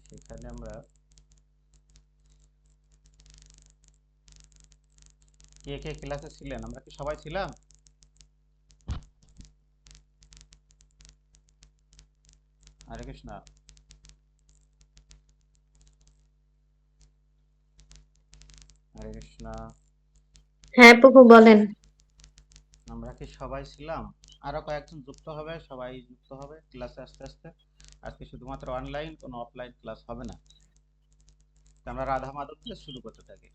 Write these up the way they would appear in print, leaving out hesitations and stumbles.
সেখানে আমরা কে কে ক্লাসে ছিলেন? আমরা কি সবাই ছিলাম? হরে কৃষ্ণ। হরে কৃষ্ণ। হ্যাঁ প্রভু বলেন। আমরা কি সবাই ছিলাম? আরো কয়েকজন যুক্ত হবে, সবাই যুক্ত হবে ক্লাসে আস্তে আস্তে। আজকে শুধুমাত্র অনলাইন, কোনো অফলাইন ক্লাস হবে না। তো আমরা রাধা মাধব দিয়ে শুরু করতে থাকি।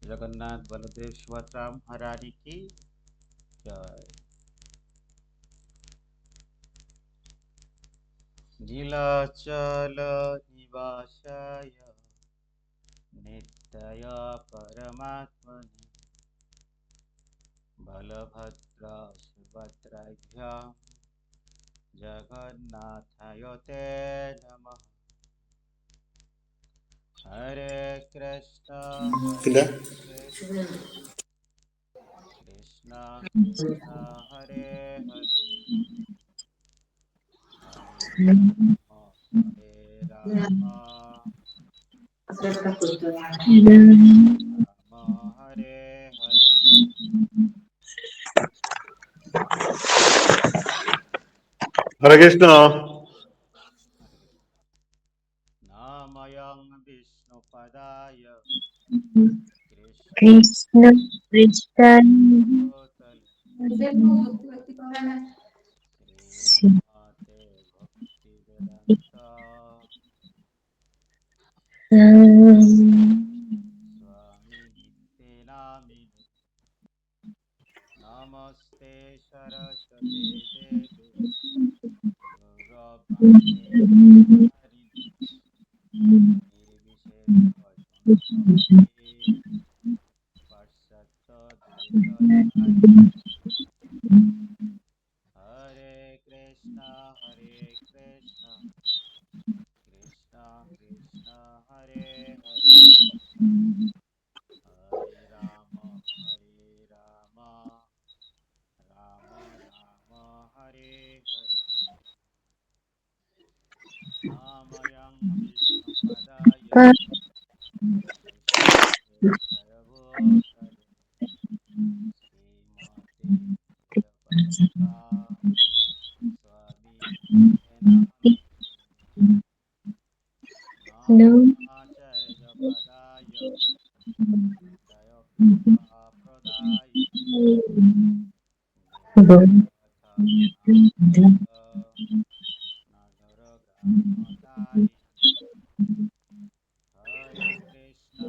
জগন্নাথ বলদেব সুভদ্রা মহারানী কি জয়। নীলাচল নিবাসায় নিত্যায় পরমাত্মনে বলভদ্র সুভদ্রাভ্যাম জগন্নাথায় তে নমঃ। হরে কৃষ্ণ হরে কৃষ্ণ কৃষ্ণ কৃষ্ণ হরে হরে হরে রাম হরে রাম রাম হরে হরে। হরে কৃষ্ণ। নাময়ং বিষ্ণুপদায় কৃষ্ণ কৃষ্ণ কৃষ্ণভূতলে শ্রীমতে ভক্তিবেদান্ত স্বামী নিত্যে নামিনে নমস্তে সরস্বতী দেবে গৌরবাণী প্রচারিণে নির্বিশেষ শূন্যবাদে পাশ্চাত্য দেশধারিণে। হরে কৃষ্ণ কৃষ্ণ কৃষ্ণ হরে হরে হরে রাম রাম রাম হরে হরে। নাময়ং বিষ্ণুপদায় কৃষ্ণভূতলে শ্রীমতে ভক্তিবেদান্ত স্বামী নামিনে নমাচার্যপদায় জয় কৃপা প্রদায় গুরুরথ নামৃত নগর গ্রামতারিণী। হরে কৃষ্ণ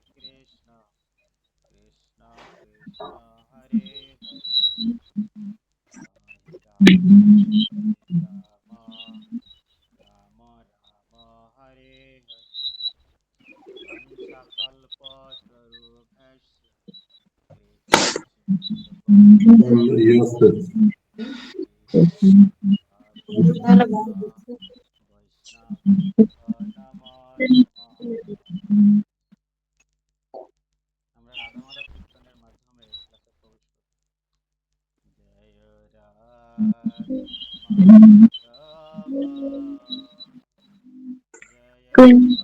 কৃষ্ণ কৃষ্ণ হরে হরে হরে রাম রাম হরে হরে। বংশকল্পতরুভ্যশ্চ কৃপা বৈষ্ণবেভ্য নমো নমঃ। আমরা রাধা মাধব কীর্তনের মাধ্যমে ক্লাসে প্রবেশ করি। জয় রাধা মাধব জয় গোবিন্দ।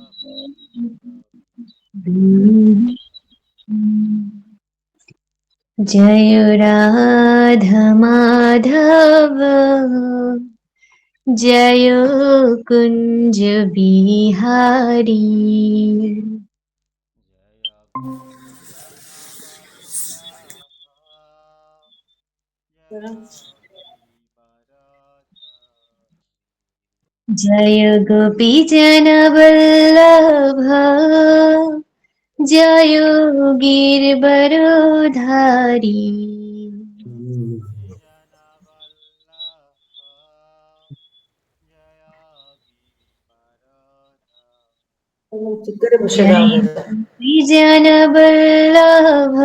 জয় রাধা মাধব জয় কুঞ্জ বিহারী। জয় গোপীজন বল্লভ জয় গিরিবরধারী। জয় গোপীজন বল্লভ জয় গিরবরধারী। গোপীজন বল্লভ জয় গিরিবরধারী। গোপীজন বল্লভ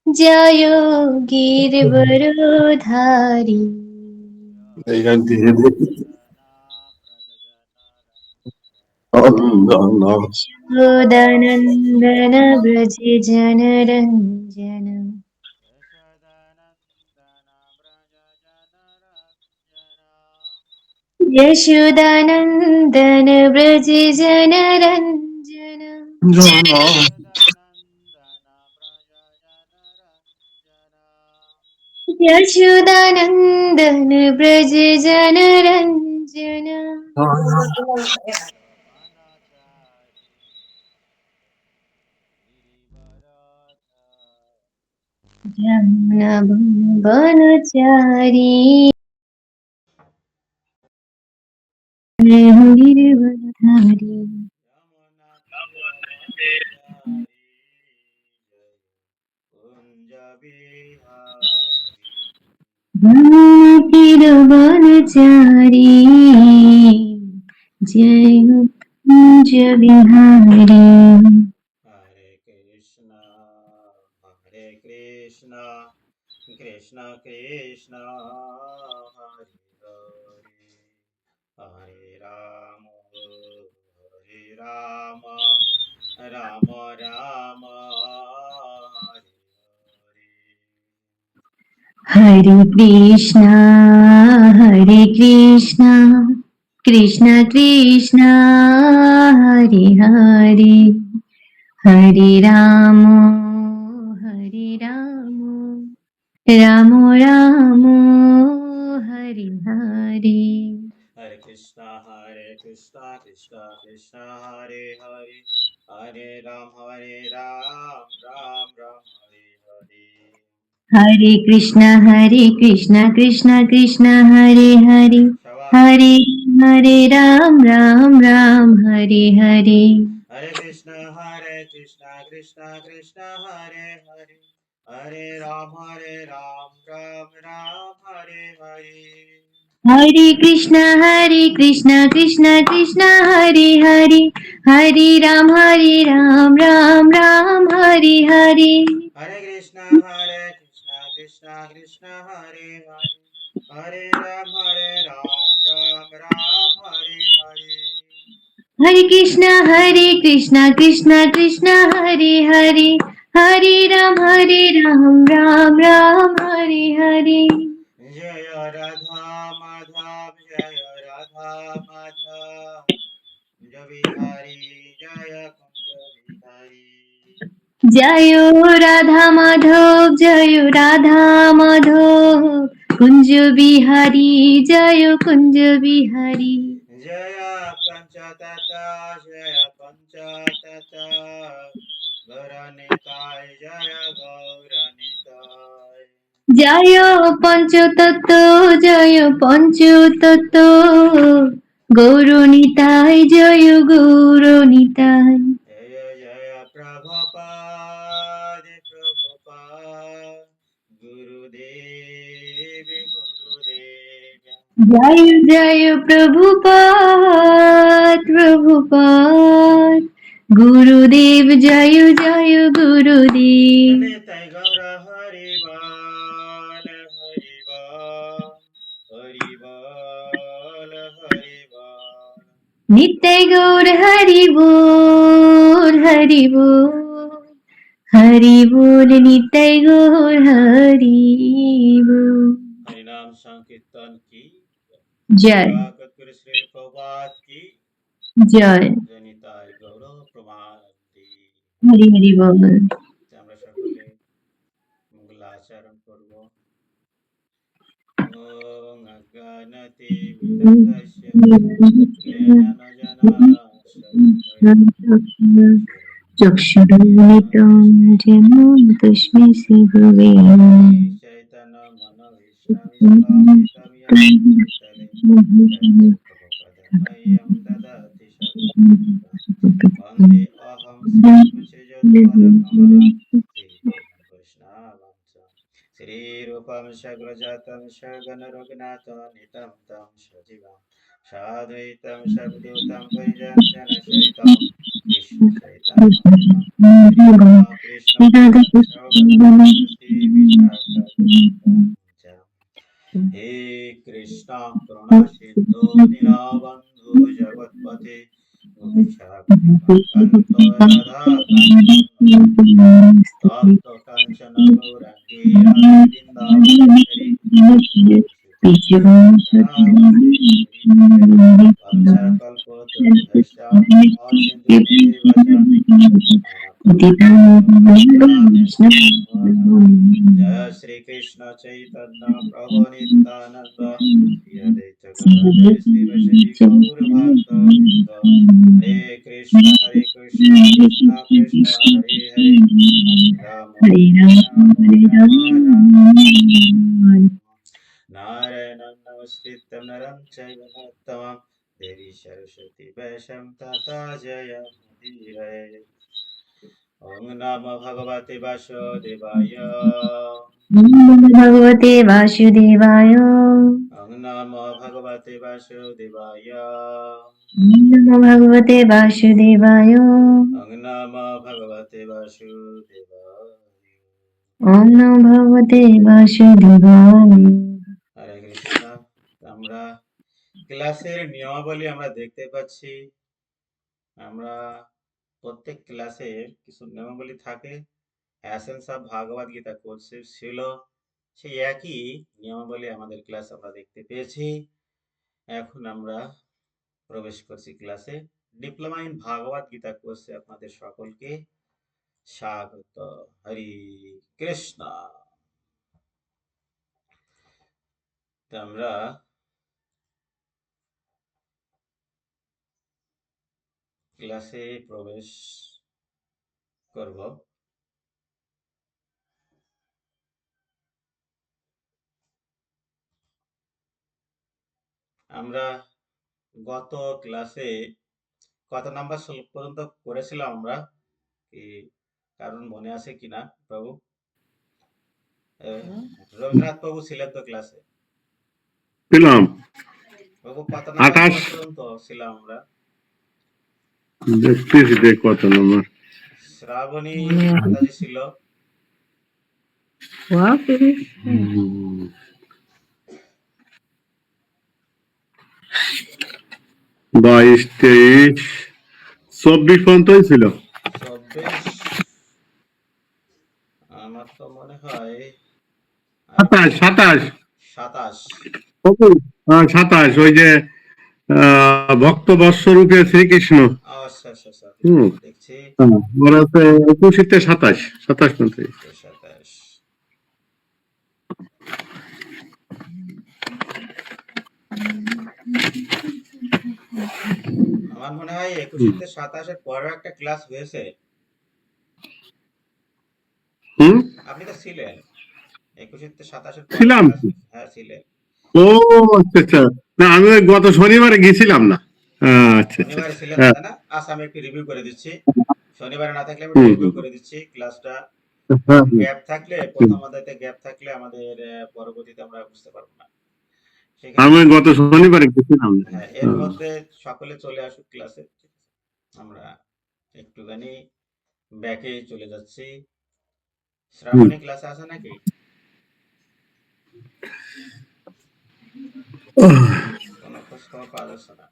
জয় গিরবরধারী। জয় গোপীজন প্রজনন রঞ্জন यशोदानन्दन व्रज जनरञ्जन यशोदानन्दन व्रज जनरञ्जन यशोदानन्दन व्रज जनरञ्जन बनचारी हरिर्वनधारी बनचारी जय कुञ्ज बिहारी हरे कृष्ण कृष्ण कृष्ण हरे हरे हरे राम राम राम हरे हरे कृष्णा कृष्ण कृष्ण हरे हरे हरे राम राम राम हरे हरे हरे कृष्णा कृष्णा कृष्णा हरे हरे हरे राम राम राम हरे हरे हरे कृष्ण कृष्ण कृष्ण हरे हरे हरे हरे राम राम हरे हरे हरे कृष्ण कृष्ण हरे हरे हरे राम राम हरे हरे हरे कृष्ण कृष्ण कृष्ण हरे हरे हरे राम राम हरे हरे हरे कृष्ण कृष्ण हरे हरे हरे राम राम हरे हरे हरे कृष्ण कृष्ण कृष्ण हरे हरे हरे राम राम हरे हरे जय राधा माधव जय राधा माधव कुंज बिहारी जय कुंज बिहारी जय राधा माधव कुंज बिहारी जय कुंज बिहारी जय पंचतत्व जय पंचतत्व गौरनिताय जय गौरनिताय जय पंचतत्व गौरनिताय जय गौरनिताय जय जय प्रभुपाद गुरुदेव गुरुदेव जय प्रभुपाद गुरुदेव जय गुरुदेव निताय गौर हरिबाल हरिबाल नित्य गौर हरि बोल हरि बोल नित्य गौर हरि बोल हरिनाम संकीर्तन की जय गुरु श्री प्रभात की जय जनिताय गौरव प्रमादी हरि हरि बोल আমরা সকলে মঙ্গলাচরণ করব ওং অজ্ঞানতি বিদগ্ধস্য জ্ঞানাঞ্জনাশলাকয়া चक्षुरुन्मिलितं येन तस्मै श्रीगुरवे नमः चैतन्य मनोभीष्टं स्थापितं येन भूतले स्वयं रूपकदामह्यं ददाति स्वपदान्तिकं वन्दे अहं श्रीकृष्णचैतन्यपादकमलं श्रीकृष्णवैष्णवं च श्रीरूपं सग्रजातं सगणरघुनाथान्वितं तं सजीवं साद्वैतं सवधूतं परिजनसहितं कृष्णचैतन्यदेवं श्रीराधाकृष्ण परमहंसयोगदानश्री विशाखान्वितं च हे कृष्ण करुणा सिन्धु दीनबन्धु जगत्पते কান্ত তপ্ত কাঞ্চন গৌরাঙ্গী রাধে বৃন্দাবনেশ্বরী বংশকল্পতরুভ্যশ্চ কৃষ্ণ জয় শ্রীকৃষ্ণ চৈতন্য প্রভু নিত্যানন্দ শ্রী অদ্বৈত গদাধর শ্রীবাসাদি গৌর ভক্তবৃন্দ হরে কৃষ্ণ কৃষ্ণ কৃষ্ণ হরে হরে হরে রাম রাম নারায়ণং নমস্কৃত্যং নরং চৈব নরোত্তমং দেবী সরস্বতী ব্যাসং ততো জয়মুদীরয়ে ওম নমো ভগবতে বাসুদেবায় ভগবতে বাসুদেবায় ওম নমো ভগবতে বাসুদেবায় নমো ভগবতে বাসুদেবায় ওম নমো ভগবতে বাসুদেবায় ওম নমো ভগবতে বাসুদেবায়। হরে কৃষ্ণ। আমরা ক্লাসের নিয়মাবলী আমরা দেখতে পাচ্ছি। আমরা প্রত্যেক ক্লাসে কিছু নিয়মাবলী থাকে। এসেন্স অফ ভাগবত গীতা কোর্সে ছিল, সেই একই নিয়মাবলী আমাদের ক্লাস আমরা দেখতে পেয়েছি। এখন আমরা প্রবেশ করছি ক্লাসে। ডিপ্লোমা ইন ভাগবত গীতা কোর্সে আপনাদের সকলকে স্বাগত। হরি কৃষ্ণ। তো আমরা ক্লাসে প্রবেশ করব। আমরা গত ক্লাসে কত নাম্বার শ্লোক পর্যন্ত করেছিলাম আমরা, কি কারণ মনে আছে কিনা প্রভু? রবীন্দ্রনাথ প্রভু ছিলেন তো ক্লাসে? ছিলাম। প্রভু কত নাম্বার 28 শ্লোক পর্যন্ত ছিলাম আমরা? দেখতেছি দেখ কত নম্বর। শ্রাবণী মাতাজি ছিল। হুম। 22, 23, 24 পর্যন্তই ছিল। 24, আমার তো মনে হয় 27, 27, 27। 27 ওই যে ভক্ত বৎসরূপে শ্রীকৃষ্ণ। আচ্ছা আচ্ছা আচ্ছা, হুম। দেখছি ওরা হচ্ছে 21 থেকে 27, 27 পর্যন্ত। 27। আমার মনে হয় 21 থেকে 27 পরেও একটা ক্লাস হয়েছে। হুম। আপনি তো ছিলেন 21 থেকে 27 পরে ছিলাম। ক্লাস। হ্যাঁ ছিলেন। ও আচ্ছা আচ্ছা, না আমি ওই গত শনিবারে গেছিলাম না। আচ্ছা আচ্ছা শনিবারে আচ্ছা। ছিলেন না, হ্যাঁ। তাই না? আচ্ছা, আমি একটু রিভিউ করে দিচ্ছি। শনিবারে না থাকলে আমি হুম রিভিউ হুম করে দিচ্ছি ক্লাসটা। হ্যাঁ কারণ হুম গ্যাপ থাকলে, হুম। প্রথম অধ্যায়তে গ্যাপ থাকলে আমাদের পরবর্তীতে আমরা বুঝতে পারবো না। সেখানে আমি ওই গত শনিবারে গেছিলাম না। হ্যাঁ, এর মধ্যে সকলে চলে আসুক ক্লাসে। আমরা একটুখানি ব্যাকে চলে যাচ্ছি। হুম। শ্রাবণী ক্লাসে আছে নাকি? কোনো খোঁজ খবর পাওয়া যাচ্ছে না।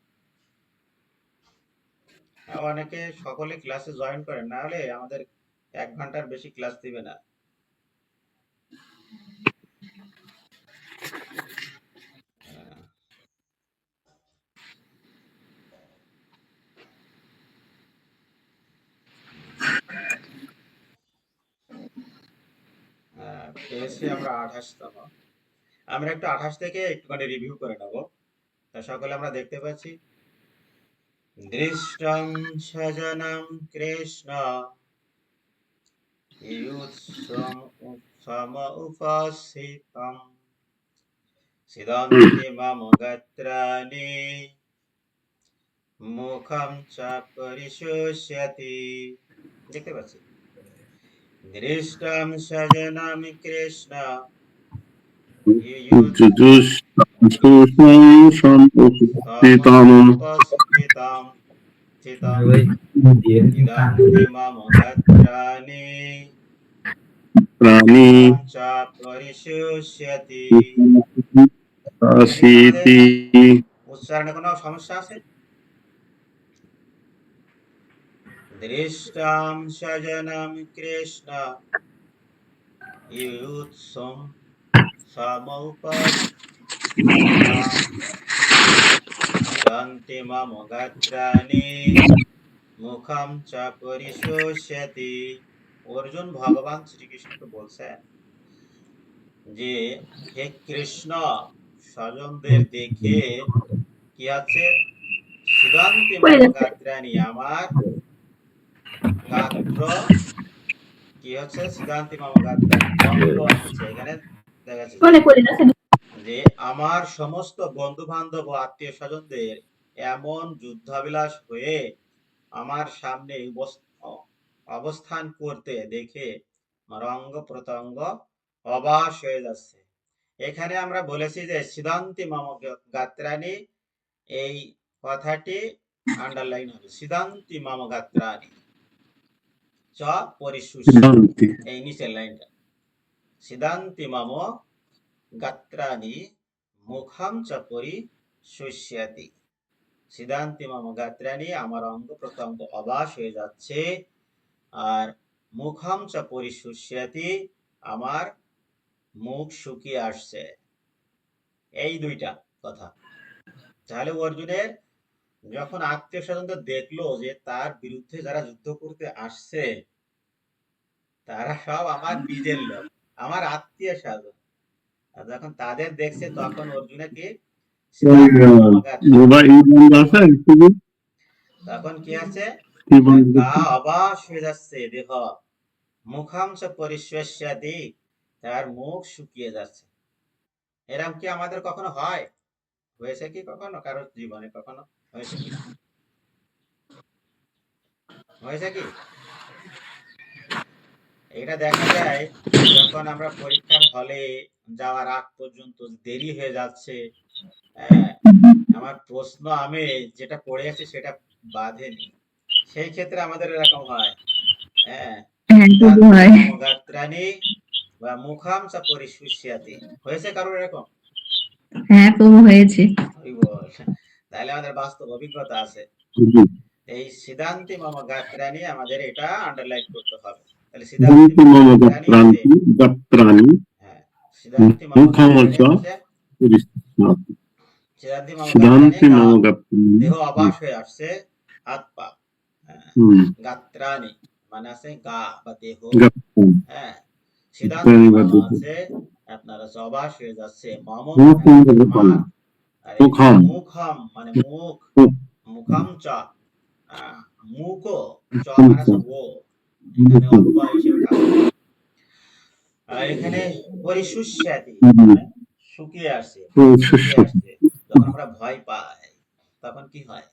অনেকে সকলে ক্লাসে জয়েন করেন, না হলে আমাদের 1 ঘন্টার বেশি ক্লাস দিবে না। পেয়েছি আমরা 28তম। আমরা একটু 28 থেকে একটুখানি রিভিউ করে নেব। তা সকলে আমরা দেখতে পাচ্ছি, দৃষ্টং সজনম কৃষ্ণ ইয়ুৎসম সম উপস্থিতম সিদন্তি মম গাত্রাণি মুখম চ পরিশুষ্যতি। দেখতে পাচ্ছি, দৃষ্টং সজনম কৃষ্ণ ইয়ুৎসম উপস্থিতম চিতম ইদন্তি মম গাত্রাণি প্রাণী মুখম চ পরিশুষ্যতি। এখানে কি আমাদের উচ্চারণে কোনো সমস্যা আছে? দৃষ্টাং স্বজনং কৃষ্ণ ইয়ুৎসং সমুপস্থিতাম সিদন্তি মম গাত্রাণি মুখম চ পরিশোষ্যতি। অর্জুন ভগবান শ্রীকৃষ্ণকে বলছেন যে হে কৃষ্ণ, স্বজনদের দেখে কি আছে, সিদন্তি মম গাত্রাণি, আমার গাত্র কি হচ্ছে, সিদন্তি মম গাত্রাণি বন্ধ হচ্ছে। এখানে দেখা যাচ্ছে যে আমার সমস্ত বন্ধু বান্ধব ও আত্মীয় স্বজনদের এমন যুদ্ধাবিলাস হয়ে আমার সামনে অবস্থান করতে দেখে আমার অঙ্গ প্রত্যঙ্গ অবাস হয়ে যাচ্ছে। এখানে আমরা বলেছি যে সিদ্ধান্তি মম গাত্রাণি, এই কথাটি আন্ডারলাইন হবে, সিদ্ধান্তি মম গাত্রাণি চ পরিশুষ্য, সিদ্ধান্তি। এই নিচের লাইনটা, সিদ্ধান্তি মম গাত্রাণি মুখম চ পরিশুষ্যতি। সিদ্ধান্তি মম গাত্রাণি, আমার অঙ্গ প্রত্যঙ্গ অবাস হয়ে যাচ্ছে, আর মুখম চ পরিশুষ্যতি, আমার মুখ শুকিয়ে আসছে। এই দুইটা কথা। তাহলে অর্জুনের যখন আত্মীয় স্বজনদের দেখলো যে তার বিরুদ্ধে যারা যুদ্ধ করতে আসছে তারা সব আমার নিজের লোক, আমার আত্মীয় স্বজন, যখন তাদের দেখছে তখন অর্জুনকে তখন কি আছে, গা অবাস হয়ে যাচ্ছে, দেহ মুখাংশ পরিশ্বস্যাদি, তার মুখ শুকিয়ে যাচ্ছে। এরকম কি আমাদের কখনো হয়? হয়েছে কি কখনো কারোর জীবনে? কখনো হয়েছে কি? হয়েছে কি? এটা দেখা যায় যখন আমরা পরীক্ষার হলে যাওয়ার আগ পর্যন্ত দেরি হয়ে যাচ্ছে, আমার প্রশ্ন আমি যেটা পড়ে আছি সেটা বাঁধেনি, সেই ক্ষেত্রে আমাদের এরকম হয়। গাত্রাণি বা মুখাম চ পরিশুষ্যতি। হয়েছে কারোর এরকম? হ্যাঁ প্রভু হয়েছে। তাহলে আমাদের বাস্তব অভিজ্ঞতা আছে। এই সিদ্ধান্তি মম গাত্রাণি আমাদের এটা আন্ডারলাইন করতে হবে। তাহলে সিদ্ধান্তি মম গাত্রাণি, হ্যাঁ, সিদ্ধান্তি মম গাত্রাণি, সিদ্ধান্তি মম গাত্রাণি, দেহ অবাস হয়ে আসছে, হাত পা, গাত্রাণি মানে আছে গা বা দেহ, হ্যাঁ, সিদ্ধান্তি মম আছে আপনার অবাস হয়ে যাচ্ছে, মম আমার, আর মুখম মানে মুখ, মুখম চ মুখ, চ মানে আছে ও, এখানে অব্যয় হিসেবে কাজ করে। আর এখানে পরিশুষ্যাতি শুকিয়ে আসছে, শুকিয়ে আসছে। যখন আমরা ভয় পাই তখন কি হয়,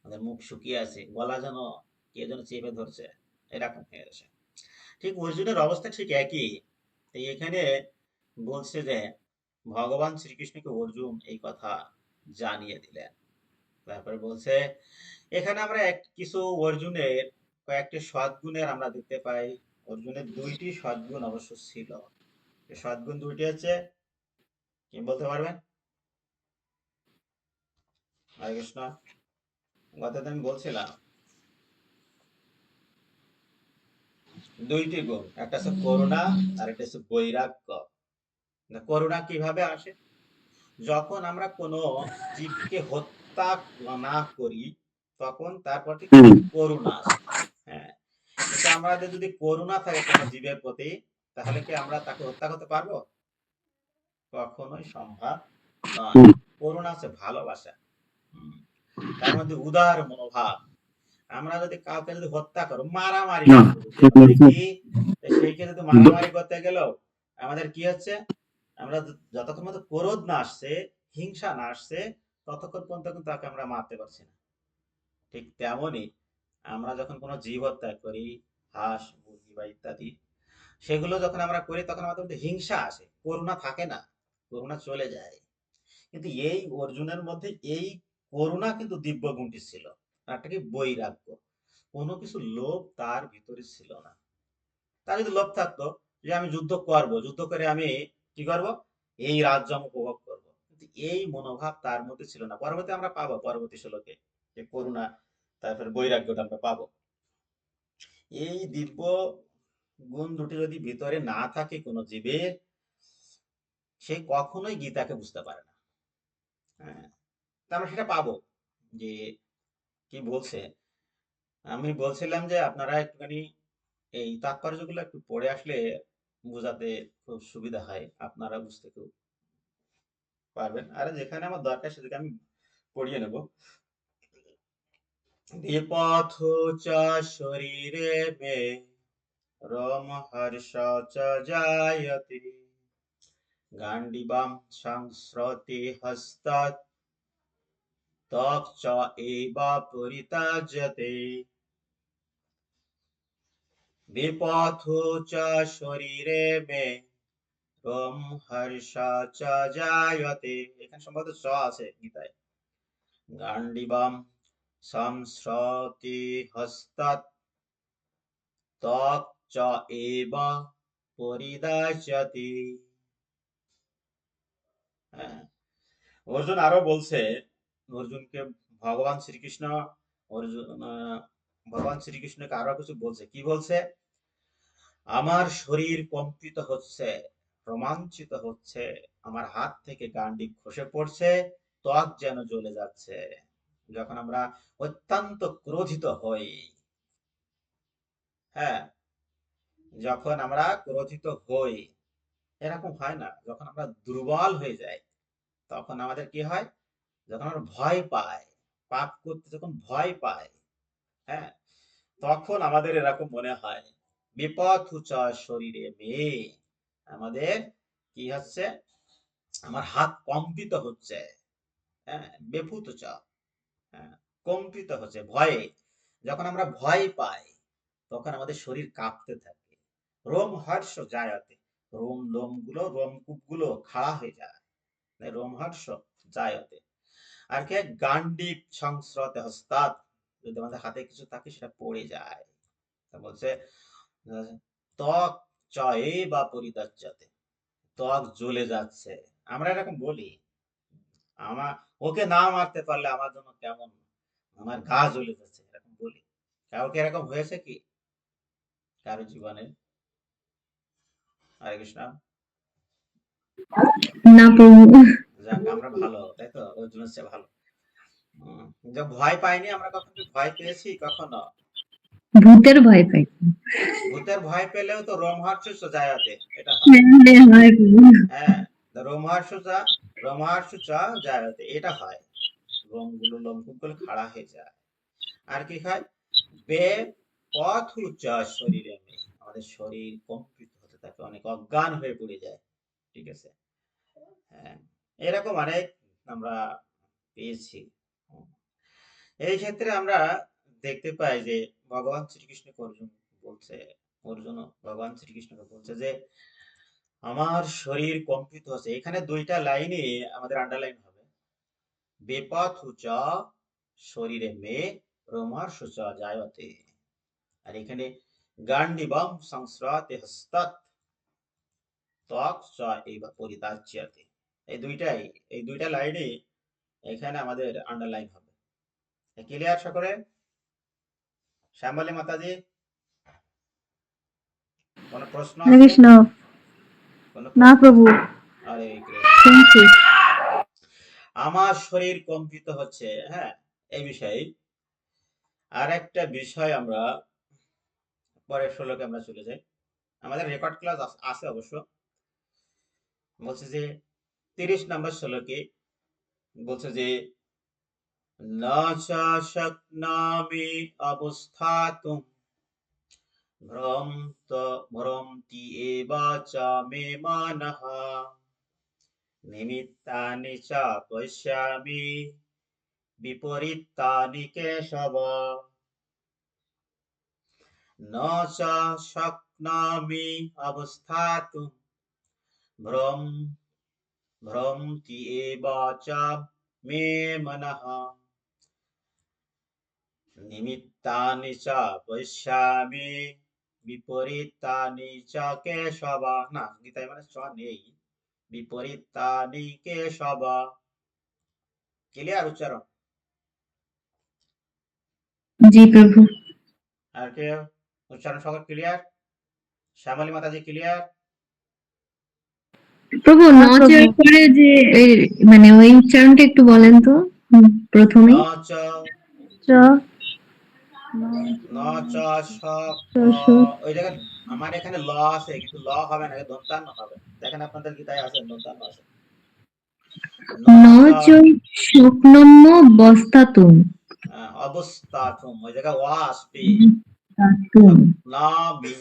আমাদের মুখ শুকিয়ে আসে, গলা যেন কে যেন চেপে ধরছে, এরকম হয়ে গেছে। ঠিক অর্জুনের অবস্থা ঠিক একই। এখানে বলছে যে ভগবান শ্রীকৃষ্ণকে অর্জুন এই কথা জানিয়ে দিলেন। তারপরে বলছে এখানে আমরা কিছু অর্জুনের কয়েকটি সদ্গুণের আমরা দেখতে পাই। অর্জুনের দুইটি সদ্গুণ অবশ্য ছিল। সদ্গুণ দুইটি হচ্ছে কি বলতে পারবেন? হরে কৃষ্ণ, কথা আমি বলছিলাম দুইটি গুণ, একটা হচ্ছে করুণা আর একটা হচ্ছে বৈরাগ্য। করুণা কিভাবে আসে? যখন আমরা কোনো জীবকে হত্যা না করি তখন তার প্রতি করুণা আসে। হ্যাঁ, কিন্তু আমাদের যদি করুণা থাকে কোনো জীবের প্রতি, তাহলে কি আমরা তাকে হত্যা করতে পারবো? কখনোই সম্ভব নয়। করুণা হচ্ছে ভালোবাসা, তার মধ্যে উদার মনোভাব। আমরা যদি কাউকে যদি হত্যা করো, মারামারি দেখি, সেই ক্ষেত্রে তো মারামারি করতে গেলেও আমাদের কি হচ্ছে, আমরা যতক্ষণ মতো ক্রোধ না আসছে, হিংসা না আসছে, ততক্ষণ পর্যন্ত কিন্তু তাকে আমরা মারতে পারছি না। ঠিক তেমনই আমরা যখন কোনো জীব হত্যা করি, হাঁস মুরগি বা ইত্যাদি, সেগুলো যখন আমরা করি তখন আমাদের মধ্যে হিংসা আসে, করুণা থাকে না, করুণা চলে যায়। কিন্তু এই অর্জুনের মধ্যে এই করুণা কিন্তু দিব্য গুণটি ছিল। একটা কি বৈরাগ্য, কোনো কিছু লোভ তার ভিতরে ছিল না। তার যদি লোভ থাকতো যে আমি যুদ্ধ করব, যুদ্ধ করে আমি কি করব, এই রাজ্য আমি উপভোগ করব, কিন্তু এই মনোভাব তার মধ্যে ছিল না। পরবর্তী আমরা পাবো পরবর্তী শ্লোকে যে করুণা তারপরে বৈরাগ্যটা আমরা পাবো। এই দিব্য গুণ দুটি যদি ভিতরে না থাকে কোনো জীবের, সে কখনোই গীতাকে বুঝতে পারে না। হ্যাঁ, তা আমরা সেটা পাবো যে কি বলছে। আমি বলছিলাম যে আপনারা একটুখানি এই তাৎপর্যগুলো একটু পড়ে আসলে বোঝাতে খুব সুবিধা হয়, আপনারা বুঝতে খুব পারবেন। আর যেখানে আমার দরকার সেদিকে আমি পড়িয়ে নেব। বিপথ চ শরীরে মে রম হর্ষ চ জায়তে গান্ডিবাম সংস্রতি হস্তাৎ ত্বক চ এব পরিত্যাজ্যতে। বিপথ চ শরীরে মে রম হর্ষ চ জায়তে, এখানে সম্ভবত চ আছে গীতায়। গান্ডিবাম সংস্রতি হস্তাৎ ত্বক চ এব পরিদাস্যতি। হ্যাঁ, অর্জুন আরো বলছে, অর্জুনকে ভগবান শ্রীকৃষ্ণ, অর্জুন ভগবান শ্রীকৃষ্ণকে আরো কিছু বলছে। কি বলছে? আমার শরীর কম্পিত হচ্ছে, রোমাঞ্চিত হচ্ছে, আমার হাত থেকে গান্ডিব খসে পড়ছে, ত্বক যেন জ্বলে যাচ্ছে। যখন আমরা অত্যন্ত ক্রোধিত হই, হ্যাঁ, যখন আমরা ক্রোধিত হই, এরকম হয় না যখন আমরা দুর্বল হয়ে যাই, তখন আমাদের কি হয়? যখন আমরা ভয় পাই, পাপ করতে যখন ভয় পাই, হ্যাঁ, তখন আমাদের এরকম মনে হয়। বিপদ চ শরীরে মে, আমাদের কি হচ্ছে? আমার হাত কম্পিত হচ্ছে, হ্যাঁ, বেভূত চ, হ্যাঁ, কম্পিত হচ্ছে ভয়ে। যখন আমরা ভয় পাই, তখন আমাদের শরীর কাঁপতে থাকে। রোম হর্ষ জায়তে, রোমকূপ গুলো খাড়া হয়ে যায়, রোম হর্ষ জায়তে। আর কে গান্ডিব সংস্রতে হস্তাৎ, যদি আমাদের হাতে কিছু থাকে সেটা পড়ে যায়। তা বলছে ত্বক চয়ে বা পরিদাচ্যতে, ত্বক জ্বলে যাচ্ছে। আমরা এরকম বলি, আমার ওকে না মারতে পারলে আমার জন্য কেমন, আমার গা জ্বলে যাচ্ছে, এরকম বলি। কাউকে এরকম হয়েছে কি কারো জীবনে? হরে কৃষ্ণ। না প্রভু। যাক, আমরা ভালো, তাই তো, অর্জুন হচ্ছে ভালো। যে ভয় পাইনি আমরা, কখন কি ভয় পেয়েছি কখনো? ভূতের ভয় পাই। ভূতের ভয় পেলেও তো রোমহর্ষ জায়তে, এটা হয়। হ্যাঁ, হয় প্রভু। হ্যাঁ, রোমহর্ষ জায়তে, এটা হয়। লোমকূপ গুলো খাড়া হয়ে যায়। আর কি হয়? বে পথু চ শরীরে মে, আমাদের শরীর কম্পিত হতে থাকে, অনেক অজ্ঞান হয়ে পড়ে যায়। ঠিক আছে? হ্যাঁ, এরকম অনেক আমরা পেয়েছি। হুম। এই ক্ষেত্রে আমরা দেখতে পাই যে ভগবান শ্রীকৃষ্ণকে অর্জুন বলছে, অর্জুন ভগবান শ্রীকৃষ্ণকে বলছে যে আমার শরীর কম্পিত হচ্ছে। এখানে দুইটা লাইনে আমাদের আন্ডারলাইন হবে। বেপথু চ শরীরে মে রোমহর্ষ চ জায়তে। আর এখানে গান্ডিবম সংস্রতে হস্তাৎ ত্বক চ এব পরিত্যাজ্যতে। এই দুইটা লাইনে এখানে আমাদের আন্ডারলাইন হবে। ক্লিয়ার সকলে? শ্যামলী মাতাজি, কোন প্রশ্ন হরে আছে? কৃষ্ণ। কোন না প্রশ্ন প্রভু, আছে? হরে কৃষ্ণ। শুনছি। আমার শরীর কম্পিত হচ্ছে, হ্যাঁ, এই বিষয়ে আর একটা বিষয় আমরা পরের শ্লোকে আমরা চলে যাই। আমাদের রেকর্ড ক্লাস আছে অবশ্য। বলছে যে 30 নম্বর শ্লোকে বলছে যে না চা শক্নামি অবস্থাতুম ভ্রমতি এবা চ মে মানহ নিমিত্তানি চ পশ্যামি বিপরীতানি কেশব। ন চ শক্নামি অবস্থাতুম ভ্রম ভ্রমতি এবা চ মে মনঃ নিমিত্তানি চ পশ্যামি বিপরীতানি চ কেশব। না, গীতায় মানে চ নেই, বিপরীতানি কেশব। ক্লিয়ার উচ্চারণ? জি প্রভু। আর কে উচ্চারণ সকল ক্লিয়ার? শ্যামলী মাতাজি ক্লিয়ার? প্রভু হ্যাঁ ন প্রভু। চের পরে যে মানে ওই উচ্চারণটা একটু বলেন তো প্রথমে। ন চ চ ন চ স চ স ওই জায়গায় আমার এখানে ল আছে, কিন্তু ল হবে না, দন্তান্ন হবে। দেখেন আপনাদের গীতায় আছে, দন্তান্ন আছে। ন ন চ চ স্বপ্নম্য বস্তাতুম। অবস্থাতুম, ওই জায়গায় ওয়া আসবে। বস্তাতুম। স্বপ্নামি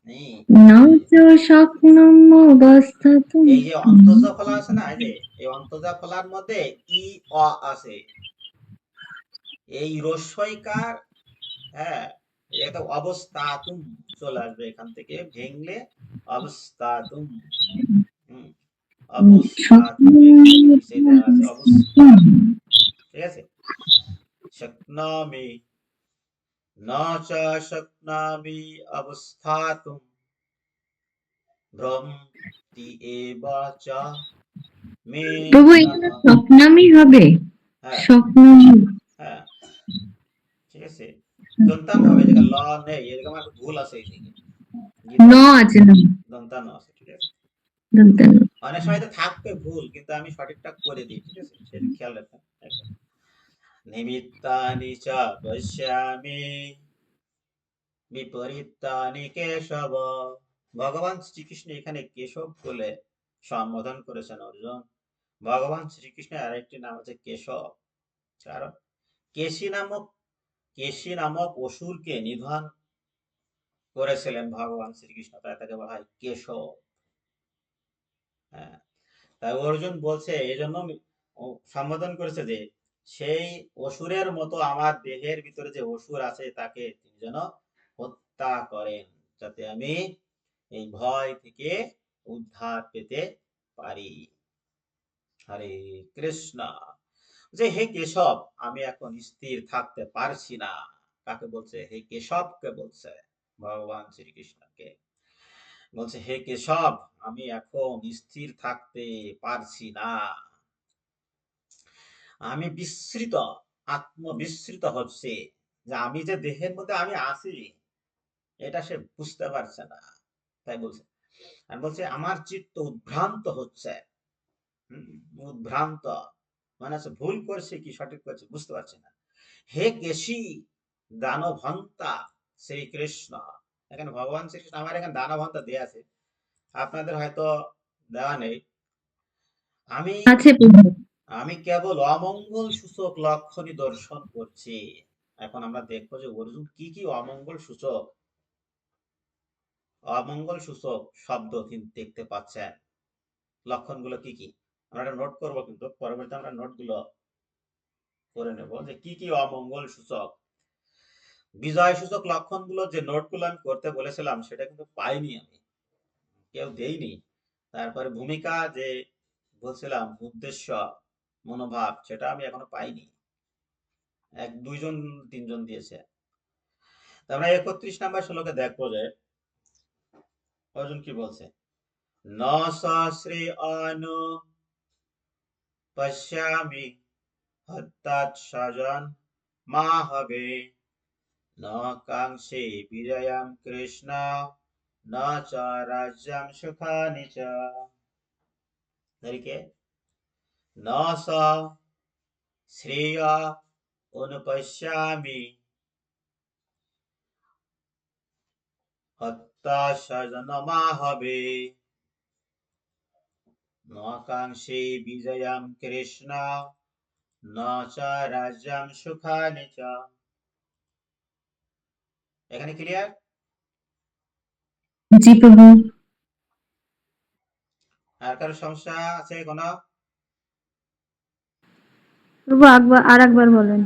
নি। ন চ স্বপ্নম্য বস্তাতুম। এই যে অন্তর্জ ফলা আছে না, এই যে এই অন্তর্জ ফলার মধ্যে ই অ আছে, এই রস্বইকার, হ্যাঁ, এটা অবস্থাতুম চলে আসবে এখান থেকে, ভেঙলে অবস্থাতুম। হুম, অবস্থাতুম, এখানে নিচে দেওয়া আছে অবস্থা, ঠিক আছে। শক্নামি, ন চ শক্নামি অবস্থাতুম ভ্রমতি এব চ মে প্রভু নঃ। এখানে স্বপ্নামি হবে, হ্যাঁ স্বপ্নামি। হ্যাঁ, ঠিক আছে। দন্তান্ন হবে, এই জায়গায় ল নেই, এরকম একটা ভুল আছে এইদিকে, ন গীতায় আছে, ন দন্তান্ন আছে, ঠিক আছে। দন্তান্ন। অনেক সময় তো থাকবে ভুল, কিন্তু আমি সঠিকটা করে দিই, ঠিক আছে, সেটা খেয়াল রাখবেন একদম। নিমিত্তানি চ পশ্যামি বিপরীতানি কেশব। ভগবান শ্রীকৃষ্ণ এখানে কেশব বলে সম্বোধন করেছেন অর্জুন। ভগবান শ্রীকৃষ্ণের আরেকটি নাম আছে কেশব। কারণ কেশী নামক অসুরকে নিধন করেছিলেন ভগবান শ্রীকৃষ্ণ, তাই তাকে বলা হয় কেশব। হ্যাঁ, তাই অর্জুন বলছে, এই জন্য সম্বোধন করেছে যে সেই অসুরের মতো আমার দেহের ভিতরে যে অসুর আছে তাকে তিনি যেন হত্যা করেন, যাতে আমি এই ভয় থেকে উদ্ধার পেতে পারি। হরে কৃষ্ণ। যে হে কেশব, আমি এখন স্থির থাকতে পারছি না। কাকে বলছে? হে কেশবকে বলছে, ভগবান শ্রীকৃষ্ণকে বলছে, হে কেশব, আমি এখন স্থির থাকতে পারছি না। আমি বিস্মৃত, আত্মবিস্মৃত হচ্ছে, যে আমি যে দেহের মধ্যে আমি আছি এটা সে বুঝতে পারছে না। তাই বলছে, আর বলছে আমার চিত্ত উদ্ভ্রান্ত হচ্ছে। উদ্ভ্রান্ত মানে হচ্ছে ভুল করছে কি সঠিক করছে বুঝতে পারছে না। হে কেশী দানবহন্তা শ্রীকৃষ্ণ, এখানে ভগবান শ্রীকৃষ্ণ, আমার এখানে দানবহন্তা দেয়া আছে, আপনাদের হয়তো দেওয়া নেই। আমি আছে প্রভু। আমি কেবল অমঙ্গল সূচক লক্ষণই দর্শন করছি। এখন আমরা দেখবো যে অর্জুন কি কি অমঙ্গল সূচক শব্দ তিনি দেখতে পাচ্ছেন, লক্ষণগুলো কি কি। আমরা এটা নোট করবো, কিন্তু পরবর্তী আমরা নোটগুলো করে নেব যে কি কি অমঙ্গল সূচক, বিজয় সূচক লক্ষণগুলো, যে নোটগুলো আমি করতে বলেছিলাম সেটা কিন্তু পাইনি, আমি কেউ দেইনি। তারপরে ভূমিকা যে বলছিলাম, উদ্দেশ্য, মনোভাব, সেটা আমি এখনো পাইনি, এক দুইজন তিনজন দিয়েছে। আমরা 31 নম্বর শ্লোকে দেখবো যে অর্জুন কি বলছে। ন সহস্রে অনু পশ্যামি হত্যাৎ স্বজন মা হবে, ন কাঙ্ক্ষে বিজয়ম কৃষ্ণ, ন চ রাজ্যম সুখানি চ। তরিকে ন স শ্রেয় অনুপশ্যামি হত্যা স্বজন মা হবে, ন কাঙ্ক্ষে বিজয়ম কৃষ্ণ, ন চ রাজ্যম সুখানি চ। এখানে ক্লিয়ার? জি প্রভু। আর কারো সমস্যা আছে কোনো? প্রভু আর একবার বলেন।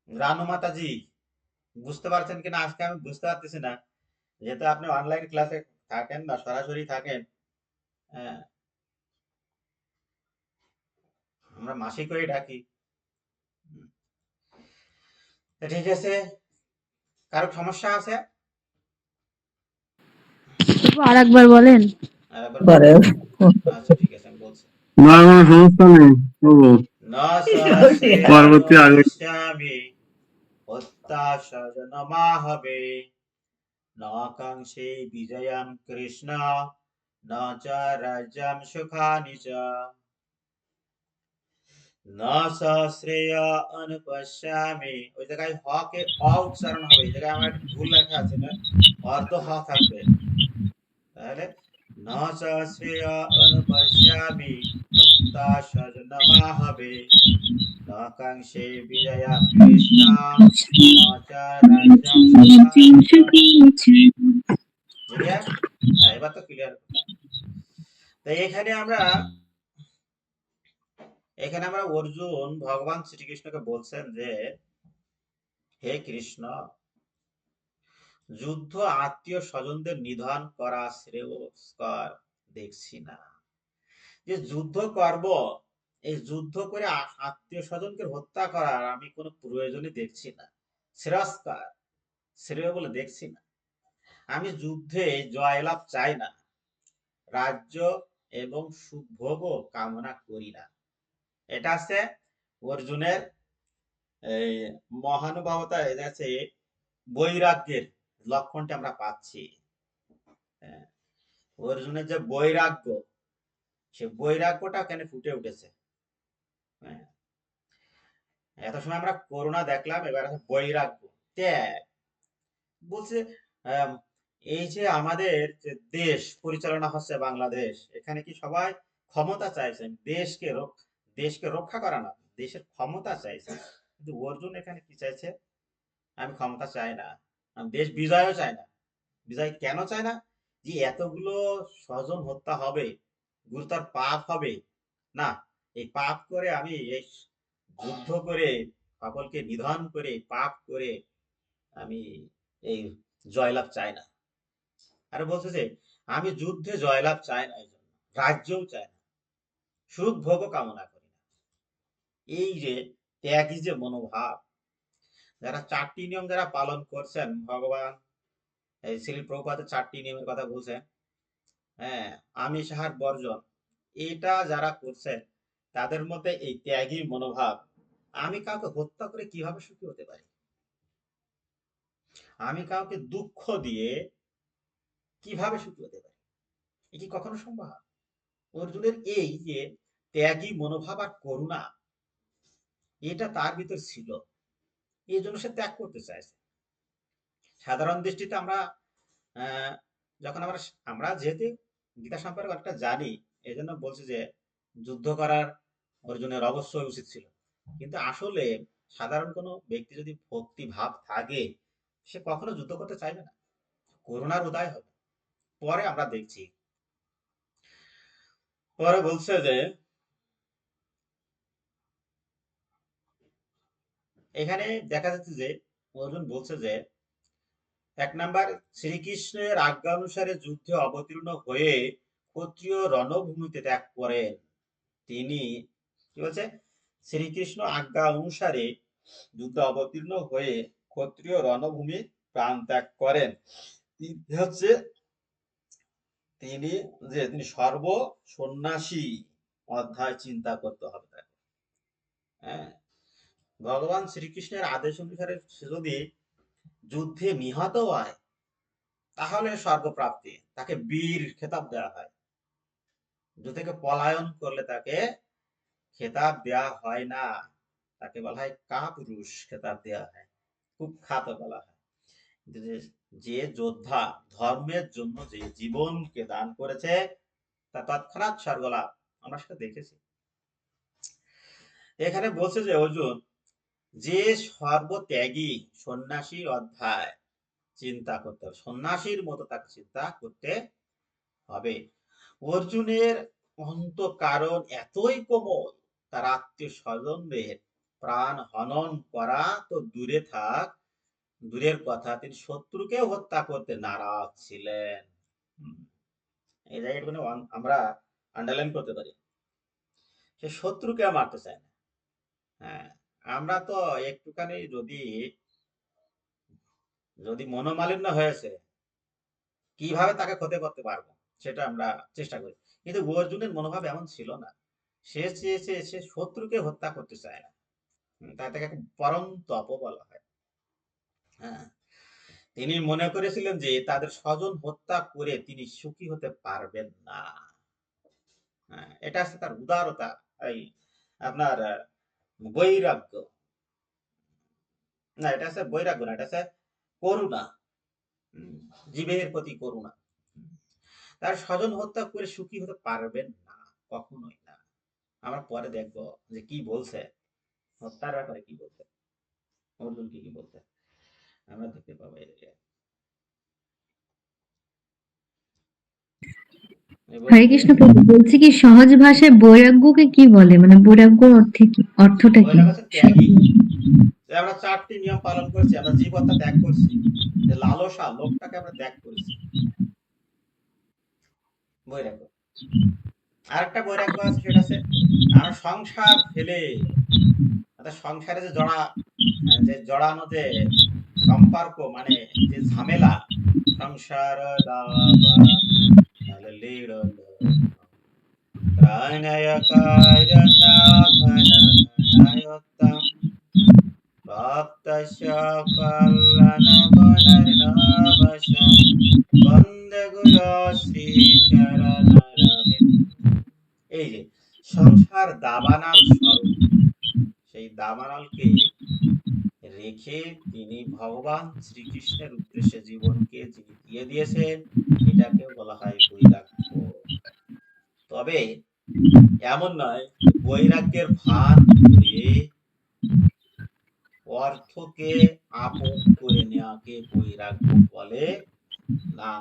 রানু মাতাজি বুঝতে পারছেন কিনা আজকে আমি বুঝতে পারতেছি না, যেহেতু আপনি অনলাইন ক্লাসে থাকেন বা সরাসরি থাকেন। হ্যাঁ, আমরা মাসি করে ডাকি। ঠিক আছে, কারো সমস্যা আছে? প্রভু আর একবার বলেন। আরেকবার বলবো? আচ্ছা ঠিক আছে, আমি বলছি। না কোনো সমস্যা নেই। ও ন ন সহস্রেয় পরবর্তী আগে পশ্যামি হত্যাশজনমাহবে ন কাঙ্ক্ষে বিজয়ং কৃষ্ণ ন চ রাজ্যং সুখানি চ ন সহস্রেয় অনুপশ্যামি। ওই জায়গায় হ কে অ উচ্চারণ হবে, এই জায়গায় আমার একটা ভুল লেখা আছে, না অর্ধ হ থাকবে। তাহলে ন সহস্রেয় অনুপশ্যামি হত্যাশজনমাহবে ন কাঙ্ক্ষে বিজয়ং কৃষ্ণ ন চ রাজ্যং সুখানি চ। ক্লিয়ার? এবার তো ক্লিয়ার কথা। তো এখানে আমরা অর্জুন ভগবান শ্রীকৃষ্ণকে বলছেন যে, হে কৃষ্ণ, যুদ্ধ আত্মীয় স্বজনদের নিধন করা শ্রেয়স্কর দেখছি না। যে যুদ্ধ করব, এই যুদ্ধ করে আত্মীয় স্বজনকে হত্যা করার আমি কোনো প্রয়োজনই দেখছি না। শ্রেয়স্কর, শ্রেয় বলে দেখছি না। আমি যুদ্ধে জয়লাভ চাই না, রাজ্য এবং সুখভোগও কামনা করি না। এটা আছে অর্জুনের এই মহানুভবতা, এটা আছে বৈরাগ্যের লক্ষণটা আমরা পাচ্ছি। হ্যাঁ, অর্জুনের যে বৈরাগ্য, সে বৈরাগ্যটা কেন ফুটে উঠেছে। হ্যাঁ, এত সময় আমরা করুণা দেখলাম, এবার আছে বৈরাগ্য, ত্যাগ। বলছে আম, এই যে আমাদের যে দেশ পরিচালনা হচ্ছে বাংলাদেশ, এখানে কি সবাই ক্ষমতা চাইছেন, দেশকে রক্ষা করা না, দেশের ক্ষমতা চাইছে। কিন্তু অর্জুন এখানে কি চাইছে? আমি ক্ষমতা চাই না, আমি দেশ বিজয়ও চাই না। বিজয় কেন চায় না? যে এতগুলো স্বজন হত্যা হবে, গুরুতর পাপ হবে না, এই পাপ করে আমি এই যুদ্ধ করে সকলকে নিধন করে পাপ করে আমি এই জয়লাভ চাই না। আর বলছে যে আমি যুদ্ধে জয়লাভ চাই না, এই জন্য রাজ্যও চাই না, সুখ ভোগ কামনা করি না। এই যে ত্যাগী যে মনোভাব, যারা 4টি নিয়ম যারা পালন করছেন, ভগবান এই শ্রী প্রভুপাদ 4টি নিয়মের কথা বলছেন। হ্যাঁ, আমিষ আহার বর্জন, এটা যারা করছেন তাদের মধ্যে এই ত্যাগী মনোভাব। আমি কাউকে হত্যা করে কিভাবে সুখী হতে পারি, আমি কাউকে দুঃখ দিয়ে কিভাবে সুখী হতে পারি, এ কি কখনো সম্ভব? অর্জুনের এই যে ত্যাগী মনোভাব আর করুণা, এটা তার ভিতর ছিল, এই জন্য সে ত্যাগ করতে চাইছে। সাধারণ দৃষ্টিতে আমরা আহ, যখন আমরা আমরা যেহেতু গীতা সম্পর্কে অনেকটা জানি, এই জন্য বলছি যে যুদ্ধ করার অর্জুনের অবশ্যই উচিত ছিল। কিন্তু আসলে সাধারণ কোনো ব্যক্তি যদি ভক্তি ভাব থাকে, সে কখনো যুদ্ধ করতে চাইবে না, করুণার উদয় হবে। পরে আমরা দেখছি, পরে বলছে যে এখানে দেখা যাচ্ছে যে অর্জুন বলছে যে 1 নাম্বার, শ্রীকৃষ্ণের আজ্ঞা অনুসারে যুদ্ধে অবতীর্ণ হয়ে ক্ষত্রিয় রণভূমিতে ত্যাগ করেন তিনি। কি বলছে? শ্রীকৃষ্ণ আজ্ঞা অনুসারে যুদ্ধে অবতীর্ণ হয়ে ক্ষত্রিয় রণভূমি প্রাণ ত্যাগ করেন। হচ্ছে তিনি তিনি সর্ব সন্ন্যাসী অধ্যায় চিন্তা করতে হবে তাকে। হ্যাঁ, ভগবান শ্রীকৃষ্ণের আদেশ অনুসারে সে যদি যুদ্ধে নিহত হয়, তাহলে স্বর্গপ্রাপ্তি, তাকে বীর খেতাব দেওয়া হয়। যুদ্ধ থেকে পলায়ন করলে তাকে খেতাব দেওয়া হয় না, তাকে বলা হয় কাপুরুষ খেতাব দেওয়া হয়, খুব খ্যাত বলা হয়। যে যোদ্ধা ধর্মের জন্য যে জীবনকে দান করেছে, তা তৎক্ষণাৎ স্বর্গলাভ, আমরা সেটা দেখেছি। এখানে বলছে যে অর্জুন যে সর্বত্যাগী সন্ন্যাসীর অধ্যায় চিন্তা করতে হবে, সন্ন্যাসীর মতো তাকে চিন্তা করতে হবে। অর্জুনের অন্তঃকরণ এতই কোমল, তার আত্মীয় স্বজনদের প্রাণ হনন করা তো দূরে থাক, দূরের কথা, তিনি শত্রুকেও হত্যা করতে নারাজ ছিলেন। এই জায়গাটা আমরা আন্ডারলাইন করতে পারি, সে শত্রুকে মারতে চায় না। হ্যাঁ, আমরা তো একটুখানি যদি যদি মনোমালিন্য হয়েছে, কিভাবে তাকে ক্ষতি করতে পারবো সেটা আমরা চেষ্টা করি। কিন্তু অর্জুনের মনোভাব এমন ছিল না, সে শত্রুকে হত্যা করতে চায় না। তাই তাকে পরম তপ বলা হয়। হ্যাঁ, তিনি মনে করেছিলেন যে তাদের স্বজন হত্যা করে তিনি সুখী হতে পারবেন না। হ্যাঁ, এটা আছে তার উদারতা, এই আপনার বৈরাগ্য। না, এটা আছে বৈরাগ্য না, এটা আছে করুণা। হুম, জীবের প্রতি করুণা। তার স্বজন হত্যা করে সুখী হতে পারবেন না, কখনোই না। আমরা পরে দেখবো যে কি বলছে হত্যার ব্যাপারে, কি বলছে অর্জুন, কি কি বলছে আমরা দেখতে পাবো এদিকে। হরে কৃষ্ণ প্রভু, বলছি কি সহজ ভাষায় বৈরাগ্যকে কি বলে, মানে বৈরাগ্যর অর্থটা কি? বৈরাগ্য হচ্ছে ত্যাগী। যে আমরা 4টি নিয়ম পালন করছি, আমরা জীবনটা ত্যাগ করছি, যে লালসা লোকটাকে আমরা ত্যাগ করেছি, বৈরাগ্য। আরেকটা বৈরাগ্য আছে, সেটা আছে আমরা সংসার ফেলে, অর্থাৎ সংসারে যে জড়ানো যে সম্পর্ক, মানে যে ঝামেলা, সংসার দাবা লীড়ল ত্রাণয় কারণাঘনাঘনায়তম ভক্তস্য কল্যাণগুণর্নবশম বন্দে গুরু শ্রীচরণরবিন্দম। এই যে সংসার দাবানল স্বরূপ, সেই দাবানলকে রেখে তিনি ভগবান শ্রীকৃষ্ণের উদ্দেশ্যে জীবনকে যিনি দিয়ে দিয়েছেন, এটাকে বলা হয় বৈরাগ্য। তবে এমন নয় যে বৈরাগ্যের ভান করে অর্থকে আপন করে নেওয়াকে বৈরাগ্য বলে না।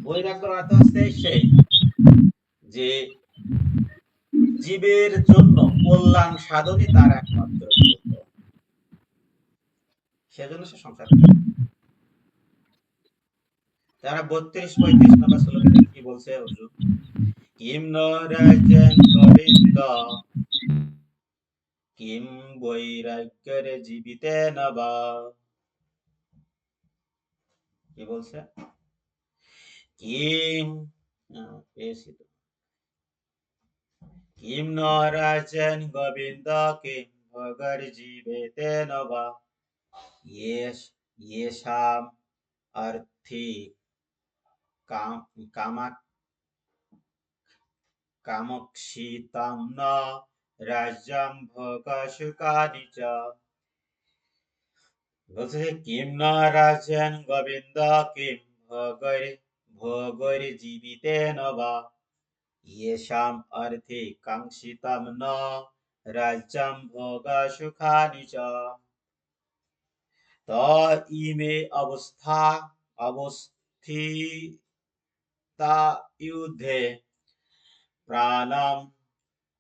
বৈরাগ্যের অর্থ হচ্ছে সেই যে জীবের জন্য কল্যাণ সাধনই তার একমাত্র ব্রত, সেজন্য সে সংসার করে। তারা 32-35 নম্বর শ্লোকে কি বলছে অর্জুন? কিম ন রাজন গোবিন্দ কিম বৈরাগ্যরে জীবিতেন বা। কি বলছে? কিম, পেয়েছি তো, কিম ন রাজন গোবিন্দ কিম ভগর জীবিতেন বা येषाम् अर्थे কামাক কামক্ষিতাম ন রাজ্যম ভোগসুখানি চ। বলছে কিম ন রাজন গোবিন্দ কিম ভোগরে জীবিতেন বা येषाम् अर्थे কাঙ্ক্ষিতাম ন রাজ্যম ভোগসুখানি চ। त इमे अवस्थिता युद्धे प्राणं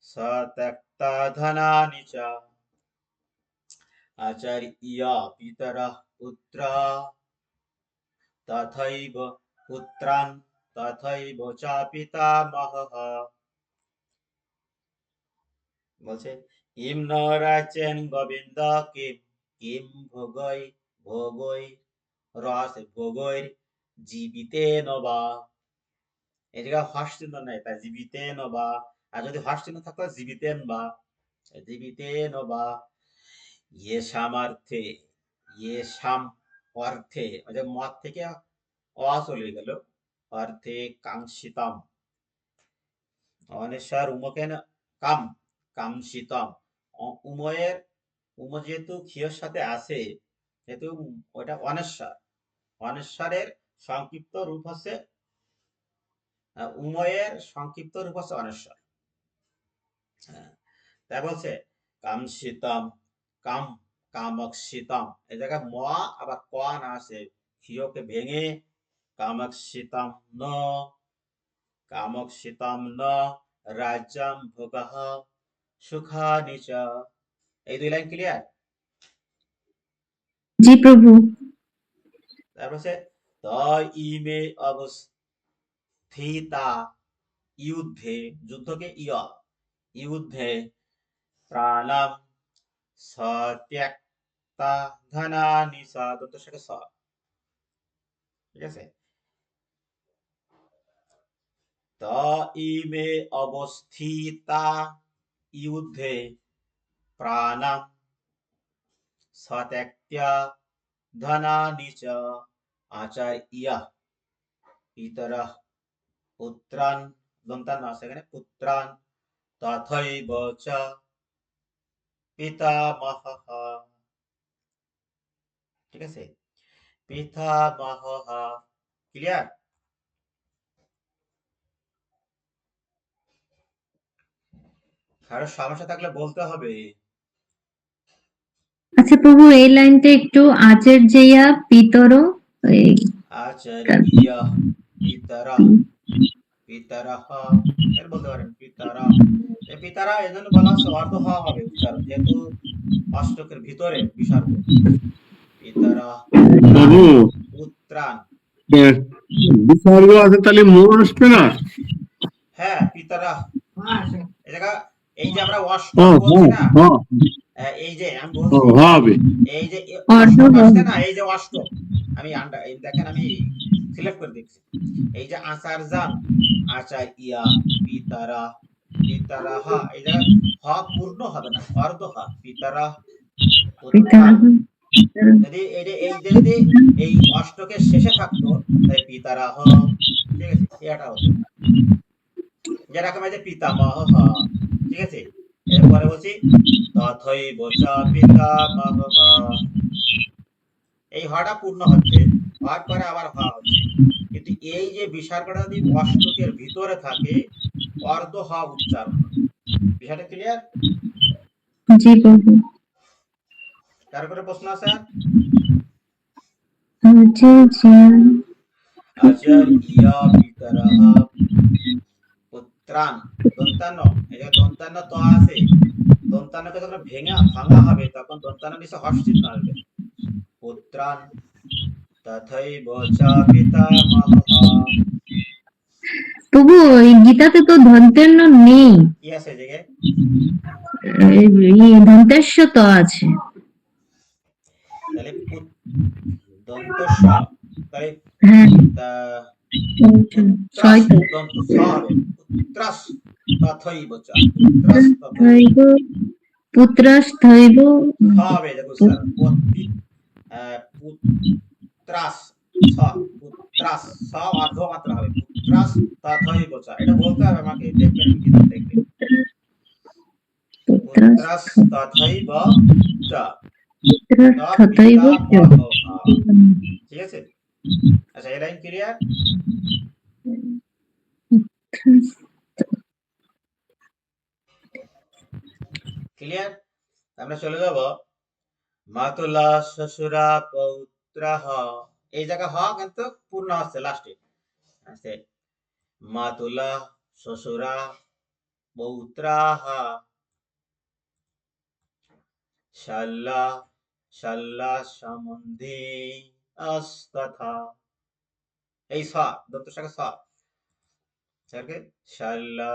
सत्यक्ता धनानि च आचार्य पितरः पुत्रा तथैव पुत्रान् तथैव च पितामहः। বলছে কিম ন রাচেন গোবিন্দ কিম কিম ভোগৈ রস ভোগৈ জীবিতেন বা। এই জায়গায় হর্ষ চিহ্ন নেই, তাই জীবিতেন বা। আর যদি হর্ষ চিহ্ন থাকতো জীবিতেন বা, জীবিতেন বা। ইয়ে সামার্থে, ইয়ে সাম অর্থে, ওই যে মত থেকে অ চলে গেল, অর্থে কাঙ্ক্ষিতম, অনেশ্বর উমকেন কাম, কাঙ্ক্ষিতম, উময়ের উম যেহেতু ক্ষীয়র সাথে আছে, যেহেতু ওটা অনেশ্বর, অনেশ্বরের সংক্ষিপ্ত রূপ হচ্ছে উময়ের সংক্ষিপ্ত রূপ হচ্ছে অনেশ্বর। হ্যাঁ, তাই বলছে কামশীতম, কাম কামক্ষিতম, এই জায়গায় ম আবার ক না আছে, ক্ষীয়কে ভেঙে কামক্ষিতম ন, কামক্ষিতম ন রাজ্যম ভোগঃ সুখানি চ। এই 2 লাইন ক্লিয়ার? জি প্রভু। তারপর হচ্ছে ত ইমে অবস্থিতা যুদ্ধে, যুদ্ধকে যুদ্ধে প্রাণম সত্যক্তা ধনানি চ, দন্তের সাথে স, ঠিক আছে? ত ইমে অবস্থিতা युद्धे प्राणं सत्यक्त्या धनानि च आचार्य पितरः पुत्रान् दन्तान् আছে এখানে পুত্রান তথৈব চ পিতামহঃ ঠিক আছে পিতামহঃ ক্লিয়ার কারো সমস্যা থাকলে বলতে হবে আচ্ছা প্রভু এই লাইনটা একটু আচের যেয়া পিতর এই আচার্য পিতরঃ পিতরঃ এর বলতে পারেন পিতরা এই পিতারা এজন্য বলা হচ্ছে অর্ধ হওয়া হবে উচ্চারণ যেহেতু অষ্টকের ভিতরে বিসর্গ পিতরা প্রভু পুত্রান বিসর্গ আছে তাহলে মোর আসবে না? হ্যাঁ পিতরা এই জায়গা এই যে আমরা অষ্টক হ্যাঁ বলছি না হ্যাঁ এই যে আমি বলছি হবে। এই যে অর্ধ অষ্টক হবে। আসছে না এই যে অষ্টক আমি এই দেখেন আমি সিলেক্ট করে দেখছি এই যে আচার্যান আচার্যা পিতারা পিতারাহ এই জায়গায় হ পূর্ণ হবে না অর্ধ হ পিতারা পুত্রান যদি যদি এই অষ্টকের শেষে থাকতো তাই পিতারাহ ঠিক আছে এটা হতো যেরকম এই যে পিতামহ ঠিক আছে এরপরে বলছি তথৈব চ পিতামহ এই হটা পূর্ণ হচ্ছে হওয়ার পরে আবার হ হচ্ছে কিন্তু এই যে বিসর্গটা যদি অষ্টকের ভিতরে থাকে অর্ধ হ উচ্চারণ হবে বিষয়টা ক্লিয়ার জি প্রভু তারপরে প্রশ্ন আছে আচের যেয়া আচার্য পিতরঃ পুত্রান দন্তান্ন এই যে দন্তান্ন তো আছে দন্তান্নকে যখন ভাঙা হবে তখন দন্তান্ন নিচে হর্ষিত আসবে পুত্রান তথৈব চ পিতামহঃ প্রভু এই গীতাতে তো ধন্তেন্ন নেই কি আছে এই জায়গায় এই ধন্তেশ্ব তো আছে তাহলে দন্তস্ব তাহলে হ্যাঁ পুত্রাস ছয় তো দন্ত স হবে পুত্রাস তথৈব চ পুত্রাস তথৈব থৈব পুত্রস্থৈব স হবে দেখো স্যার পুত্রাস স পুত্রাস স অর্ধ মাত্রা হবে পুত্রাস তথৈব চ এটা বলতে হবে আমাকে দেখবেন কিতাব দেখবেন পুত্রাস তথৈব চ থৈব ঠিক আছে আচ্ছা এই লাইন ক্লিয়ার ক্লিয়ার আমরা চলে যাব মাতুলা শ্বশুরা পৌত্রাহ এই জায়গা হ কিন্তু পূর্ণ হচ্ছে লাস্টে আছে মাতুলা শ্বশুরা পৌত্রাহ শাল্লা শাল্লা সম্বন্ধি অস্তথা এই স দন্ত শাখা স তারপরে শাল্লা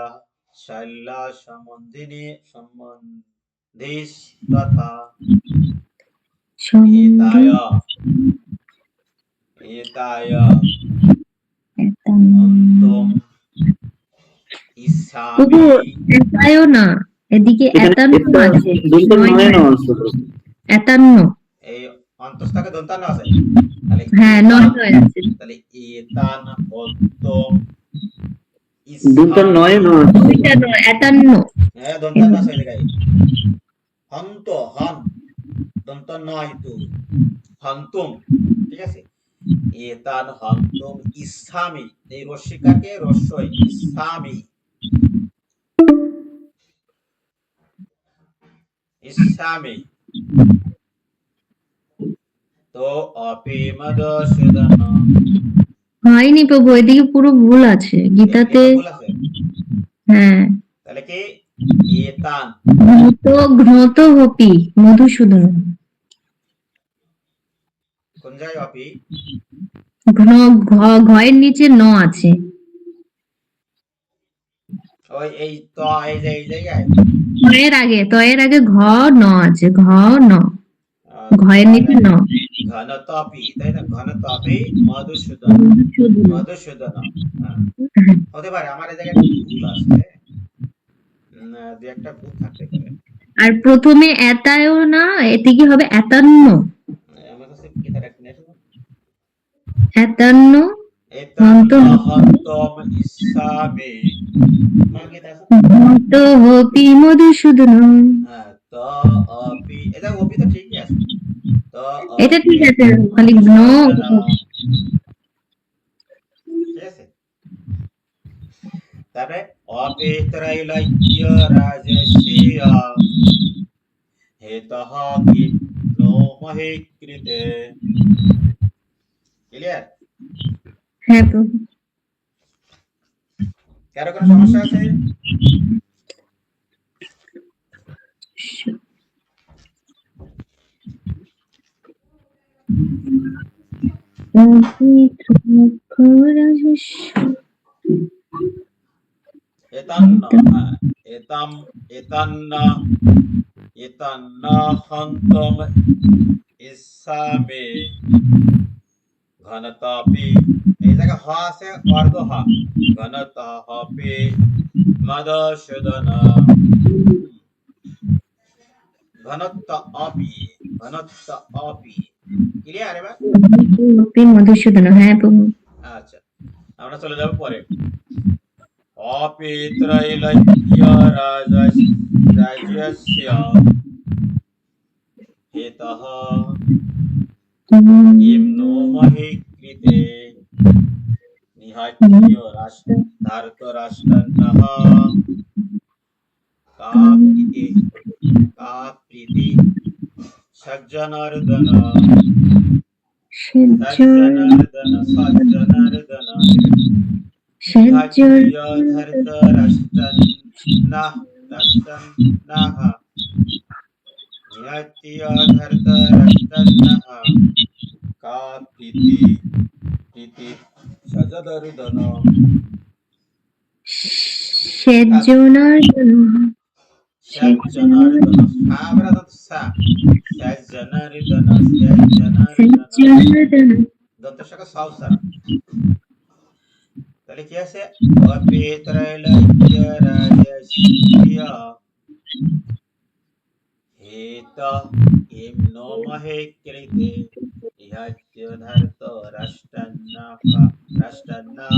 শাল্লা সম্বন্ধিনী সম্বন্ধিস তথা এতায় এতায় অন্তম প্রভু ইসামি এতায়ও না এদিকে এতান্ন আছে এতান্ন এই অন্তস্থাকে দন্তান্ন আছে তাহলে হ্যাঁ নয় নয় আছে তাহলে এতান অন্তম দুটো নয় নয় ওইটা নয় এতান্ন হ্যাঁ দন্তান্ন আছে এই জায়গায় হন্ত হন দন্ত নয় তো হন্তুম ঠিক আছে এতান হন্তুম ইসামি এই রস্যিকাকে রস্যই ইসামি ইসামি তো অপিমদশদন হয়নি প্রভু এদিকে পুরো ভুল আছে গীতাতে ভুল আছে হ্যাঁ তাহলে কি এতান ঘ্নত হপি মধুসূদন কোন জায়গায় অপি ঘন ঘয়ের নিচে ন আছে ওই এই তো এই যে এই জায়গায় তয়ের আগে ঘ ন আছে ঘ ন ঘয়ের নিচে ন ঘনতপি তাই না ঘনতপি মধুসূদন মধুসূদন হতে পারে আমার এই জায়গায় ভুল আছে দুই একটা ভুল থাকতে পারে। আর প্রথমে এতায়ও না, এতে কি হবে এতান্ন? আমার কাছে কি তার একটা নেই। এতান্ন এতান্ন হন্তম ইসামে মাগে দেখো তো হপি মধুসূদন। ত অপি, এটা অপি তো ঠিকই আছে। ত এটা ঠিক অপি আছে, খালি ন। ঠিক আছে। তারপরে অপিত্রৈলক্য রাজস্য হেতঃ কিম নো মহে কৃতে। ক্লিয়ার? হ্যাঁ প্রভু। কারো কোনো সমস্যা আছে? এতান্ন, এতাম এতান্ন এতান্ন হন্তম ইসামে ঘনতাপি, এই জায়গায় হ আছে অর্ধ হ, ঘনতাপি মধুসূদন, ঘনত্ব অপি, ঘনত্ব অপি। ক্লিয়ার এবার? হপি মধুসূদন, হ্যাঁ প্রভু। আচ্ছা, আমরা চলে যাব পরে। অপিত্রৈলক্য রাজস্য হেতঃ কিম নো মহে কৃতে নিহত্য ধার্তরাষ্ট্রন্নঃ কা প্রীতি সজ্জনার্দন সজ্জনার্দন সজ্জনার্দন নিহত্য ধার্তরাষ্ট্রন্নঃ রাষ্ট্রন্নঃ নিহত্য ধার্তরাষ্ট্রন্নঃ কা প্রীতি প্রীতি সজ্জনার্দন সেজনার্দন। সজ্জনার্দন সাবরাদত সা সজ্জনার্দন সজ্জনার্দন সেজনার্দন। দন্তশকা সাউসা। তাহলে কি আছে? অপিত্রৈলক্য রাজস্য হেতঃ কিম নো মহে কৃতে ইহত্য ধার্তরাষ্ট্রন্নঃ রাষ্ট্রন্নঃ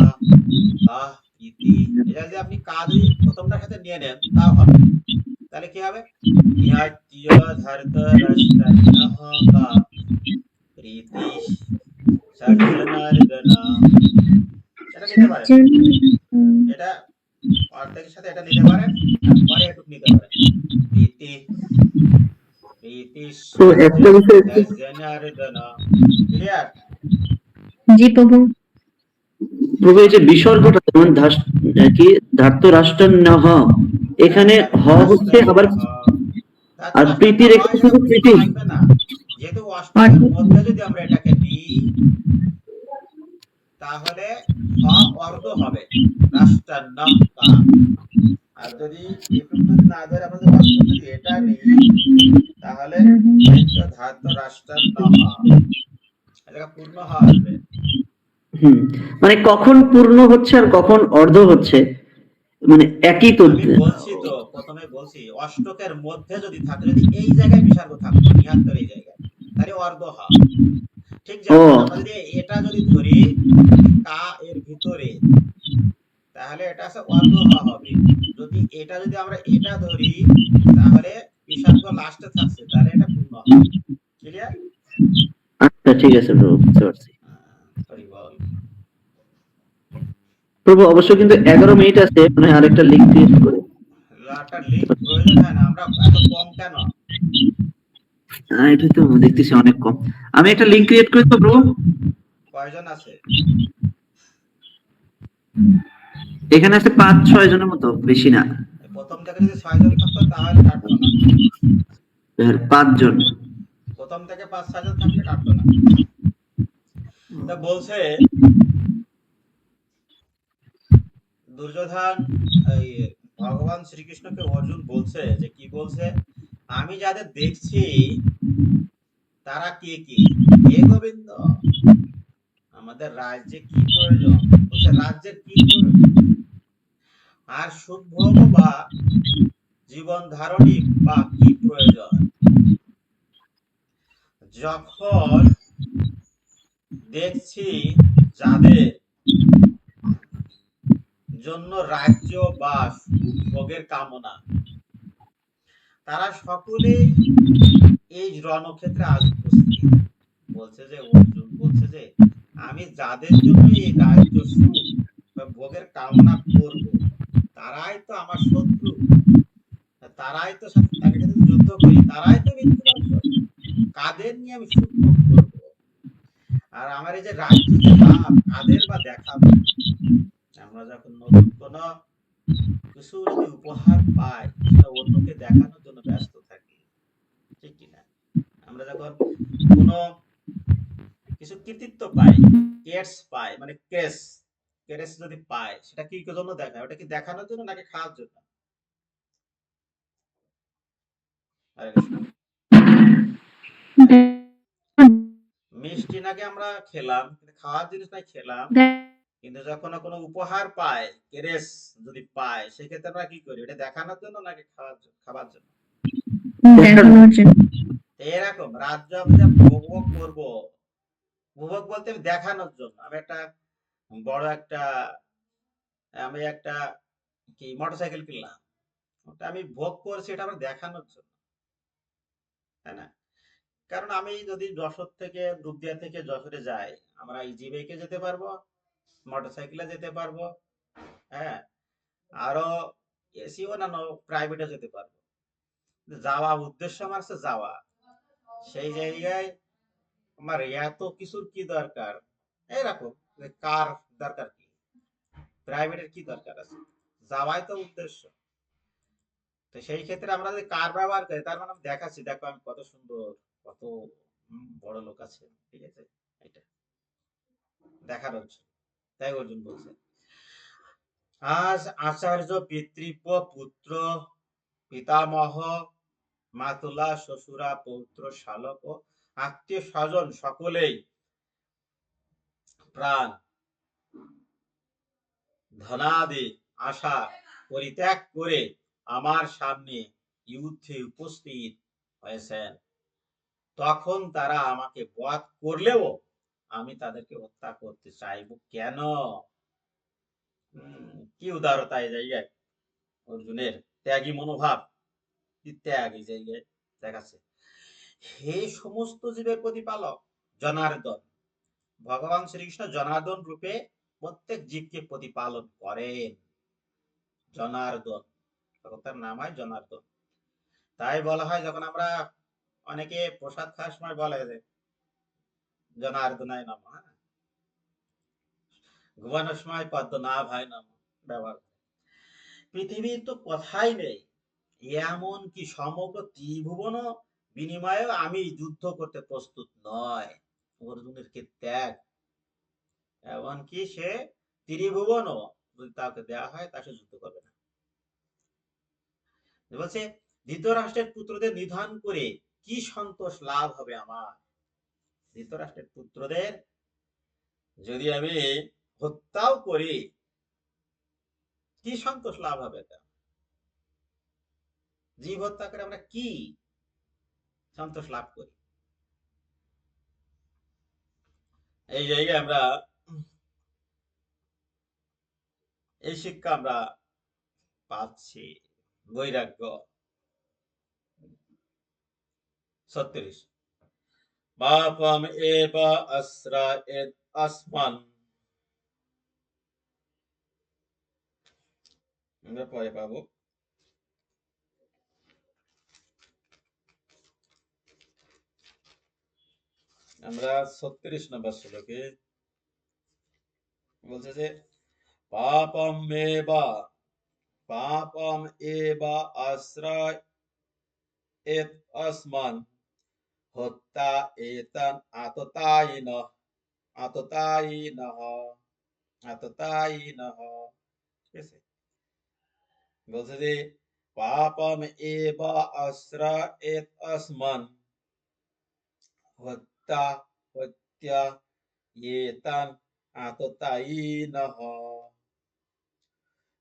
কাহ ইতি। এটা যদি আপনি কা যদি প্রথমটার সাথে নিয়ে নেন তাও হবে। তাহলে কি হবে? ইহত্য ধার্তরাষ্ট্রন্নঃ কা প্রীতি সজ্জনার্দন। এটা নিতে পারেন, এটা অর্ধেকের সাথে এটা নিতে পারেন, পরে একটু নিতে পারেন। প্রীতি প্রীতি তো একটা বিষয় একটু সজ্জনার্দন। ক্লিয়ার? জি প্রভু। প্রভু, এই যে বিসর্গটা যেমন কি ধার্তরাষ্ট্রন্নঃ, এখানে হ হচ্ছে আবার, আর প্রীতির এখানে শুধু প্রীতি। লাগবে না, যেহেতু অষ্টকের মধ্যে যদি আমরা এটাকে নিই তাহলে হ অর্ধ হবে রাষ্ট্রন্নঃ কা। আর যদি এটুকু যদি না ধরে আমরা যদি অষ্ট যদি এটা নিই তাহলে ধার্তরাষ্ট্রন্নঃ, এটা পূর্ণ হ আসবে। মানে কখন পূর্ণ হচ্ছে আর কখন অর্ধ হচ্ছে, মানে একই তো। আমি বলছি তো, প্রথমে বলছি অষ্টকের মধ্যে যদি থাকে, যদি এই জায়গায় বিসর্গ থাকতো নিহাত্তর এই জায়গায়, তাহলে অর্ধ হ। ঠিক যেমন আমরা যদি এটা যদি ধরি কা এর ভিতরে, তাহলে এটা আছে অর্ধ হ হবে। যদি এটা যদি আমরা এটা ধরি তাহলে বিসর্গ লাস্টে থাকছে, তাহলে এটা পূর্ণ হ। ক্লিয়ার? আচ্ছা ঠিক আছে প্রভু, বুঝতে পারছি। হরি বল। প্রভু অবশ্য কিন্তু 11 মিনিট আছে, মানে আরেকটা লিঙ্ক ক্রিয়েট করে। একটা লিংক প্রয়োজন হয় না, আমরা এত কম কেন? এটা তো দেখতেছি অনেক কম। আমি একটা লিঙ্ক ক্রিয়েট করি তো প্রভু। কয়জন আছে? এখানে আছে 5-6 জনের মতো, বেশি না। প্রথম থেকে যদি 6 জন থাকতো তাহলে কাটতো না। 5 জন। প্রথম থেকে 5-6 জন থাকলে কাটতো না। তা বলছে দুর্যোধন, এই ভগবান শ্রীকৃষ্ণকে অর্জুন বলছে যে কি বলছে, আমি যাদের দেখছি তারা কে কি, হে গোবিন্দ আমাদের রাজ্যে কি প্রয়োজন, বলছে রাজ্যের কি প্রয়োজন, আর সুখ ভোগ বা জীবন ধারণী বা কি প্রয়োজন? যখন দেখছি যাদের জন্য রাজ্য বা সুখ ভোগের কামনা, তারা সকলেই এই রণক্ষেত্রে আজ উপস্থিত। বলছে যে অর্জুন বলছে যে আমি যাদের জন্য এই রাজ্য সুখ বা ভোগের কামনা করব, তারাই তো আমার শত্রু, তারাই তো তাদের সাথে যুদ্ধ করি, তারাই তো মৃত্যুবরণ করে। কাদের নিয়ে আমি সুখ ভোগ করব? আর আমার এই যে রাজ্য যে লাভ, কাদের বা দেখাবো? আমরা যখন নতুন কোন কিছু যদি উপহার পাই, সেটা অন্যকে দেখানোর জন্য ব্যস্ত থাকি, ঠিক কিনা? আমরা যখন কোন কিছু কৃতিত্ব পাই, কেটস পাই, মানে কেস কেরেস যদি পাই, সেটা কি জন্য দেখায়? ওটা কি দেখানোর জন্য নাকি খাওয়ার জন্য? হরে কৃষ্ণ। মিষ্টি নাকি আমরা খেলাম, কিন্তু খাওয়ার জিনিস নাই খেলাম, কিন্তু যখন কোনো উপহার পাই, কেরেস যদি পাই, সেক্ষেত্রে আমরা কি করি? এটা দেখানোর জন্য নাকি খাবার জন্য? দেখানোর জন্য। এরকম রাজ্য আমি যে উপভোগ করবো, উপভোগ বলতে আমি দেখানোর জন্য। বড় একটা আমি একটা কি মোটরসাইকেল কিনলাম, ওটা আমি ভোগ করছি, এটা আমার দেখানোর জন্য, তাই না? কারণ আমি যদি যশোর থেকে, দুপদিয়া থেকে যশোরে যাই, আমরা ইজি বাইকে যেতে পারবো, মোটরসাইকেলে যেতে পারবো, হ্যাঁ, আরো এসি অন্যান্য প্রাইভেটে যেতে পারবো। যাওয়া উদ্দেশ্য আমার হচ্ছে যাওয়া, সেই জায়গায় আমার এত কিছুর কি দরকার? এরকম কার দরকার কি? প্রাইভেটের কি দরকার আছে? যাওয়াই তো উদ্দেশ্য। তো সেই ক্ষেত্রে আমরা যদি কার ব্যবহার করি, তার মানে আমি দেখাচ্ছি, দেখো আমি কত সুন্দর, কত বড় লোক আছে, ঠিক আছে? এটা দেখার হচ্ছে। তাই অর্জুন বলছে আজ আচার্য, পিতৃব্য, পুত্র, পিতামহ, মাতুলা, শ্বশুরা, পৌত্র, শালক ও আত্মীয় স্বজন সকলেই প্রাণ, ধনাদি আশা পরিত্যাগ করে আমার সামনে যুদ্ধে উপস্থিত হয়েছেন। তখন তারা আমাকে বধ করলেও আমি তাদেরকে হত্যা করতে চাইব কেন? কি উদারতা এই জায়গায়! অর্জুনের ত্যাগী মনোভাব, কি ত্যাগ এই জায়গায় দেখাচ্ছে। হে সমস্ত জীবের প্রতিপালক জনার্দন, ভগবান শ্রীকৃষ্ণ জনার্দন রূপে প্রত্যেক জীবকে প্রতিপালন করেন। জনার্দন, তার নাম হয় জনার্দন। তাই বলা হয়, যখন আমরা অনেকে প্রসাদ খাওয়ার সময় বলে যে জনার্দনায় নমঃ, ঘুমানোর সময় পদ্মনাভায় নমঃ ব্যবহার। পৃথিবীর তো কথাই নেই, এমন কি সমগ্র ত্রিভুবন বিনিময়ে আমি যুদ্ধ করতে প্রস্তুত নয়। অর্জুনের কি ত্যাগ! এমনকি সে ত্রিভুবনও যদি তাকে দেওয়া হয়, তাকে যুদ্ধ করবে না। বলছে ধৃতরাষ্ট্রের পুত্রদের নিধন করে কি সন্তোষ লাভ হবে আমার? ধৃতরাষ্ট্রের পুত্রদের যদি আমি হত্যাও করি, কি সন্তোষ লাভ হবে? জীব হত্যা করে আমরা কি সন্তোষ লাভ করি? এই জায়গায় আমরা এই শিক্ষা আমরা পাচ্ছি। বৈরাগ্য 36 পাপম এব আশ্রয়েৎ আসমান। আমরা পরে পাবো। আমরা 36 নম্বর শ্লোকে বলছে যে পাপম এব আশ্রয়েৎ আসমান হত্যা এতান আততায়িনঃ। ঠিক আছে? বলছে যে পাপম এব আশ্রয়েৎ আসমান হত্যা হত্যা এতান আততায়িনঃ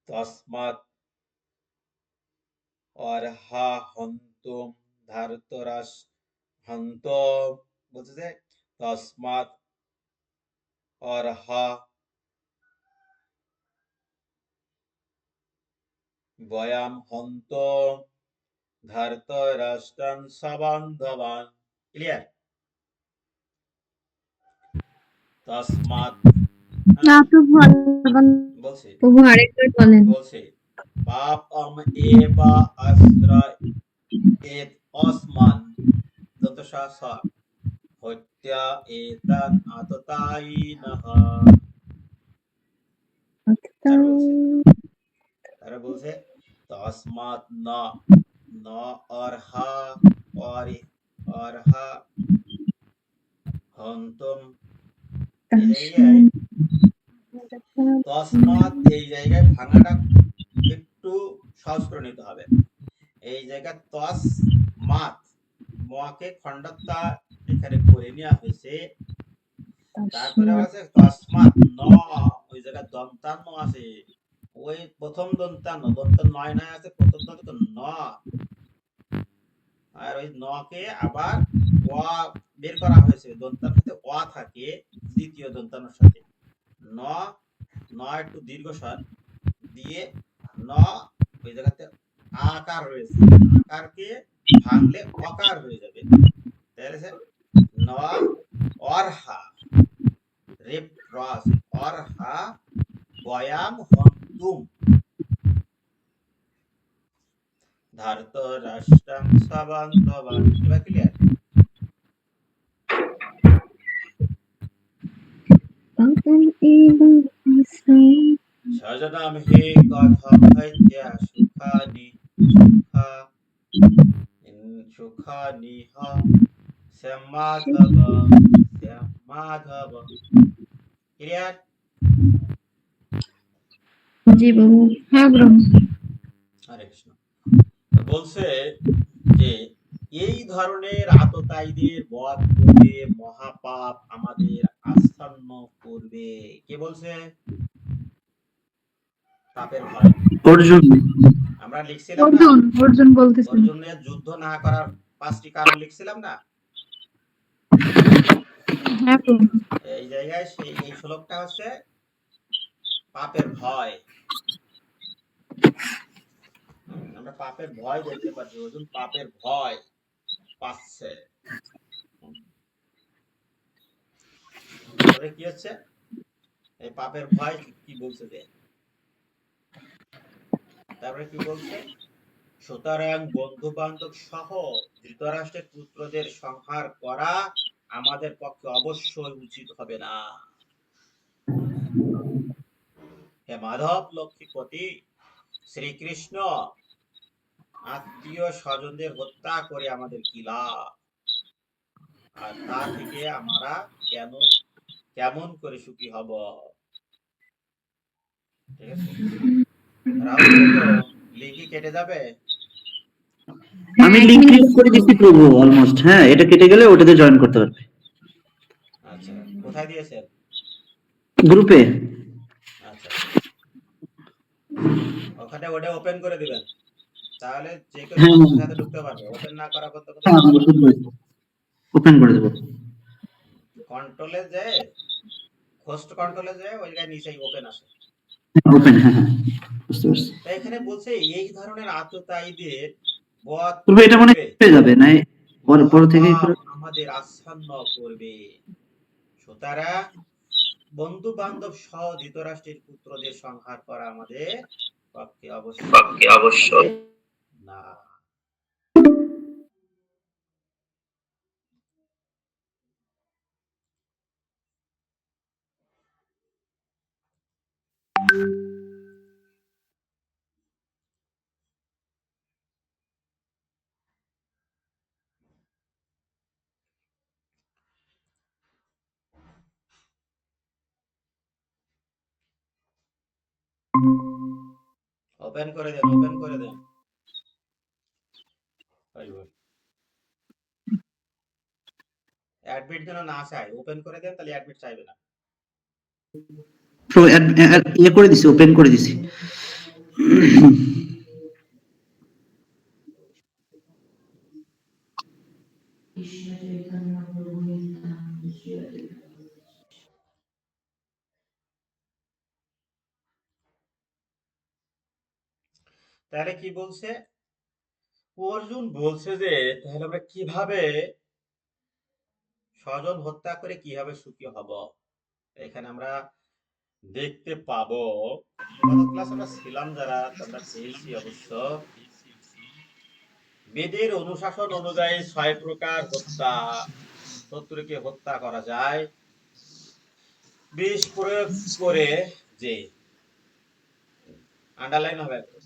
তস্মাৎ অর্হা হন্তুম ধার্তরাস হন্তম বলছে যে তসমাৎ অর্হা বয়াম হন্তম ধার্তরাষ্ট্রান সবান্ধবান। ক্লিয়ার? তসমাৎ না প্রভু আরেকবার বলছে প্রভু আরেকবার বলেন। বলছে পাপম এবা আশ্রয় এত অসমান দন্তশাস হত্যা এতান আততায়িনঃ। তারা বলছে তসমাৎ না ন অর্হা অর্হা হন্তম। এই জায়গায় তসমাৎ এই জায়গায় ভাঙাটা একটু সহজ করে নিতে হবে। এই জায়গায় তস মাত মকে খণ্ডতা এখানে করে নেওয়া হয়েছে। তারপরে আছে তসমাৎ ন, ওই জায়গায় দন্তান্ন আছে, ওই প্রথম দন্তান্ন দন্ত নয় নয় আছে, প্রথম দন্ত ন, আর ওই ন কে আবার অ বের করা হয়েছে। দন্তার সাথে অ থাকে দ্বিতীয় দন্তানোর সাথে। ন ন একটু দীর্ঘস্বর দিয়ে ন ওই জায়গাতে আকার রয়েছে, আকারকে ভাঙলে অকার হয়ে যাবে। তাহলে ন অর্হা রেপ রস অর্হা বয়াম হন্তুম ধারত রাষ্ট্রাং সবান্ধবান। এবার ক্লিয়ার? সজনাম হে কথম হত্যা সুখানি সুখানি হ শ্যামাধব শ্যামাধব। ক্লিয়ার? জি প্রভু। হ্যাঁ প্রভু। হরে কৃষ্ণ। তো বলছে যে এই ধরনের আততায়ীদের বধ করে মহাপাপ আমাদের আচ্ছন্ন করবে। কে বলছে? পাপের ভয়। অর্জুন। আমরা লিখছিলাম না অর্জুন বলতেছেন। অর্জুনের যুদ্ধ না করার 5টি কারণ লিখছিলাম না? হ্যাঁ প্রভু। এই জায়গায় সেই এই শ্লোকটা হচ্ছে পাপের ভয়। আমরা পাপের ভয় দেখতে পাচ্ছি, অর্জুন পাপের ভয় পাচ্ছে। তাহলে কি হচ্ছে এই পাপের ভয় কি বলছে যে? তারপরে কি বলছে? সুতরাং বন্ধু বান্ধব সহ ধৃতরাষ্ট্রের পুত্রদের সংহার করা আমাদের পক্ষে অবশ্যই উচিত হবে না। হে মাধব লক্ষ্মীপতি, শ্রীকৃষ্ণ আত্মীয় স্বজনদের হত্যা করে আমাদের কি লাভ, আর তা থেকে আমরা কেমন করে সুখী হব? ঠিক আছে রাহুল, লিঙ্কি কেটে যাবে? আমি লিংক ক্রিয়েট করে দিচ্ছি প্রভু অলমোস্ট। হ্যাঁ, এটা কেটে গেলে ওটাতে জয়েন করতে পারবে। আচ্ছা, কোথায় দিয়েছেন? গ্রুপে। আচ্ছা, ওখানে ওটা ওপেন করে দিবেন, তাহলে যে কেউ হ্যাঁ সাথে সাথে ঢুকতে পারবে। ওপেন না করা পর্যন্ত ওপেন করে দেবো। কন্ট্রোলে যায়, হোস্ট কন্ট্রোলে যায়, ওই জায়গায় নিচেই ওপেন আসে। ওপেন, হ্যাঁ হ্যাঁ বুঝতে পারছি। তাই এখানে বলছে এই ধরনের আততায়ীদের বধ তবে এটা মনে করবে হয়ে যাবে না, পর থেকে আমাদের আচ্ছন্ন করবে। সুতরাং বন্ধু বান্ধব সহ ধৃতরাষ্ট্রের পুত্রদের সংহার করা আমাদের পক্ষে অবশ্যই না। ওপেন করে দেন, ওপেন করে দেন। অ্যাডমিট যেন না চাই, ওপেন করে দেন, তাহলে অ্যাডমিট চাইবে না। তো ইয়ে করে দিছি, ওপেন করে দিছি। তাহলে কি বলছে অর্জুন বলছে যে তাহলে আমরা কিভাবে স্বজন হত্যা করে কিভাবে সুখী হব। এখানে আমরা দেখতে পাবো, গত ক্লাস আমরা ছিলাম যারা আমরা পেয়েছি অবশ্য, বেদের অনুশাসন অনুযায়ী 6 প্রকার হত্যা, শত্রুকে হত্যা করা যায় বিষ প্রয়োগ করে। যে আন্ডারলাইন হবে একদম,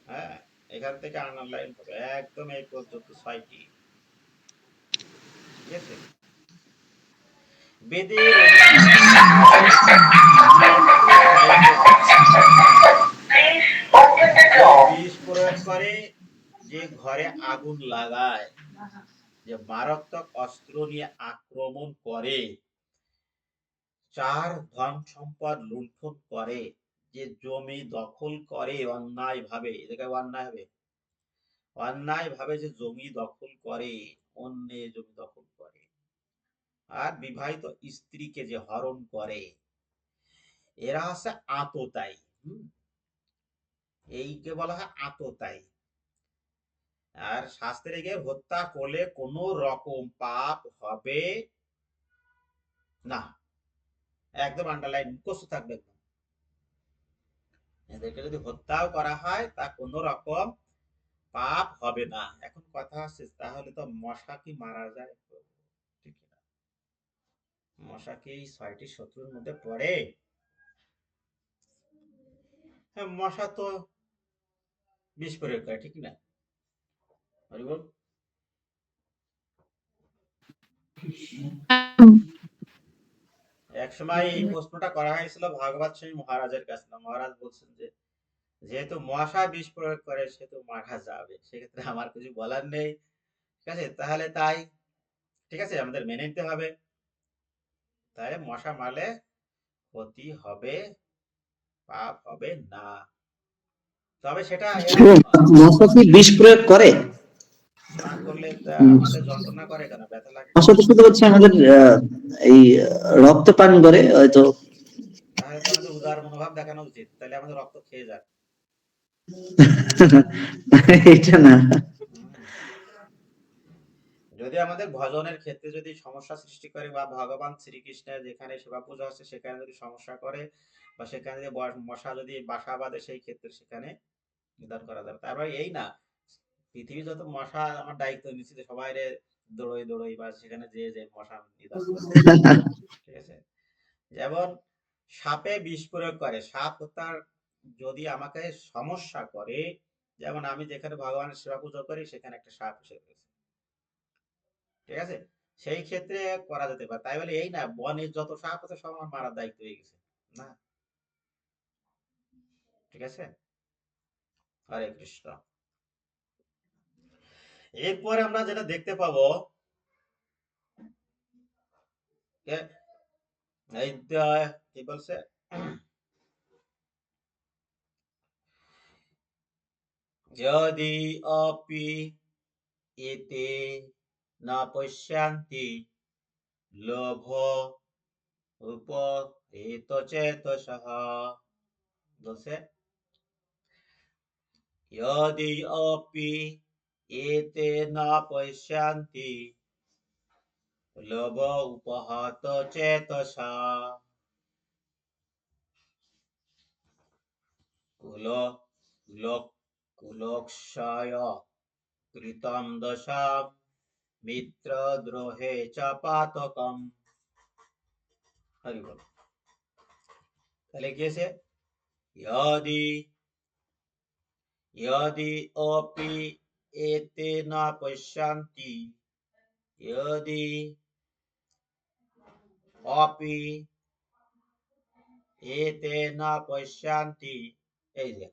হ্যাঁ, এখান থেকে আন্ডারলাইন হবে একদম এই পর্যন্ত 6টি। ঠিক আছে, বেদের বিষ প্রয়োগ করে, যে ঘরে আগুন লাগায়, যে মারাত্মক অস্ত্র নিয়ে আক্রমণ করে, চার ধন সম্পদ লুণ্ঠন করে, যে জমি দখল করে অন্যায় ভাবে, এটাকে অন্যায় হবে, অন্যায় ভাবে যে জমি দখল করে, অন্যের জমি দখল করে, আর বিবাহিত স্ত্রীকে যে হরণ করে, এরা হচ্ছে আততায়ী। এইকে বলা হয় আততায়ী। আর শাস্ত্রে গিয়ে হত্যা করলে কোন রকম পাপ হবে না, একদম আন্ডারলাইন মুখস্থ থাকবে একদম। এদেরকে যদি হত্যাও করা হয় তা কোন রকম পাপ হবে না। এখন কথা আছে, তাহলে তো মশা কি মারা যায়? ঠিক না, মশা কি 6টি শত্রুর মধ্যে পড়ে? হ্যাঁ, মশা তো বিষ প্রয়োগ করে, ঠিক না? হরি বল। এক সময় এই প্রশ্নটা করা হয়েছিল ভাগবত সিং মহারাজের কাছে। মহারাজ বলছেন যে যেহেতু মশা বিষ প্রয়োগ করে সেহেতু মারা যাবে, সেক্ষেত্রে আমার কিছু বলার নেই। ঠিক আছে, তাহলে তাই, ঠিক আছে, আমাদের মেনে নিতে হবে। তাই মশা মারলে ক্ষতি হবে, পাপ হবে না। তবে সেটা এরকম নয়, মশা কি বিষ প্রয়োগ করে? না করলে উম, আমাদের যন্ত্রণা করে কেন, ব্যথা লাগে কেন? মশা তো শুধু হচ্ছে আমাদের এই রক্ত পান করে হয়তো। তাহলে তো আমাদের উদার মনোভাব দেখানো উচিত, তাহলে আমাদের রক্ত খেয়ে যাক। এটা না। হুম। যদি আমাদের ভজনের ক্ষেত্রে যদি সমস্যা সৃষ্টি করে, বা ভগবান শ্রীকৃষ্ণের যেখানে সেবা পূজা হচ্ছে সেখানে যদি সমস্যা করে, বা সেখানে যদি মশা যদি বাসা বাঁধে, সেই ক্ষেত্রে সেখানে নিধন করা যাবে। তারপরে এই না পৃথিবী যত মশা আমার দায়িত্ব নিচ্ছি যে সবাই দৌড়ই দৌড়ই বা সেখানে যে যে মশা নিধন করে। ঠিক আছে, যেমন সাপে বিষ প্রয়োগ করে, সাপ হত্যার যদি আমাকে সমস্যা করে, যেমন আমি যেখানে ভগবানের সেবা পূজা করি সেখানে একটা সাপ এসে গেছে, ঠিক আছে, সেই ক্ষেত্রে করা যেতে পারে। তাই বলে এই না বনের যত সাপ আছে সব আমার মারার দায়িত্ব হয়ে গেছে, না। ঠিক আছে, হরে কৃষ্ণ। এরপরে আমরা যেটা দেখতে পাবো, এই কি বলছে, যদি অপি এতে না পশ্যন্তি লোভ উপহৃত চেতসঃ, বলছে যদি অপি এতে না পশ্যন্তি লোভ উপহত চেতসা কুল কুলক কুলক্ষয় কৃতম দশাম মিত্রদ্রোহে চ পাতকম। হরি বল। তাহলে কি আছে, यदि यदि अपि एते न पश्यन्ति, यदि अपि एते न पश्यन्ति, এই যে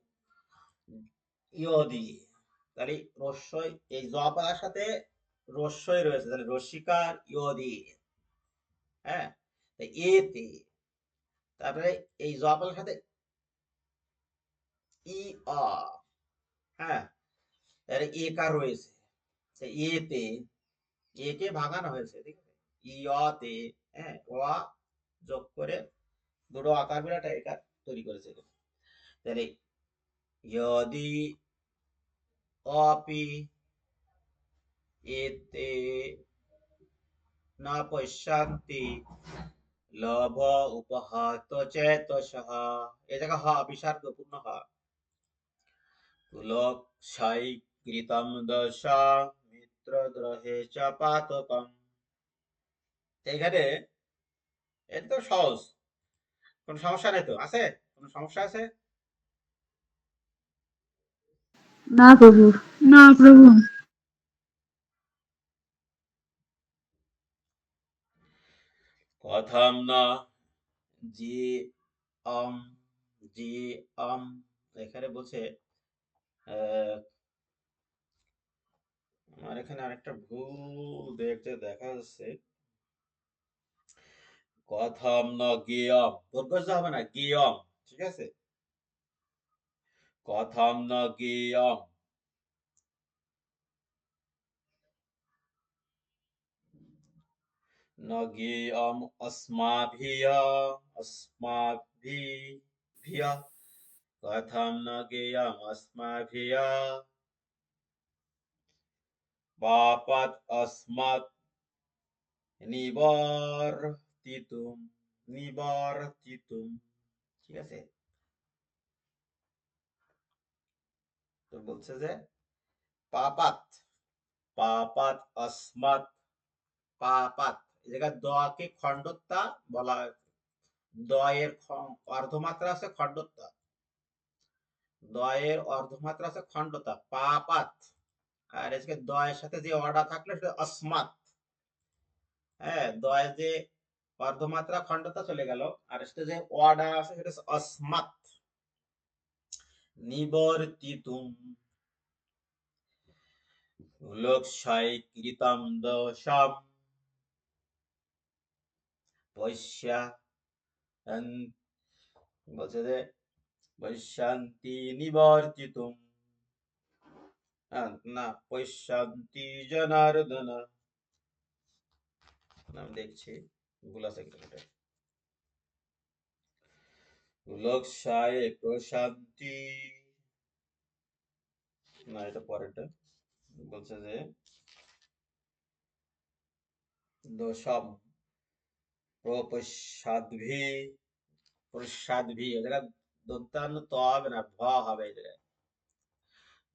ইয়দি, তাহলে রস্যই এই জপার সাথে রস্যই রয়েছে, তাহলে রস্যিকার ইয়দি, হ্যাঁ, এতে, তারপরে এই জপার সাথে ই আ, হ্যাঁ, তাহলে একার রয়েছে, এতে একে ভাঙানো হয়েছে, ঠিক আছে, ইয়তে, হ্যাঁ, ওয়া যোগ করে দুটো আকার মিলে একটা একার তৈরি করেছে এখানে। তাহলে ইয়দি অপি এতে না পশ্যন্তি লভ উপহাত চেতসঃ, এই জায়গা হ বিসর্গপূর্ণ হ, তুলক্ষাই কৃতম দশা মিত্রদ্রহে চ পাতকম। এখানে এটা তো সহজ, কোনো সমস্যা নেই তো? আছে কোনো সমস্যা আছে? না প্রভু। না প্রভু। কথম না জি অম জি অম, এখানে বলছে আহ, আমার এখানে আরেকটা ভুল দেখতে দেখা যাচ্ছে। কথম না গেয়ম, দীর্ঘ হবে না, গেয়ম, ঠিক আছে, কথম না গেয়ম, न ज्ञेयम् अस्माभिः अस्माभिः कथं न ज्ञेयम् अस्माभिः पापात् अस्मात् নিবর্তিতুম নিবর্তিতুম, ঠিক আছে। তো বলছে যে পাপাত পাপাত अस्मात्, পাপাত এই জায়গায় দকে খণ্ডত্যা বলা হয়েছে। দয়ের অর্ধমাত্রা আছে খণ্ডত্যা, দয়ের অর্ধমাত্রা আছে খণ্ডতা, পাপাত। আর আজকে দয়ের সাথে যে অডা থাকলে সেটা আসমাত, হ্যাঁ, দয়ের যে অর্ধমাত্রা খণ্ডতা চলে গেল, আর সাথে যে অডা আছে সেটা আসমাত। নিবর্তিতুম লোকসাই কৃতম দোষম পশ্যা, বলছে যে পশ্যন্তি নিবর্তিতুম, না পশ্যন্তি জনার্দন, আমি দেখছি ভুল আছে কিনা। লোকসায় প্রশান্তি, না এটা পরেরটা, বলছে যে দশম প্রপশ্চাদ্ভি, প্রসাদভি এ জায়গায় দন্তান্ন ত হবে না, ভ হবে এই জায়গায়,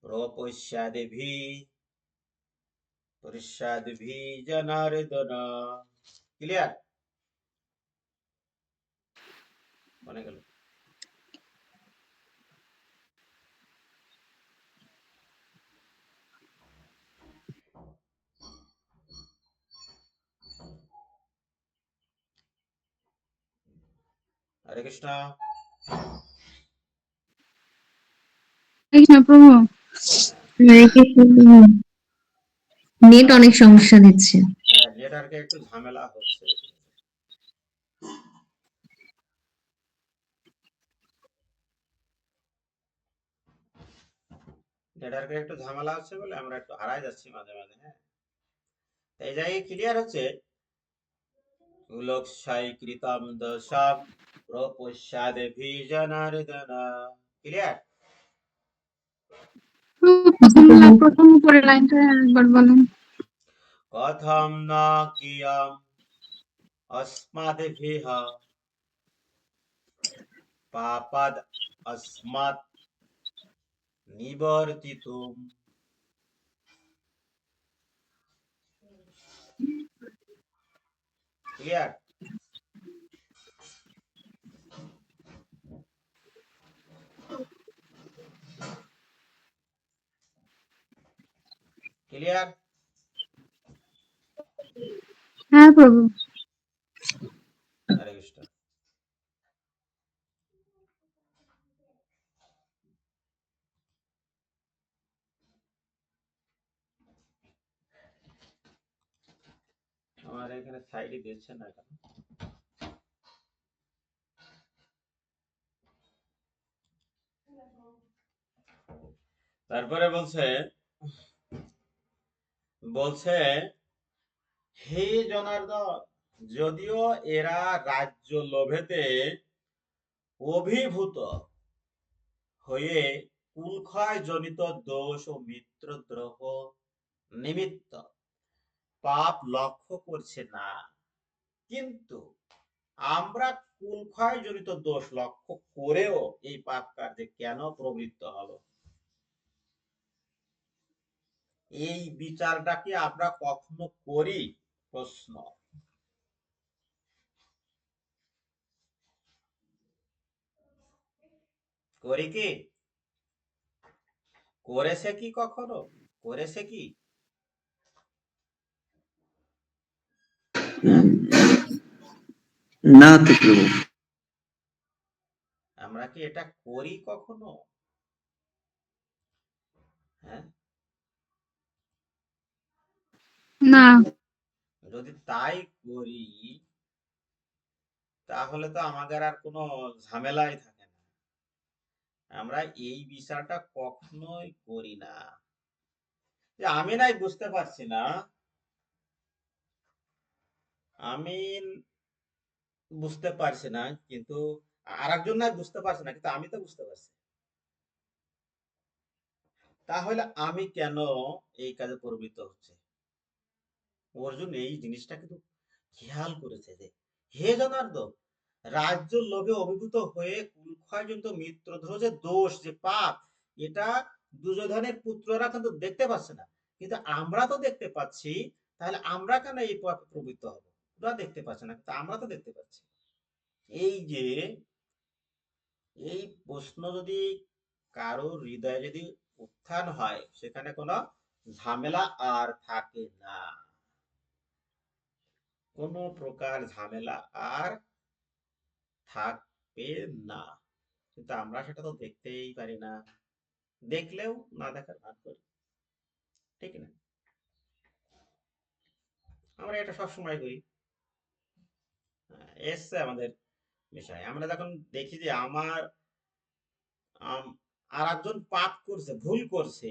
প্রপশ্চাদ্ভি প্রসাদভি জনার্দন। ক্লিয়ার? মনে গেল? হরে কৃষ্ণ। কৃষ্ণ প্রভু। নেট অনেক সমস্যা দিচ্ছে। হ্যাঁ, নেটওয়ার্কে একটু ঝামেলা হচ্ছে, নেটওয়ার্কে একটু ঝামেলা হচ্ছে বলে আমরা একটু হারাই যাচ্ছি মাঝে মাঝে, হ্যাঁ। এই জায়গায় ক্লিয়ার হচ্ছে, লোকসাই কৃতম দশম প্রপশ্চাদ্ভি জনার্দন। ক্লিয়ার? প্রথম উপরের লাইনটা একবার বলেন। কথম না কিয়ম अस्मद्भिः पापाद् अस्मात् निवर्तितुम्। ক্লিয়ার? ক্লিয়ার? হ্যাঁ প্রভু। হরে কৃষ্ণ। আমার এখানে সাইডে দিচ্ছে না কেন? তারপরে বলছে বলছে, হে জনার্দন, যদিও এরা রাজ্য লোভেতে অভিভূত হয়ে কুলক্ষয় জনিত দোষ ও মিত্রদ্রোহ নিমিত্ত পাপ লক্ষ্য করছে না, কিন্তু আমরা কুলক্ষয় জনিত দোষ লক্ষ্য করেও এই পাপ কার্যে কেন প্রবৃত্ত হব? এই বিচারটা কি আমরা কখনো করি? প্রশ্ন। করি কি? করেছে কি কখনো? করেছে কি? না তো প্রভু। আমরা কি এটা করি কখনো? হ্যাঁ, না। যদি তাই করি তাহলে তো আমাদের আর কোনো ঝামেলাই থাকে না। আমরা এই বিচারটা কখনোই করি না যে আমি নাই বুঝতে পারছি না, আমি বুঝতে পারছি না, কিন্তু আরেকজন নাই বুঝতে পারছে না, কিন্তু আমি তো বুঝতে পারছি। তাহলে আমি কেন এই কাজে প্রবৃত্ত হচ্ছে? অর্জুন এই জিনিসটা কিন্তু খেয়াল করেছে যে, হে জনার্দন, রাজ্য লোভে অভিভূত হয়ে কুলক্ষয়জনিত মিত্রদ্রোহ যে দোষ, যে পাপ, এটা দুর্যোধনের পুত্ররা কিন্তু দেখতে পাচ্ছে না, কিন্তু আমরা তো দেখতে পাচ্ছি। তাহলে আমরা কেন এই পাপে প্রবৃত্ত হব? ওরা দেখতে পাচ্ছে না, কিন্তু আমরা তো দেখতে পাচ্ছি। এই যে এই প্রশ্ন যদি কারো হৃদয়ে যদি উত্থান হয়, সেখানে কোনো ঝামেলা আর থাকে না, কোনো প্রকার ঝামেলা আর থাকবে না। কিন্তু আমরা সেটা তো দেখতেই পারি না, দেখলেও না দেখার ভান করি, ঠিক না? আমরা এটা সবসময় করি। এসছে আমাদের বিষয়। আমরা যখন দেখি যে আমার আর একজন পাপ করছে, ভুল করছে,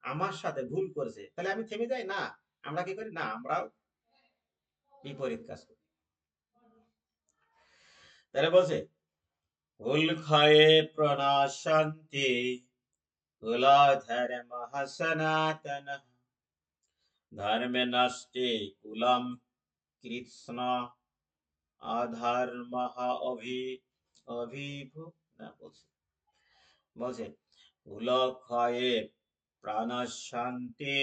আমার সাথে ভুল করছে, তাহলে আমি থেমে যাই না? আমরা কি করি? না, আমরাও বিপরীত কাজ করি। তাহলে বলছে, কুলক্ষয়ে প্রণশন্তি কুলধর্মঃ সনাতনঃ, ধর্মে নষ্টে কুলম কৃৎস্ন অধর্মঃ অভিভূ। না, বলছে কুলক্ষয়ে প্রাণশন্তি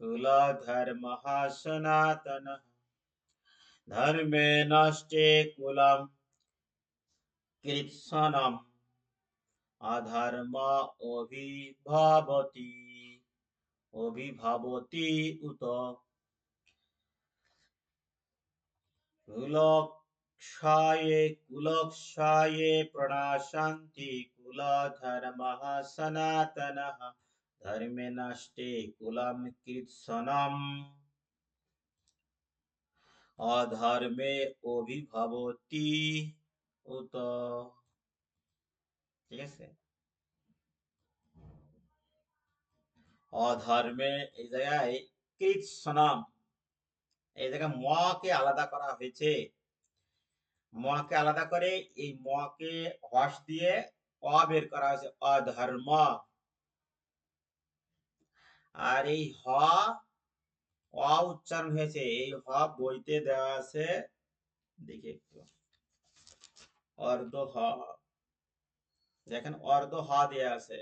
কুলধর্মঃ সনাতনঃ, ধর্মে নষ্টে কুলম কৃৎস্নম অধর্ম অভিভবতি অভিভবতি উত। কুলক্ষয়ে প্রণশন্তি কুলধর্মঃ সনাতনঃ, ধর্মে নষ্টে কুলম কৃৎস্নম অধর্মে অভিভবতি উত। ঠিক আছে? অধর্মে, এই জায়গায় কৃৎস্নম, এই জায়গায় ম কে আলাদা করা হয়েছে। ম কে আলাদা করে এই ম কে হর্ষ দিয়ে অ বের করা হয়েছে, অধর্ম। আর এই হ, অ উচ্চারণ হয়েছে, এই হ বইতে দেওয়া আছে, দেখি একটু, অর্ধ হ। দেখেন অর্ধ হ দেওয়া আছে,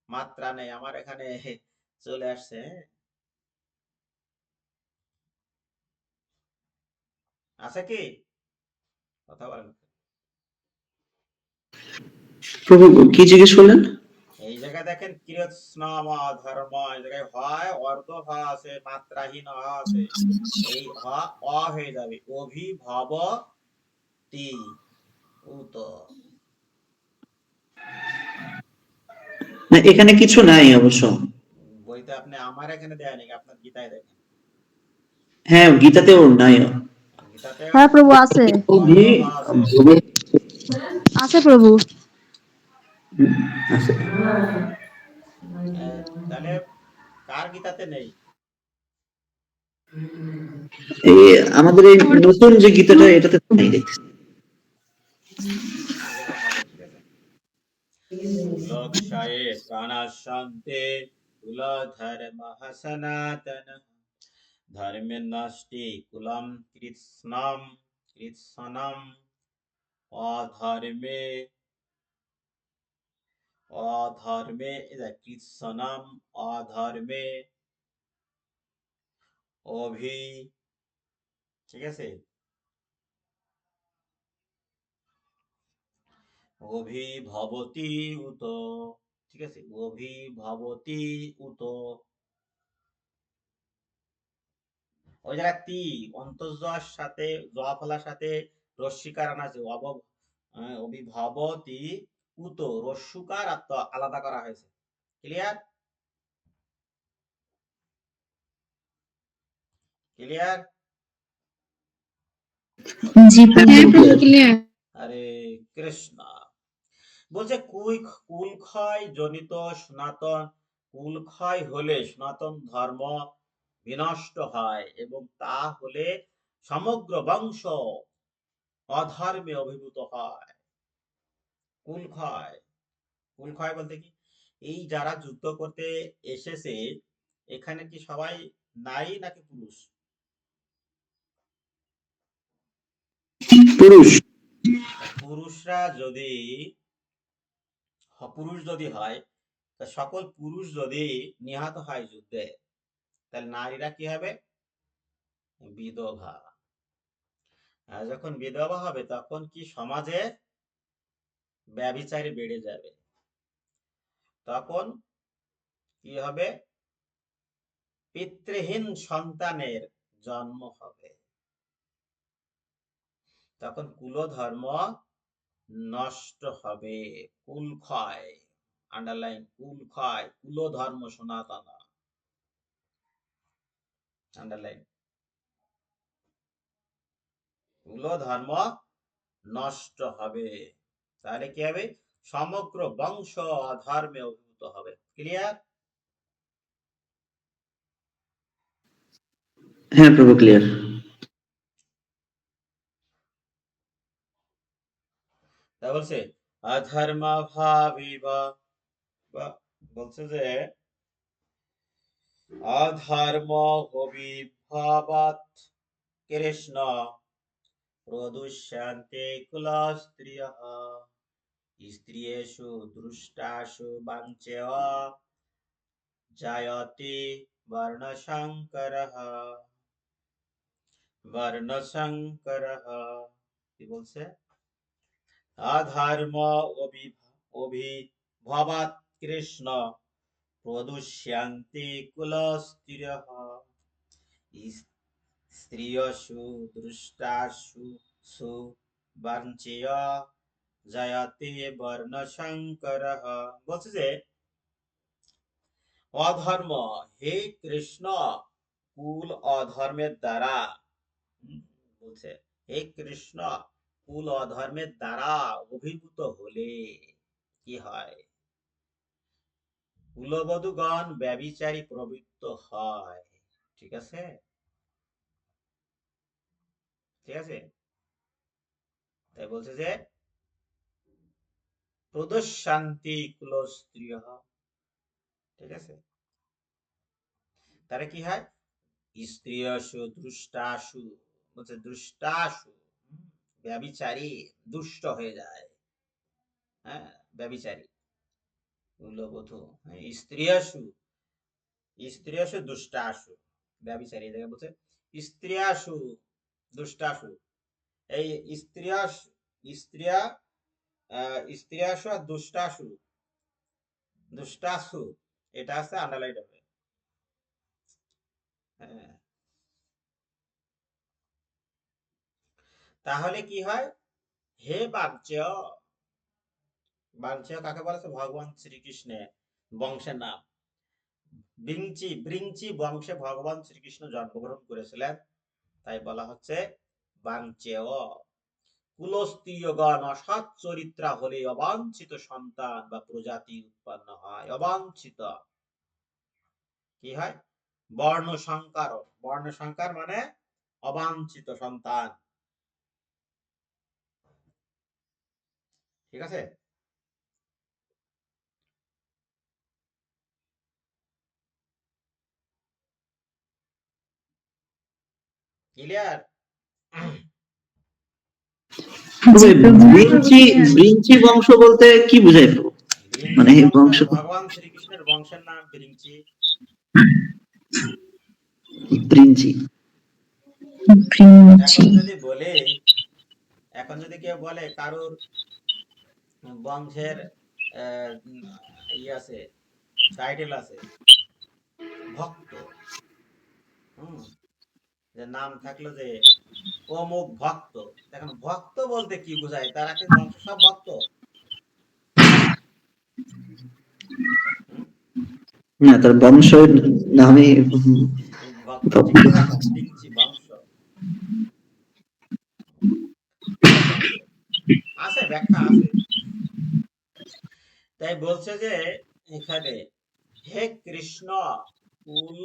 মাত্রা নেই। আমার এখানে চলে আসছে। আছে কি? কথা বলেন। প্রভু কি জিজ্ঞেস করলেন? এই জায়গায় দেখেন কৃৎস্ন ধর্ম, এই জায়গায় হয় অর্ধ হ আছে, মাত্রাহীন হ আছে। এই হ অ হয়ে যাবে, অভিভবতি উত। না, এখানে কিছু নাই অবশ্য। বইতে আপনি, আমার এখানে দেয়া নেই, আপনার গীতায় দেখেন। হ্যাঁ, গীতাতেও নাই। গীতাতে হ্যাঁ প্রভু, আছে অর্ধ হ আছে। আছে প্রভু। আছে। তাহলে কার গীতাতে নেই? এই আমাদের এই নতুন যে গীতাটা এটাতে নাই দেখতেছি। এগুলো হবে, ঠিক আছে। লোকশায়ে প্রাণাশান্তে কুলধর্মঃ সনাতনঃ ধর্মে নষ্টি কুলম কৃৎস্নম অধর্মে কৃৎস্নম অধর্মে অভি, ঠিক আছে, অভিভবতি উত, ঠিক আছে, অভিভবতি উত। ওই জায়গায় তি অন্তর্জয়ের সাথে জফলার সাথে রস্যিকার আনা আছে, অভিভবতি উত রস্যুকার আর ত আলাদা করা হয়েছে। ক্লিয়ার? ক্লিয়ার? জি হ্যাঁ প্রভু। প্রভু ক্লিয়ার। হরে কৃষ্ণ। বলছে কুল ক্ষয় জনিত সনাতন, কুল ক্ষয় হলে সনাতন ধর্ম বিনষ্ট হয় এবং তা হলে সমগ্র বংশ অধর্মে অভিভূত হয়। কুল ক্ষয়, কুল ক্ষয় বলতে কি, এই যারা যুদ্ধ করতে এসেছে এখানে কি সবাই নারী নাকি পুরুষ? পুরুষ। পুরুষরা যদি পুরুষ যদি হয়, তা সকল পুরুষ যদি নিহত হয় যুদ্ধে, তাহলে নারীরা কি হবে? বিধবা। আর যখন বিধবা হবে তখন কি সমাজে ব্যভিচারী বেড়ে যাবে, তখন কি হবে? পিতৃহীন সন্তানের জন্ম হবে, তখন কুলধর্ম নষ্ট হবে। কুল ক্ষয়, আন্ডারলাইন, কুল ক্ষয়, কুলধর্ম সনাতন, আন্ডারলাইন, কুলধর্ম নষ্ট হবে। তাহলে কি হবে? সমগ্র বংশ অধর্মে অভিভূত হবে। ক্লিয়ার? হ্যাঁ প্রভু ক্লিয়ার। তা বলছে অধর্ম ভাবিব, বলছে যে অধর্ম অভিভাবাত কৃষ্ণ প্রদুষ্যন্তে কুল স্ত্রিয়ঃ স্ত্রিয়েষু দৃষ্টাসু বাঞ্চেয় জায়তে বর্ণসংকরঃ। বর্ণসংকরঃ কি বলছে? অধর্ম অভিভবাত কৃষ্ণ প্রদুষ্যন্তে কুল স্ত্রিয়ঃ স্ত্রিয়ষু দৃষ্টাসু বাঞ্চেয় জায়তে বর্ণসংকরঃ। বলছে যে অধর্ম, হে কৃষ্ণ, কুল অধর্মের দ্বারা, বলছে হে কৃষ্ণ, কুল অধর্মের দ্বারা অভিভূত হলে কি হয়? কুলবধূগণ ব্যভিচারী প্রবৃত্ত হয়। ঠিক আছে? ঠিক আছে? তাই বলছে যে প্রদর্শান্তি কুল স্ত্রিয়ঃ, ঠিক আছে? তারা কি হয়? স্ত্রিয়সু দুষ্টাসু, বলছে দুষ্টাসু, ব্যভিচারী, দুষ্ট হয়ে যায়। হ্যাঁ, ব্যভিচারী কুলবধূ, স্ত্রিয়সু, স্ত্রিয়সু দুষ্টাসু, ব্যভিচারী, এই জায়গায় বলছে স্ত্রিয়াসু দুষ্টাসু। এই স্ত্রিয়া স্ত্রিয়াসু আর দুষ্টাসু, দুষ্টাসু এটা আছে আন্ডারলাইন হবে। হ্যাঁ, তাহলে কি হয়? হে বাঞ্চেয়, বাঞ্চেয় কাকে বলেছে? ভগবান শ্রীকৃষ্ণের বংশের নাম। বৃঞ্চি বংশে ভগবান শ্রীকৃষ্ণ জন্মগ্রহণ করেছিলেন, তাই বলা হচ্ছে বাঞ্চেয়। কুলস্ত্রীয়গণ অসৎ চরিত্রা হলে অবাঞ্ছিত সন্তান বা প্রজাতি উৎপন্ন হয়। অবাঞ্ছিত, কি হয়? বর্ণ সংকার। বর্ণ সংকার মানে অবাঞ্ছিত সন্তান। ঠিক আছে? ক্লিয়ার? জি প্রভু। ব্রিঞ্চি বংশ বলতে কি বোঝায় প্রভু? মানে এই বংশ ভগবান শ্রীকৃষ্ণের বংশের নাম বৃঞ্চি। ব্রিঞ্চি। এখন যদি কেউ বলে কারোর বংশের আছে, টাইটেল আছে ভক্ত, যে নাম থাকলো যে অমুক ভক্ত, এখন ভক্ত বলতে কি বোঝায়? তারা কি বংশ সব ভক্ত? না, তার বংশ নামে বংশ আছে, ব্যাখ্যা আছে। তাই বলছে যে এখানে, হে কৃষ্ণ, কুল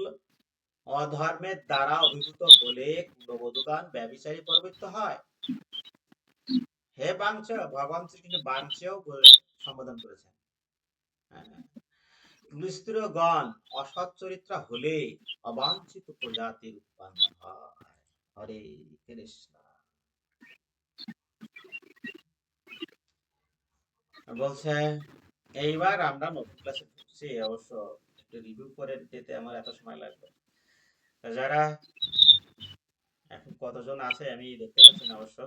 অধর্মের দ্বারা অভিভূত হলে কুলবধূগণ ব্যভিচারী প্রবৃত্ত হয়। হে বাঞ্ছ, ভগবান শ্রীকৃষ্ণ বাঞ্ছেও সম্বোধন করেছেন। কুলস্ত্রীগণ অসৎ চরিত্র হলে অবাঞ্ছিত প্রজাতির উৎপন্ন হয়। হরে কৃষ্ণ। বলছে এইবার আমরা নতুন ক্লাসে ঢুকছি, অবশ্য একটু রিভিউ করে দিতে আমার এত সময় লাগবে। যারা এখন কতজন আছে আমি দেখতে পাচ্ছি না, অবশ্য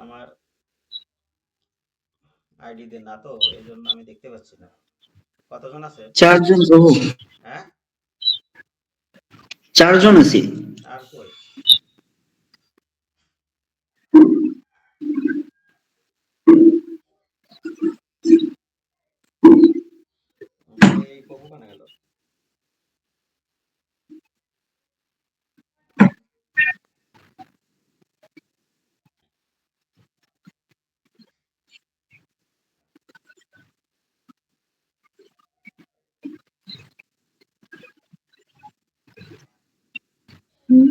আমার আইডি তে না, তো এই জন্য আমি দেখতে পাচ্ছি না কতজন আছে। 4 জন প্রভু। হ্যাঁ, 4 জন আছি। আর কই? এই প্রভু কেন গেল?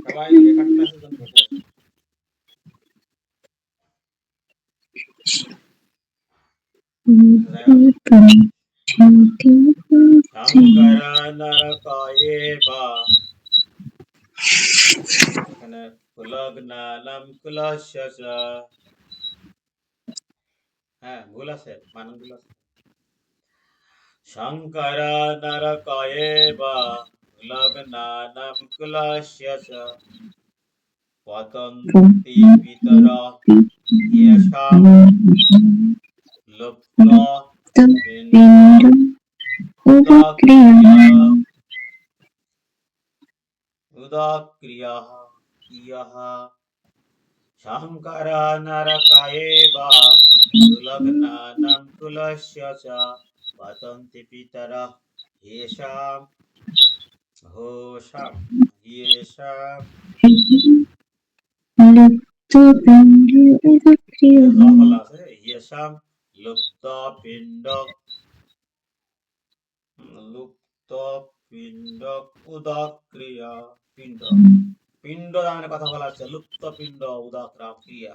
সবাই রেকর্ড ক্লাসের জন্য বসে আছে। হ্যাঁ, ভুল আছে, বানান ভুল আছে। শঙ্কর নরকায়েবা লগ্নানাম কুলস্য পতন্তি পিতরা ইয়েষাম লুপ্ত উদক্রিয়াঃ ইয়ঃ শঙ্কর নরকায়েবা লগ্নানাম কুলস্য পতন্তি পিতরা ইয়েষাম হোষাম ইয়েষাম ইয়েষাম লুপ্ত পিণ্ড উদক্রিয়া পিণ্ড পিণ্ড দানের কথা বলা হচ্ছে। লুপ্ত পিণ্ড উদক্রাম ক্রিয়া।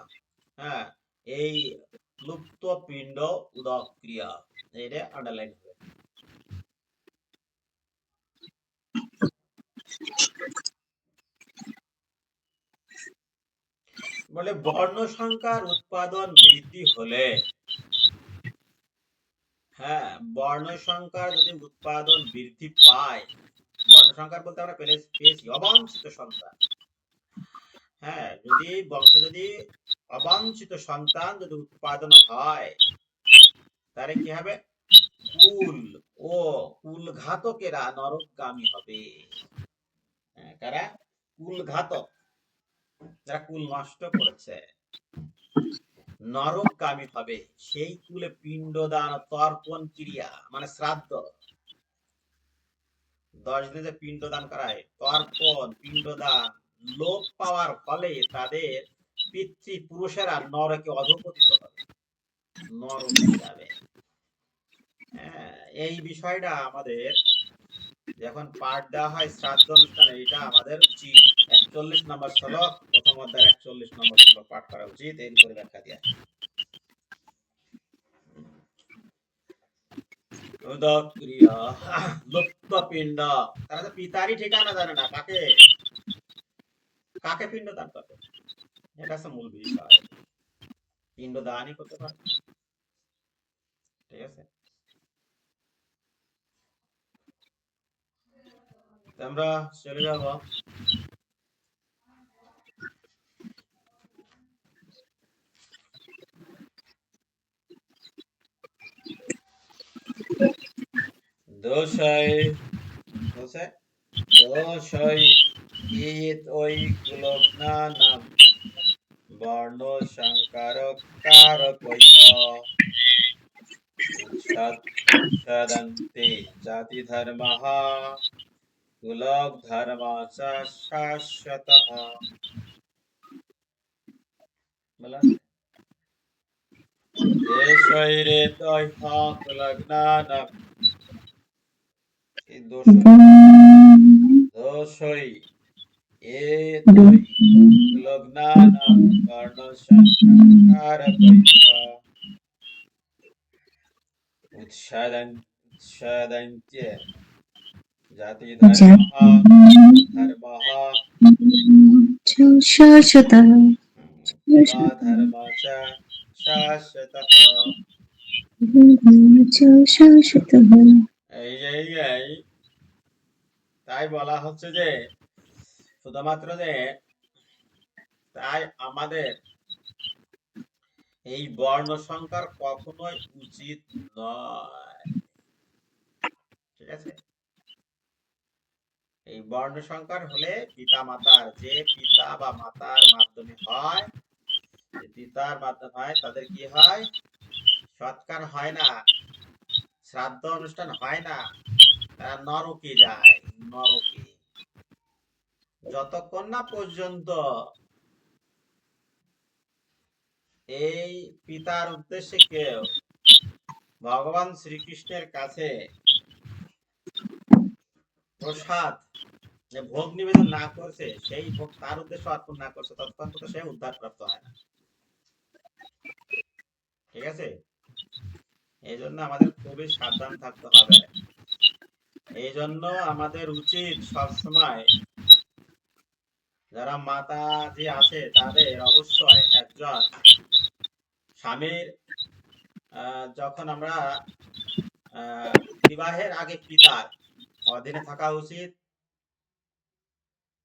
হ্যাঁ, এই লুপ্ত পিণ্ড উদক ক্রিয়া, এটা আন্ডারলাইন হবে। বলে বর্ণ সংখ্যার উৎপাদন বৃদ্ধি হলে, হ্যাঁ, বর্ণ সংখ্যার যদি উৎপাদন বৃদ্ধি পায়, বর্ণ সংখ্যার বলতে আমরা পেয়েছি অবাঞ্ছিত সন্তান। হ্যাঁ, যদি বংশে যদি অবাঞ্ছিত সন্তান যদি উৎপাদন হয়, তাহলে কি হবে? কুল ঘাতকেরা নরকগামী হবে। কারা? কুল ঘাতক, যারা কুল নষ্ট করেছে, নরকগামী হবে। সেই কুলে পিণ্ডদান তর্পণ ক্রিয়া মানে শ্রাদ্ধ, 10 দিনে যে পিণ্ডদান করায়, তর্পণ পিণ্ডদান লোপ পাওয়ার ফলে তাদের পিতৃপুরুষেরা নরকে অধঃপতিত হবে, নরকে যাবে। এই বিষয়টা আমাদের যখন পাঠ দেওয়া হয় শ্রাদ্ধ অনুষ্ঠানে, এটা আমাদের উচিত 41 নম্বর শ্লোক, প্রথম অধ্যায়ের 41 নম্বর শ্লোক পাঠ করা উচিত। এর উপরে ব্যাখ্যা দেয়া উদক ক্রিয়া লুপ্ত পিণ্ড, তারা তো পিতারই ঠিকানা জানে না, কাকে কাকে পিণ্ড দান করবে, এটা হচ্ছে মূল বিষয়। পিণ্ড দানই করতে পারে, ঠিক আছে। তো আমরা চলে যাব দোষয় দোষে দোষয় ইত ওই কুলগ্নানাম বর্ণ সংকারক কারকৈঃ উচ্ছাদন্তে জাতি ধর্মঃ কুলগ ধর্ম চ শাশ্বতঃ। বলা দেশৈরেতৈঃ কুলগ্নানাম, এই দোষই এতৈ কুলগ্নানাম বর্ণ সংকারকৈঃ উচ্ছাদন্তে জাতি ধর্মঃ শাশ্বতঃ ধর্ম চ শাশ্বতঃ। শাশ্বতঃ। এই তাই বলা হচ্ছে যে শুধুমাত্র যে, তাই আমাদের এই বর্ণ সংকর কখনোই উচিত নয়, ঠিক আছে। এই বর্ণ সংকর হলে পিতা মাতার, যে পিতা বা মাতার মাধ্যমে হয়, যে পিতার মাধ্যমে হয়, তাদের কি হয়, সৎকার হয় না, শ্রাদ্ধ অনুষ্ঠান হয় না, তারা নরকে যায়, নরকে। যতক্ষণ না পর্যন্ত এই পিতার উদ্দেশ্যে কেউ ভগবান শ্রীকৃষ্ণের কাছে প্রসাদ যে ভোগ নিবেদন না করছে, সেই ভোগ তার উদ্দেশ্যে অর্পণ না করছে, ততক্ষণ তো সে উদ্ধার প্রাপ্ত হয় না, ঠিক আছে। এই জন্য আমাদের খুবই সাবধান থাকতে হবে। এই জন্য আমাদের উচিত সবসময় যারা মাতা যে আছে তাদের অবশ্যই একজন স্বামীর, যখন আমরা বিবাহের আগে পিতার অধীনে থাকা উচিত,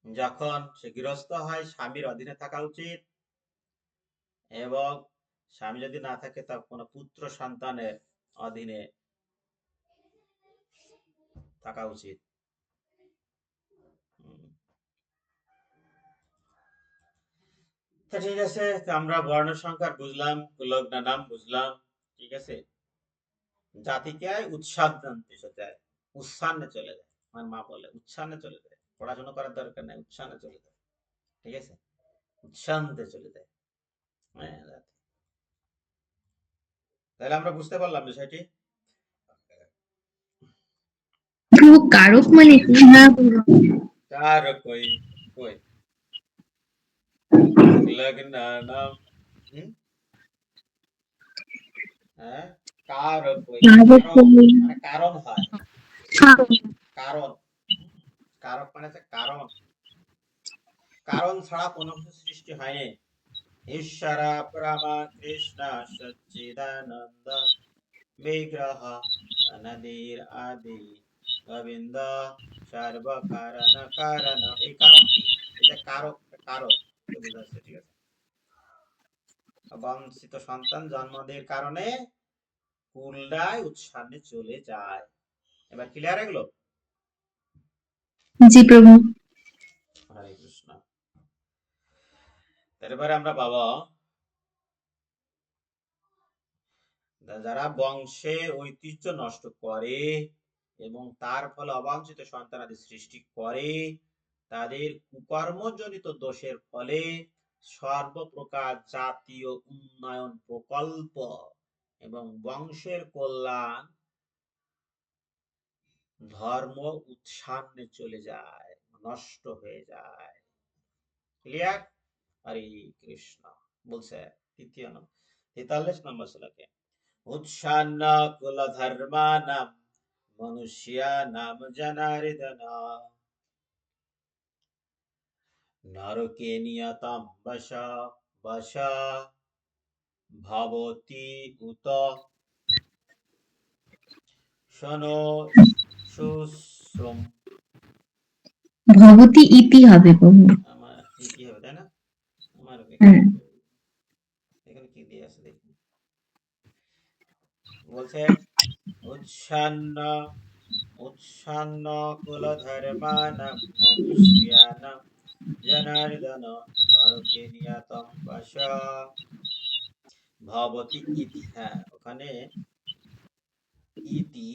যখন সে গৃহস্থ হয় স্বামীর অধীনে থাকা উচিত, এবং স্বামী যদি না থাকে তখন কোনো পুত্র সন্তানের অধীনে থাকা উচিত। ঠিক আছে, আমরা বর্ণ সংখ্যার বুঝলাম, কুলগ্না নাম বুঝলাম, ঠিক আছে। জাতিকে উৎসাহে চলে যায়, আমার মা বলে উচ্ছান্নে চলে যায়, পড়াশোনা করার দরকার নাই, উচ্ছান্নে চলে যায়, ঠিক আছে, উচ্ছান্তে চলে যায়। হ্যাঁ, তাহলে আমরা বুঝতে পারলাম বিষয়টি। প্রভু কারক মানে কি? কার কই কই লগ্না নাম, হ্যাঁ, কার কই মানে কারণ হয়, কারণ, কারক মানে হচ্ছে কারণ, কারণ ছাড়া কোনো কিছু সৃষ্টি হয়নি। ঈশ্বর পরমা কৃষ্ণ সচ্চিদানন্দ বিগ্রহ অনাদির আদি গোবিন্দ সর্ব কারণ কারণ। এই কারণ কি, এই যে কারক, কারক বুঝাচ্ছে, ঠিক আছে। বঞ্চিত সন্তান জন্মদের কারণে কুলটায় উৎসাহে চলে যায়। এবার ক্লিয়ার এগুলো? জি প্রভু। হরে কৃষ্ণ। এরপরে আমরা বাবা, যারা বংশের ঐতিহ্য নষ্ট করে এবং তার ফলে অবাঞ্ছিত সন্তানাদি সৃষ্টি করে, তাদের কুকর্মজনিত দোষের ফলে সর্বপ্রকার জাতীয় উন্নয়ন প্রকল্প এবং বংশের কল্যাণ ধর্ম উৎসান্নে চলে যায়, নষ্ট হয়ে যায়। ক্লিয়ার? হরে কৃষ্ণ। বলছে 43 নম্বর শ্লোকে, উৎসান্ন কুল ধর্মানাম মনুষ্যানাম জনার্দন নরকে নিয়তম বশ ভবতি উত শনো সুশ্রম। ভবতি ইতি হবে প্রভু। আমার কি হবে, তাই না? আমার হ্যাঁ। এখানে কি দিয়ে আছে দেখি। বলছে উৎসান্ন কুল ধর্মানাম মনুষ্যানাম জনার্দন নরকে নিয়তম বশ ভবতি ইতি। হ্যাঁ, ওখানে ইতি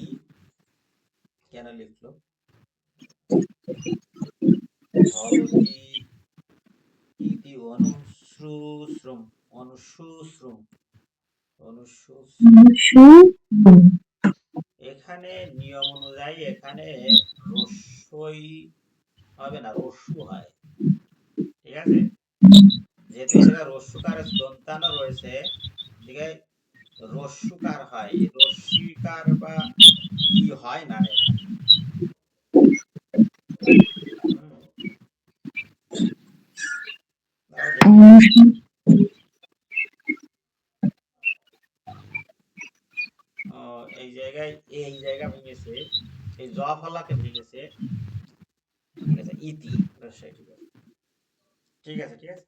কেন লিখলো? ভবতি ইতি অনুশ্রুশ্রম। এখানে নিয়ম অনুযায়ী এখানে রস্যই হবে না, রস্যু হয়। ঠিক আছে, যেহেতু এই জায়গায় রস্যুকার দন্তানো রয়েছে, ঠিক আছে, রস্যুকার হয়, রস্যিকার বা ই হয় না এখানে। এই জায়গা ভেঙেছে, এই জ ফলাকে ভেঙেছে। ঠিক আছে, ইতি রস্যই। ঠিক আছে, ঠিক আছে, ঠিক আছে।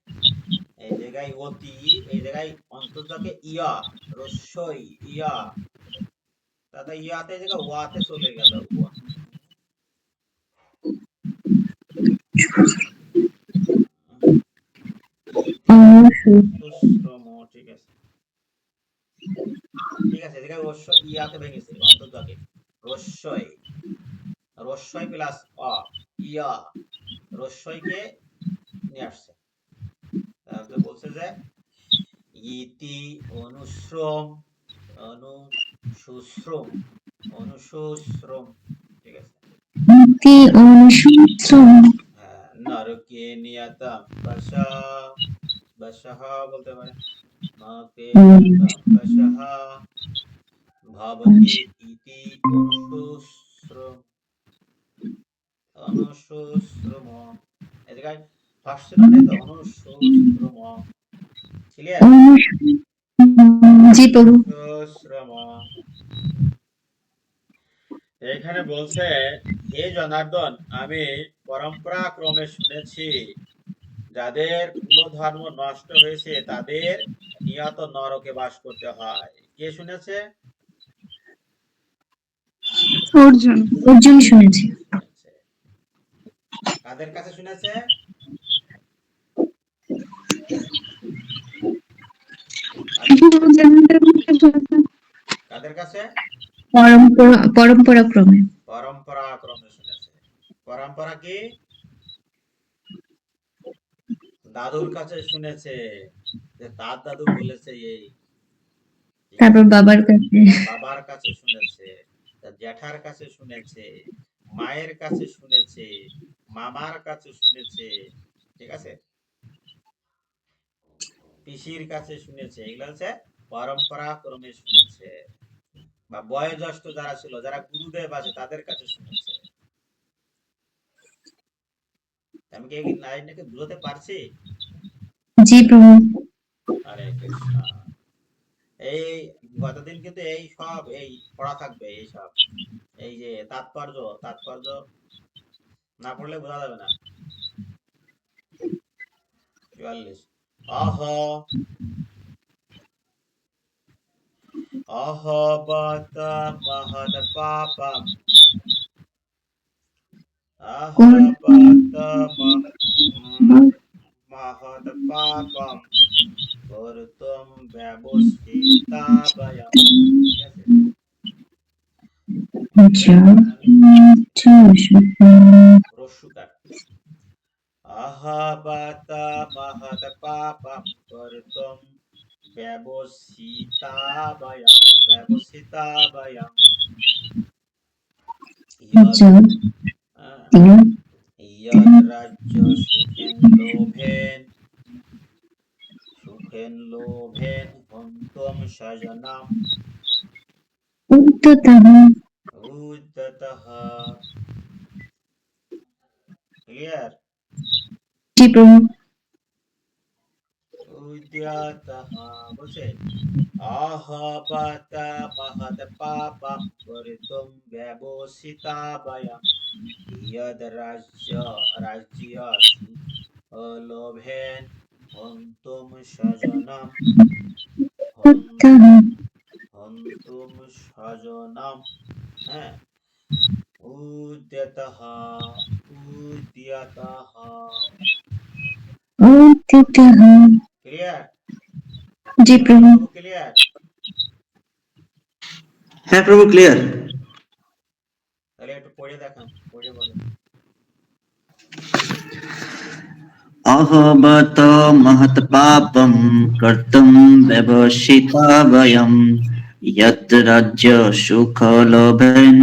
এই জায়গায় অতি, এই জায়গায় অন্তর্জাকে ইয়া, রস্যই ইয়া, দাদা ইয়াতে এই জায়গায় ওয়াতে চলে গেল। সুশ্রম। ঠিক আছে, ঠিক আছে, এই জায়গায় রস্য ইয়াতে ভেঙেছে, অন্তর্জাকে রস্যই প্লাস অ, ইয়া, রস্যইকে নিয়ে আসছে। তাহলে বলছে যে ইতি অনুশ্রম, অনুশুশ্রম। ঠিক আছে, ইতি অনুশ্রুশ্রম। হ্যাঁ, নরকে নিয়তম বশঃ বলতে পারে, নরকে নিয়তম বশঃ ভবতি ইতি অনুশুশ্রম। এই জায়গায় ফার্স্ট নেই তো, অনুশুশ্রম। ক্লিয়ার? জি প্রভু। অনুশুশ্রম। এখানে বলছে, হে জনার্দন, আমি পরম্পরা ক্রমে শুনেছি যাদের কুল ধর্ম নষ্ট হয়েছে তাদের নিয়ত নরকে বাস করতে হয়। কে শুনেছে? অর্জুন। অর্জুন শুনেছি। শুনেছে। কাদের কাছে শুনেছে? কাদের কাছে? পরম্পরা ক্রমে। পরম্পরা ক্রমে শুনেছে। পরম্পরা কি? দাদুর কাছে শুনেছে, যে তার দাদু বলেছে এই। তারপর বাবার কাছে। বাবার কাছে শুনেছে, তার জ্যাঠার কাছে শুনেছে, মায়ের কাছে শুনেছে, মামার কাছে শুনেছে। ঠিক আছে, পিসির কাছে শুনেছে। এগুলো হচ্ছে পরম্পরা ক্রমে শুনেছে। বা বয়োজ্যেষ্ঠ যারা ছিল, যারা গুরুদেব আছে, তাদের কাছে শুনেছে। আমি কি এই লাইনটাকে বুঝতে পারছি? জি প্রভু। হরে কৃষ্ণ। এই গতদিন কিন্তু এই সব এই পড়া থাকবে, এই সব এই যে তাৎপর্য না পড়লে বোঝা যাবে না। 44 অহ অহবত মহৎ পাপম অহবত মহৎ পাপম কর্তুম ব্যবস্থিতা বয়ম। ঠিক আছে, রস্যুকার। অহবত মহৎ পাপম কর্তুম ব্যবস্থিতা বয়ম। আচ্ছা, আহ, তিন। ইয়দ রাজ্য সুখেন লোভেন হন্তম স্বজনম উদ্যতঃ। উদ্যতঃ। ক্লিয়ার? জি প্রভু। উদ্যতঃ বলছে আহবত মহৎ পাপম করিতুম ব্যবসিতা বয়ম ইয়দ রাজ্য সুলোভেন হন্তুম স্বজনম উদ্যতঃ। হন্তুম স্বজনম। হ্যাঁ, উদ্যতঃ উদ্যতঃ। উদ্যতঃ। ক্লিয়ার? জি প্রভু। প্রভু ক্লিয়ার? হ্যাঁ প্রভু, ক্লিয়ার। তাহলে একটু পড়ে দেখান, পড়ে বলেন। अहोबत महत्पापं कर्तुं व्यवसिता वयं यत् राज्य सुखलोभेन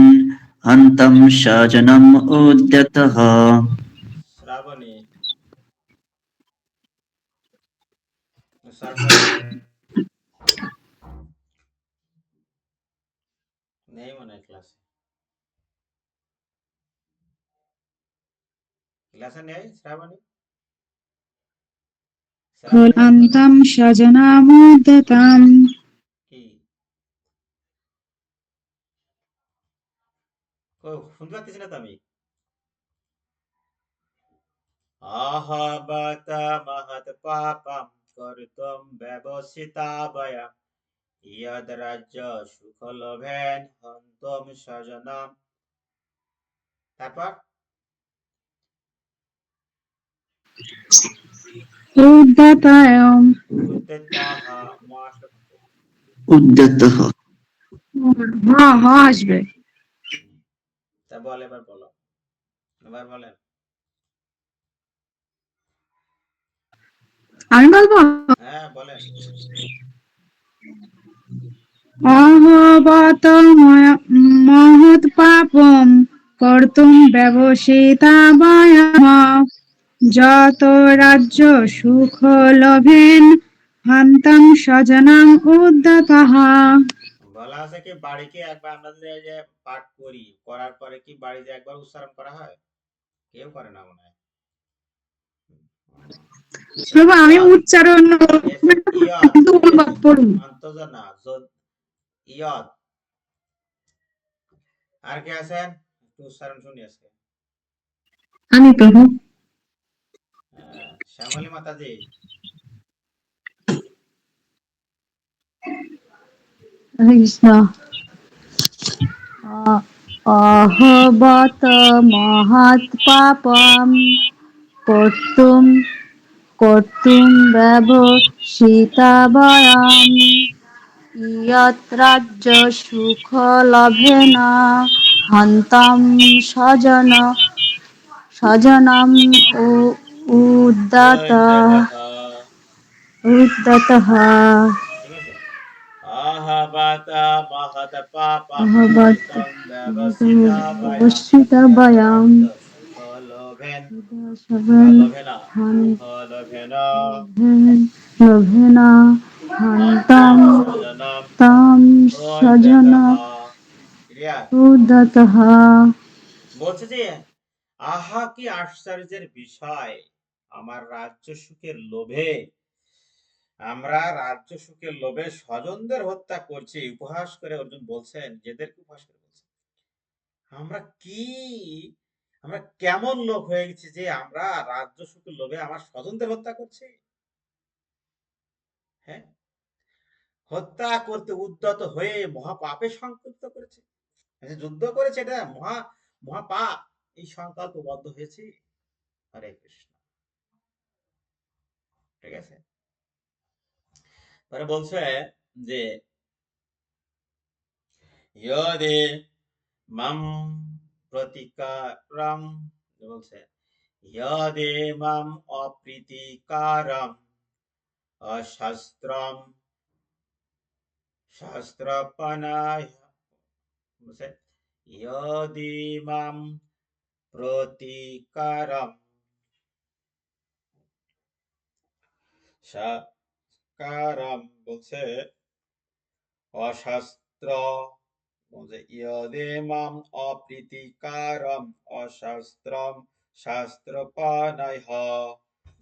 हन्तं स्वजनम् उद्यतः। শ্রাবণী, সরকার নেই মনে হয় ক্লাসে। ক্লাসে নেই শ্রাবণী? শ্রাবণী আসবে না অন্তাম স্বজনামুদ্যতাম। কি? শুনতে পাচ্ছি না তো আমি। আহবত মহৎ পাপম কর্তুম ব্যবসিতা বয়ম ইয়দ রাজ্য সুখলোভেন হন্তম স্বজনম। তারপর উদ্যতায়ম। উদ্যতঃ মহারাষ্ট্র। उद्यतः। হ্যাঁ হ্যাঁ আসবে। তা বল, এবার বলো, এবার বলেন। আমি বলবো। হ্যাঁ বলেন। অহবত মহৎ পাপম কর্তুম ব্যবসিতা বয়ম যত রাজ্য সুখ লভেন হান্তাম স্বজনাম উদ্যতঃ। বলা আছে কি বাড়িকে একবার আমরা যদি এই যে পাঠ করি, করার পরে কি বাড়িতে একবার উচ্চারণ করা হয়? কেউ করে না মনে হয়। প্রভু আমি ইয়দ, উচ্চারণ এসে ইয়দ, এসে পড়ুন। অন্তর্জনা ইয়দ। আর কে আছেন? একটু উচ্চারণ শুনি আজকে। আমি প্রভু। শ্যামলী মাতাজি। হরে কৃষ্ণ। অহবত মহৎ পাপম কর্তুম কর্তুম ব্যবসিতা বয়ম ইয়ৎ রাজ্য সুখ লভেন হন্তাম স্বজন স্বজনম উদ্যত উদ্যতঃ। উদ্যতঃ। ঠিক আছে। আহবত মহৎ পাপম অহবত কর্তুম ব্যবসিতা বয়ম অবস্থিত ইয়ৎ বয়ম রাজ্য সুখ লোভেন লোভেনা সুখ লোভেনা লভেনা হন্তম হন্তাম স্বজনম তাম স্বজন উদ্যতঃ। ক্লিয়ার? উদ্যতঃ। বলছে যে আহা কি আশ্চর্যের বিষয়, আমার রাজ্য সুখের লোভে, আমরা রাজ্য সুখের লোভে স্বজনদের হত্যা করছি। উপহাস করে অর্জুন বলছেন, যেদেরকে উপহাস করে বলছেন আমরা কি, আমরা কেমন লোক হয়ে গেছি যে আমরা রাজ্য সুখের লোভে আমার স্বজনদের হত্যা করছি। হ্যাঁ, হত্যা করতে উদ্যত হয়ে মহাপাপে সংকল্প করেছে, যুদ্ধ করেছে, এটা মহাপাপ, এই সংকল্পবদ্ধ হয়েছি। হরে কৃষ্ণ। ঠিক আছে। পরে বলছে যে ইয়দে মাম প্রতিকারম, বলছে ইয়দে মাম অপ্রীতিকারম অশাস্ত্রম শাস্ত্রপনায়, বলছে ইয়দিমাম প্রতিকারম সাকারম বলছে অশাস্ত্র, বলছে ইয়দিমাম অপ্রীতিকারম অশাস্ত্রম শাস্ত্রপানয়ঃ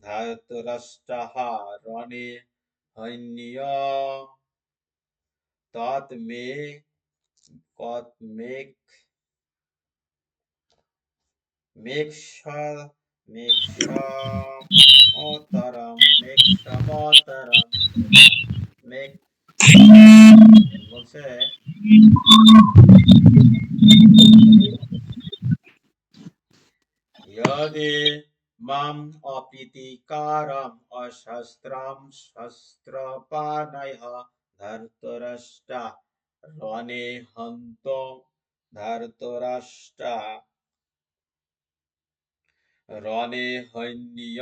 ধাতরাষ্ট্রঃ রণে হন্য তৎমে কৎমেক মেক্ষমতরম মেক বলছে ইয়দে মাম অপ্রীতিকারম অশাস্ত্রম শস্ত্রপানয়ঃ ধৃতরাষ্ট্র রণে হন্ত ধৃতরাষ্ট্র রণে হন্য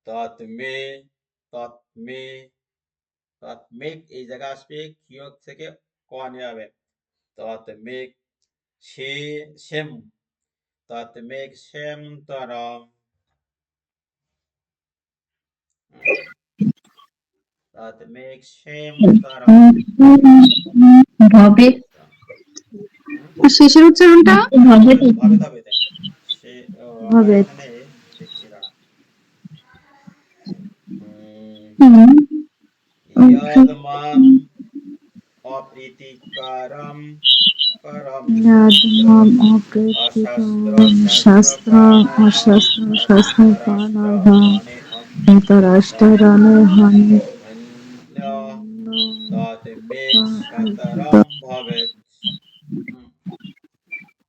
তৎমে তৎমে তৎমেক এই জায়গা আসবে কিয়ক থেকে কনে হবে তৎমেক সেম তৎমেক সেম তরম তৎমেক সেম তরম ভবে শেষের উচ্চারণটা ভবে ভাবে তবে দেখ সে আমরা ভবে এখানে দেখছি না ইয়াদমাম অপ্রীতিকারম করম ধর্ম অশাস্ত্রম শাস্ত্র অশাস্ত্র শাস্ত্র পানয়ঃ ধৃতরাষ্ট্ররণে হন্য তৎমেক শতরম ভবেৎ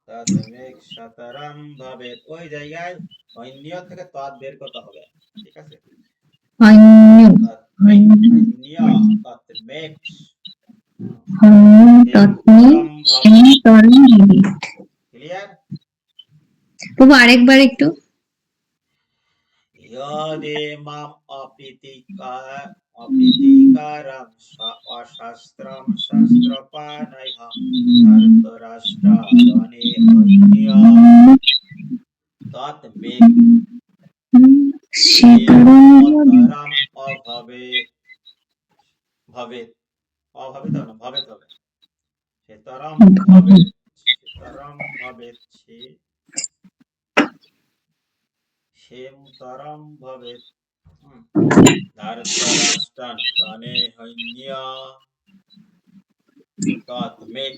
তৎমেক শতরম ভবেৎ ওই জায়গায় হন্য থেকে তৎ বের করতে হবে, ঠিক আছে? হন্য তৎমেক হন্য তৎমেক হন্য তৎমে তরম ভবেৎ। ক্লিয়ার? প্রভু আরেকবার একটু। ইয়দেমাম অপ্রীতিকারম অশাস্ত্রম শাস্ত্রপানয়ঃ ধৃতরাষ্ট্র রণে হন্য তৎমেক সেতরম অভবেৎ ভবেৎ অভবেৎ হবে না ভবেৎ হবে সেতরম ভবেৎ সেতরম ভবেৎ সেম তরম ভবেৎ ধৃতরাষ্ট্রং রণে হন্য তৎমেক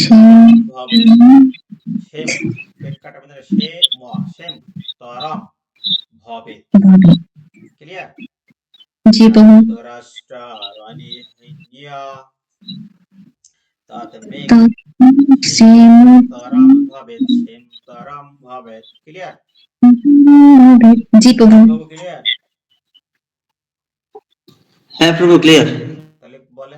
সেম তরম ভবেৎ সেম পেট কাটা মানে সেম তরম ভবেৎ। ক্লিয়ার? জি প্রভু। ধৃতরাষ্ট্র রণে হন্য তৎমেক সেম তরম ভবেৎ সেম তরম ভবেৎ। ক্লিয়ার? ভবেৎ। জি প্রভু। বাবু ক্লিয়ার? হ্যাঁ প্রভু ক্লিয়ার। তাহলে বলে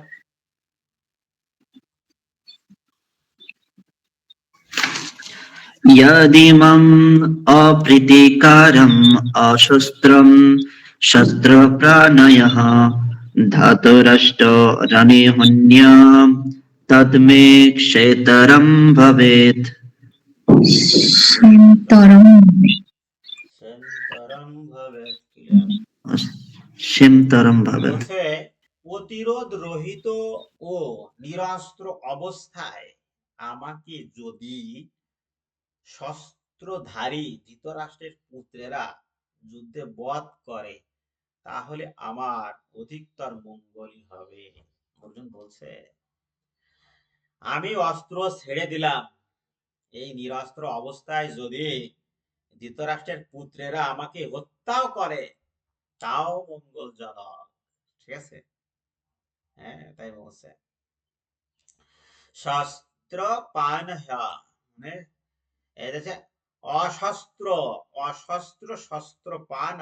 यदिमम् अप्रीतिकारम् अशस्त्रम् शस्त्रप्राणयः धातुरष्टो रणे तद्मे क्षेतरम् भवेत्। সেন্তরম সেম তরম ভবেৎ। ক্লিয়ার? শিমতরম ভবেৎ। বলছে প্রতিরোধ রহিত ও নিরস্ত্র অবস্থায় আমাকে যদি শস্ত্রধারী ধৃতরাষ্ট্রের পুত্রেরা যুদ্ধে বধ করে তাহলে আমার অধিকতর মঙ্গলই হবে। অর্জুন বলছে আমি অস্ত্র ছেড়ে দিলাম, এই নিরস্ত্র অবস্থায় যদি ধৃতরাষ্ট্রের পুত্রেরা আমাকে হত্যাও করে তাও মঙ্গলজনক। ঠিক আছে? হ্যাঁ তাই বলছে শস্ত্র পান মানে এই যে অশস্ত্র অশস্ত্র শস্ত্র পান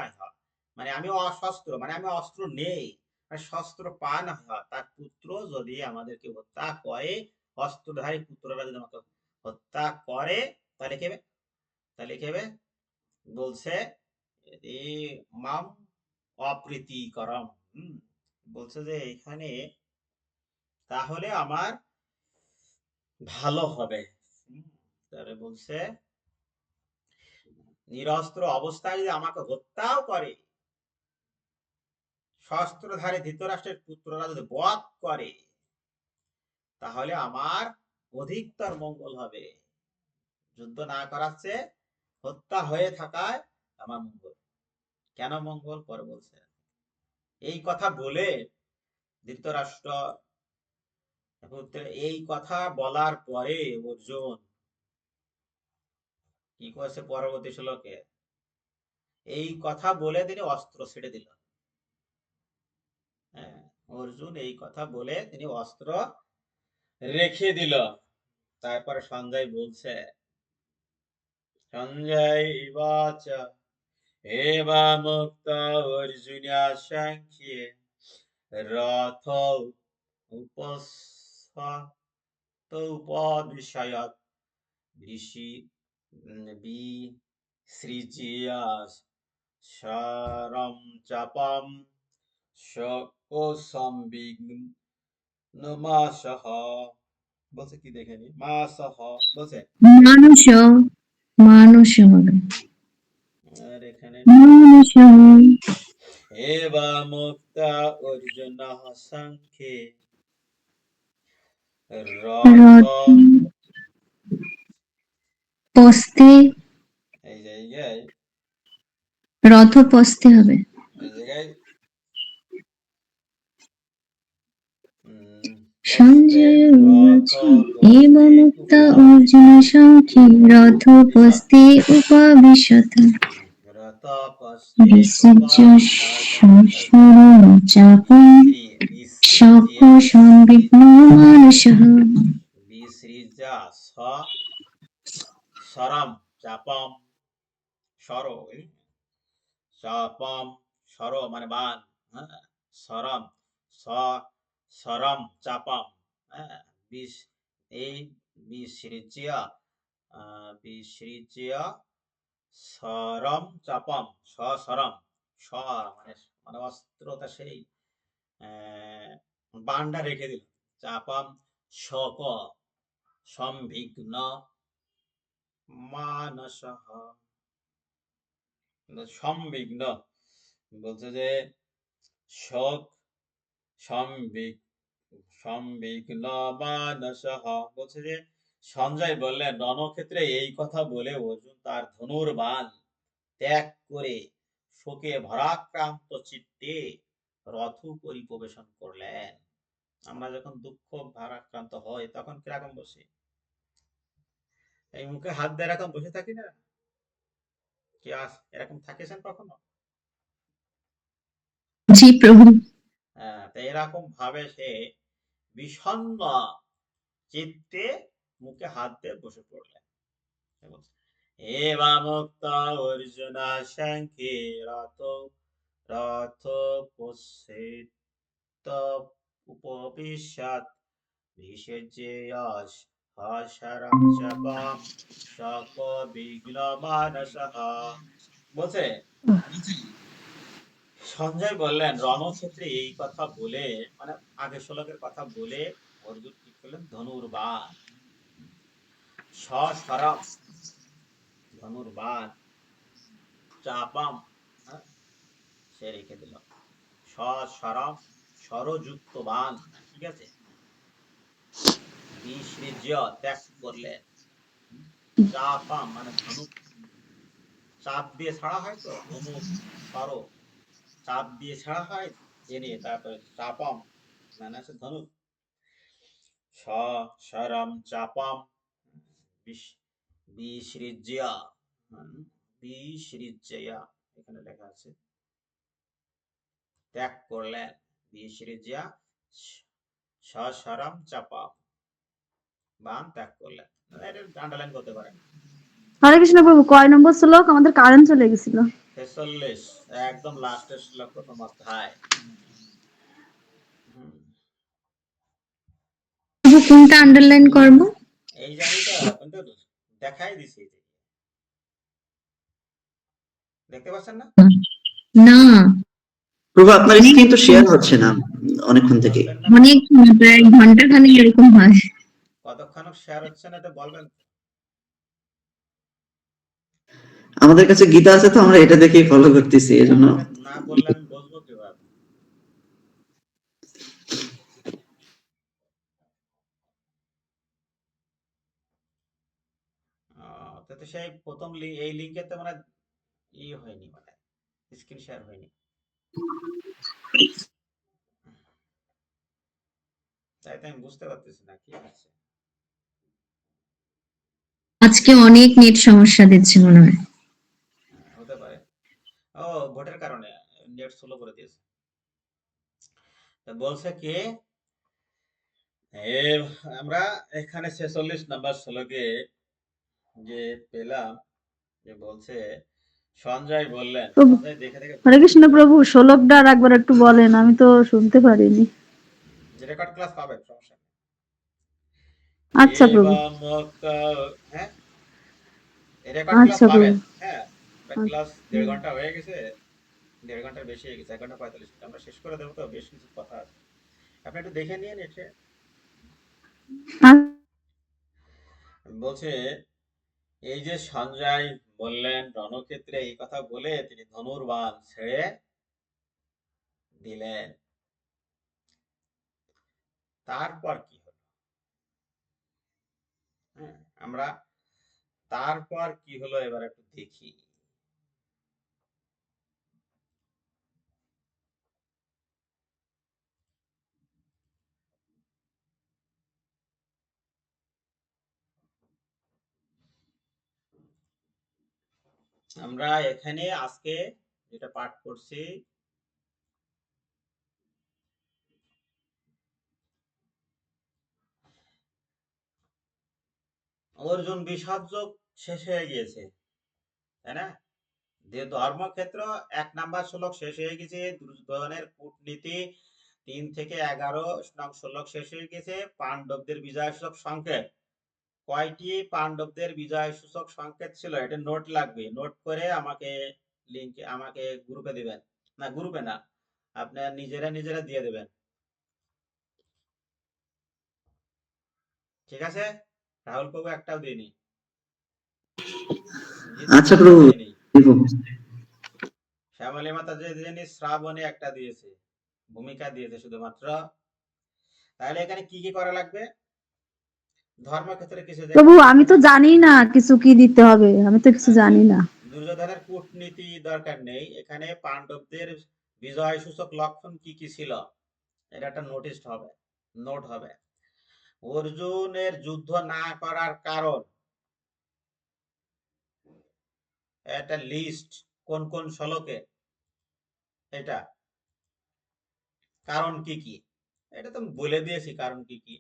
মানে আমি অশস্ত্র মানে আমি অস্ত্র নেই, মানে শস্ত্র পান তার পুত্র যদি আমাদেরকে হত্যা করে, অস্ত্রধারী পুত্ররা যদি আমাকে হত্যা করে তাহলে কি হবে? তাহলে কি হবে? বলছে মাম অপ্রীতিকরম। বলছে যে এখানে তাহলে আমার ভালো হবে। তাহলে বলছে নিরস্ত্র অবস্থায় যদি আমাকে হত্যাও করে, শস্ত্রধারী ধৃতরাষ্ট্রের পুত্ররা যদি বধ করে, তাহলে আমার অধিকতর মঙ্গল হবে। যুদ্ধ না করাচ্ছে হত্যা হয়ে থাকায় আমার মঙ্গল। কেন মঙ্গল পরে বলছে। এই কথা বলে ধৃতরাষ্ট্র এই কথা বলার পরে অর্জুন কি করেছে পরবর্তী শ্লোকে, এই কথা বলে তিনি অস্ত্র ছেড়ে দিল। হ্যাঁ, অর্জুন এই কথা বলে তিনি অস্ত্র রেখে দিল। তারপরে সঞ্জয় বলছে, সঞ্জয় বাচ এবা মুক্ত অর্জুন সাংখ্যে রথ উপবিশয়ৎ ঋষি বিসৃজ্য শরম চাপম শোকসংবিঘ্নমাসহ। বলছে কি দেখেনি, মাসহ বলছে মানুষ মানুষ হবে, আর এখানে মানুষ এবা মুক্ত অর্জুন সাংখ্যে রথ। পস্তে, এই জায়গায় রথ পস্তে হবে। এই জায়গায় সঞ্জয় উবাচা এবা মুক্ত অর্জুন সাংখ্যে রথোপস্থে উপবিশত বিসৃজ্য শরম চাপম শোকসংবিঘ্নমানসঃ। বিসৃজা সরম চাপম সর, চাপম সর মানে বান, হ্যাঁ, সরম সরম চাপম, হ্যাঁ, এই বিসৃজ্য সরম চাপম সরম মানে মানে অস্ত্রটা সেই বান্ডা রেখে দিল। চাপম শোক সংবিঘ্ন মানসহ, সংবিঘ্ন বলছে যে শোক সংবিঘ্ন মানসহ। বলছে যে সঞ্জয় বললেন, রণক্ষেত্রে এই কথা বলে অর্জুন তার ধনুর বাণ ত্যাগ করে শোকে ভারাক্রান্ত চিত্তে রথ পরিবেশন করলেন। আমরা যখন দুঃখ ভারাক্রান্ত হয় তখন কিরকম বসে, এই মুখে হাত দিয়ে এরকম বসে থাকি না, কি এরকম থাকেছেন কখনো? জি প্রভু। তো এরকম ভাবে সে বিষণ্ণ চিত্তে মুখে হাত দিয়ে বসে পড়লেন। এবা মুক্ত অর্জুন সাংখ্যে রথোপস্থিত উপবিশত বিসৃজ্য শরম চাপম শোকবিঘ্নমানসঃ। বলছে সঞ্জয় বললেন, রণক্ষেত্রে এই কথা বলে মানে আগের শ্লোকের কথা বলে অর্জুন কি করলেন, ধনুর বাণ সরম ধনুর বাণ চাপম, সে রেখে দিল, সরম সরযুক্ত বাণ, ঠিক আছে, বিসৃজ্য ত্যাগ করলেন, চাপম মানে ধনুক চাপ দিয়ে ছাড়া হয়, তো ধনুক সর চাপ দিয়ে ছাড়া হয় জেনে, তারপরে চাপম মানে আছে ধনুক, সরম চাপম বিসৃজ্য এখানে লেখা আছে ত্যাগ করলেন, বিসৃজ্য সরম চাপম বান ত্যাগ করলেন। এটা আন্ডারলাইন করতে পারেন। হরে কৃষ্ণ প্রভু, কয় নম্বর শ্লোক? আমাদের কারেন্ট চলে গেছিল। 46 একদম লাস্টের শ্লোক, প্রথম অধ্যায়। কোনটা আন্ডারলাইন করব? এই জানি তো, কিন্তু দেখাই দিছি, দেখতে পাচ্ছেন না? না, প্রভু আপনার স্ক্রিন তো শেয়ার হচ্ছে না অনেকক্ষণ থেকে। অনেক প্রায় ঘন্টা খানেক এরকম হয়। কতক্ষণ শেয়ার হচ্ছে না এটা বলবেন? আমাদের কাছে গীতা আছে তো আমরা এটা দেখেই ফলো করতেছি, এজন্য। আপনি না বললে আমি বুঝবো কিভাবে? তো সেই প্রথম এই লিংকে তো মানে হয়নি, মানে স্ক্রিন শেয়ার হয়নি, তাই তো আমি বুঝতে পারতেছি না কি হচ্ছে। আজকে অনেক নেট সমস্যা দিচ্ছে মনে হয়। হতে পারে। ও, ভোটের কারণে নেট স্লো করে দিয়েছে। তো বলছে কি এ, আমরা এখানে 46 নাম্বার শ্লোকে যে পেলাম, যে বলছে সঞ্জয় বললেন, প্রভু, সঞ্জয় দেখে দেখে হরে বলছে, কৃষ্ণ প্রভু, শ্লোকটা আর একবার একটু বলেন, আমি তো শুনতে পারিনি। যে রেকর্ড ক্লাস পাবেন, সমস্যা নেই। আচ্ছা প্রভু। এবং হ্যাঁ, রেকর্ড ক্লাস আচ্ছা প্রভু। পাবেন। হ্যাঁ, ক্লাস 1.5 ঘন্টা হয়ে গেছে, 1.5 ঘন্টার বেশি হয়ে গেছে, 1 ঘন্টা 45 মিনিট। আমরা শেষ করে দেবো, তো বেশ কিছু কথা আছে, আপনি একটু দেখে নিয়ে এসে। আ- বলছে এই যে সঞ্জয় বললেন রণক্ষেত্রে, এই কথা বলে তিনি ধনুর্বাণ ছেড়ে দিলেন। তারপর কি হলো? হ্যাঁ, আমরা তারপর কি হলো এবার একটু দেখি। আমরা এখানে আজকে যেটা পাঠ করছি, অর্জুন বিষাদ যোগ শেষ হয়ে গিয়েছে, তাই না? যে ধর্মক্ষেত্র 1 নাম্বার শ্লোক শেষ হয়ে গেছে, দুর্যোধনের কূটনীতি 3 থেকে 11 নং শ্লোক শেষ হয়ে গেছে, পাণ্ডবদের বিজয় সূচক সংকেত। কয়টি পাণ্ডবদের বিজয় সূচক সংকেত ছিল, এটা নোট লাগবে, নোট করে আমাকে লিংকে, আমাকে গ্রুপে দিবেন। না, গ্রুপে না, আপনার নিজেরা নিজেরা দিয়ে দেবেন, ঠিক আছে? রাহুল বাবু একটাও দিইনি, জিতু আচ্ছা একটাও প্রভু, দেয়নি, দিব। শ্যামলী মাতা যে দিয়েনি, শ্রাবণী একটা দিয়েছে, ভূমিকা দিয়েছে শুধুমাত্র। তাহলে এখানে কি কি করা লাগবে? ধর্মক্ষেত্রে কিছু প্রভু, জায়গায় আমি লিখে তো নেন। জানি না কিছু কি দিতে হবে, আমি তো কিছু জানি না। দুর্যোধনের কূটনীতি দরকার নেই, এখানে পাণ্ডবদের বিজয় সূচক লক্ষণ কি কি ছিল, এটা একটা নোটিশ হবে, নোট হবে। অর্জুনের যুদ্ধ না করার কারণ, একটা লিস্ট, কোন কোন শ্লোকে, এটা কারণ কি কি, এটা তো বলে দিয়েছি কারণ কি কি,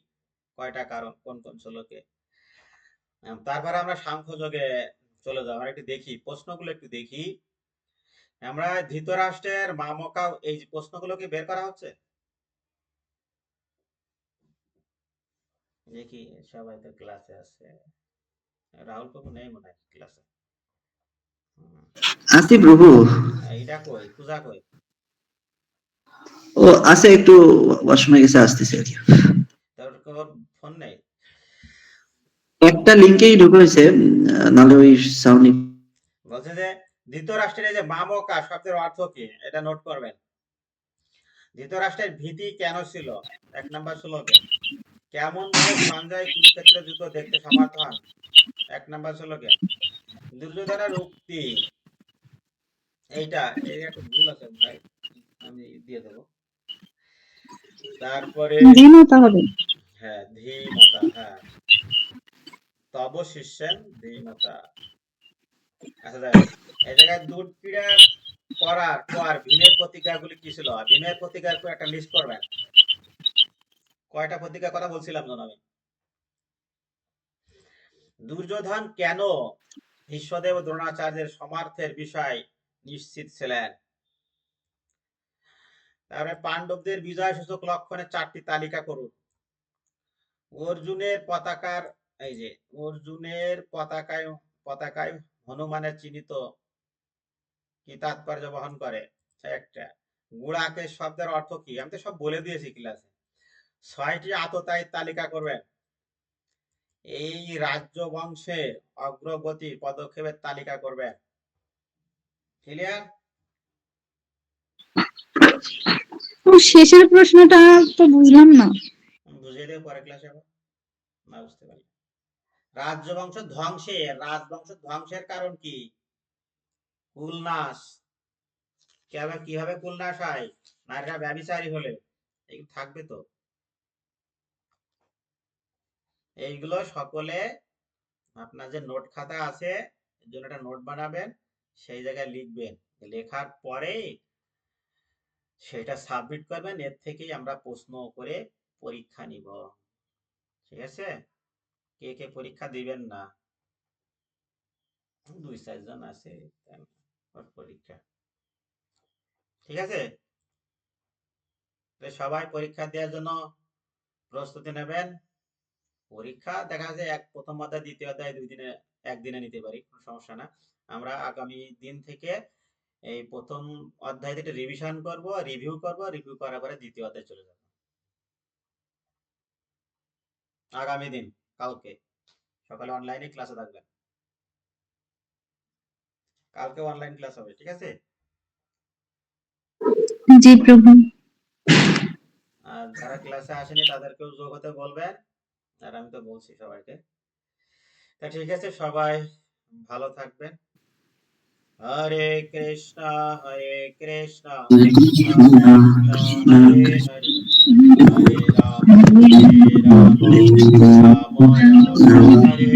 কয়টা কারণ কোন কোন শ্লোকে। তারপরে আমরা সাংখ্য যোগে চলে যাবো, আমরা একটু দেখি প্রশ্নগুলো, একটু দেখি। আমরা ধৃতরাষ্ট্রের মামকা, এই যে প্রশ্নগুলো কি বের করা হচ্ছে? দেখি, সবাই তো ক্লাসে আছে, রাহুল বাবু নেই মনে হয় ক্লাসে। আছি প্রভু। এইটা কই, পূজা কই? ও আছে, একটু ওয়াশরুমে গেছে, আসতেছে আর কি। তোর ফোন নেই? একটা লিঙ্কেই ঢুকে হয়েছে, নাহলে ওই সাউন্ড। বলছে যে ধৃতরাষ্ট্রের এই যে মামকা শব্দের অর্থ কি, এটা নোট করবেন। ধৃতরাষ্ট্রের ভীতি কেন ছিল, 1 নাম্বার শ্লোকে। কেমন ভাবে সঞ্জয় কুরুক্ষেত্রের যুদ্ধ দেখতে সমর্থ হন, 1 নাম্বার শ্লোকে। দুর্যোধনের উক্তি, এইটা এই একটা ভুল আছে ভাই, আমি দিয়ে দেবো। তারপরে দ্বিমতা হবে। হ্যাঁ, ধীমতা, হ্যাঁ, তব শিষ্যেন ধীমতা। আচ্ছা যাই হোক, এই জায়গায় দুধ ক্রীড়া করার পর ভীমের প্রতিজ্ঞাগুলি কি ছিল, ভীমের প্রতিজ্ঞার একটা লিস্ট করবেন। কয়টা প্রতিজ্ঞার কথা বলছিলাম জানো আমি? দুর্যোধন কেন ভীষ্মদেব ও দ্রোণাচার্যের সমার্থের বিষয় নিশ্চিত ছিলেন। তারপরে পাণ্ডবদের বিজয় সূচক লক্ষণের 4টি তালিকা করুন। অর্জুনের পতাকার, এই যে অর্জুনের পতাকায়, পতাকায় হনুমানের চিহ্নিত কি তাৎপর্য বহন করে, একটা। গুড়াকে শব্দের অর্থ কি, আমি তো সব বলে দিয়েছি ক্লাসে। 6টি আততায়ীর তালিকা করবেন। এই রাজ্যবংশের অগ্রগতি পদক্ষেপের তালিকা করবেন। ক্লিয়ার? শেষের প্রশ্নটা তো বুঝলাম না। বুঝিয়ে দেবো পরের ক্লাসে আবার, না বুঝতে পারলে। রাজবংশ ধ্বংসের কারণ কি? কুলনাশ। কিভাবে কুলনাশ হয়? নারীরা ব্যভিচারী হলে। এগুলো থাকবে তো, এইগুলো সকলে আপনার যে নোট খাতা আছে এর জন্য একটা নোট বানাবেন, সেই জায়গায় লিখবেন। লেখার পরে সেটা সাবমিট করবেন, এর থেকেই আমরা প্রশ্ন করে পরীক্ষা নিব। ঠিক আছে? কে কে পরীক্ষা দিবেন না? 2-4 জন আছে পরীক্ষা। ঠিক আছে? তো সবাই পরীক্ষা দেওয়ার জন্য প্রস্তুতি নেবেন। পরীক্ষা দেখা যায় প্রথম অধ্যায় দ্বিতীয় অধ্যায় একদিনে নিতে পারি, কোনো সমস্যা না। আমরা আগামী দিন থেকে এই প্রথম অধ্যায় থেকে রিভিশন করব, রিভিউ করার পরে দ্বিতীয় অধ্যায় চলে যাব আগামী দিন। কালকে সকালে অনলাইনে ক্লাসে থাকবেন, কালকে অনলাইন ক্লাস হবে। ঠিক আছে? জি প্রভু। আর যারা ক্লাসে আসেনি তাদেরকেও যোগ হতে বলবেন, আর আমি তো বলছি সবাইকে। তা ঠিক আছে, সবাই ভালো থাকবেন। হরে কৃষ্ণ হরে কৃষ্ণ কৃষ্ণ হরে হরে হরে রাম রাম রাম হরে হরে।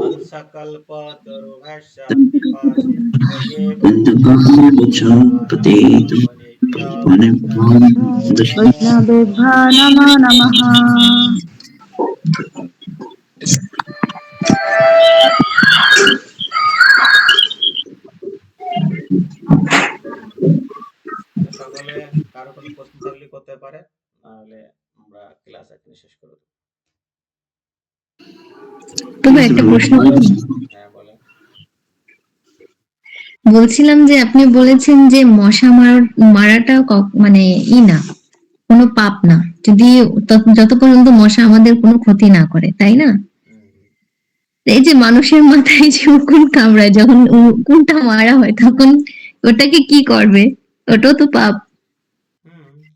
হংসকল্পতরুভ্যশ্চ কৃপা সিন্ধুভ্যেব বৈষ্ণবেভ্যো নমো নমঃ। সকলে কারো কোনো প্রশ্ন থাকলে করতে পারে, নাহলে আমরা ক্লাস এখানে শেষ করে দেব। তবে একটা প্রশ্ন করি। হ্যাঁ বলেন। বলছিলাম যে আপনি বলেছেন যে মশা মারাটা মানে না, কোনো পাপ না, যদি যত পর্যন্ত মশা আমাদের কোনো ক্ষতি না করে, তাই না? এই যে মানুষের মাথায় যে উকুন কামড়ায়, যখন উকুনটা মারা হয় তখন ওটাকে কি করবে? ওটাও তো পাপ।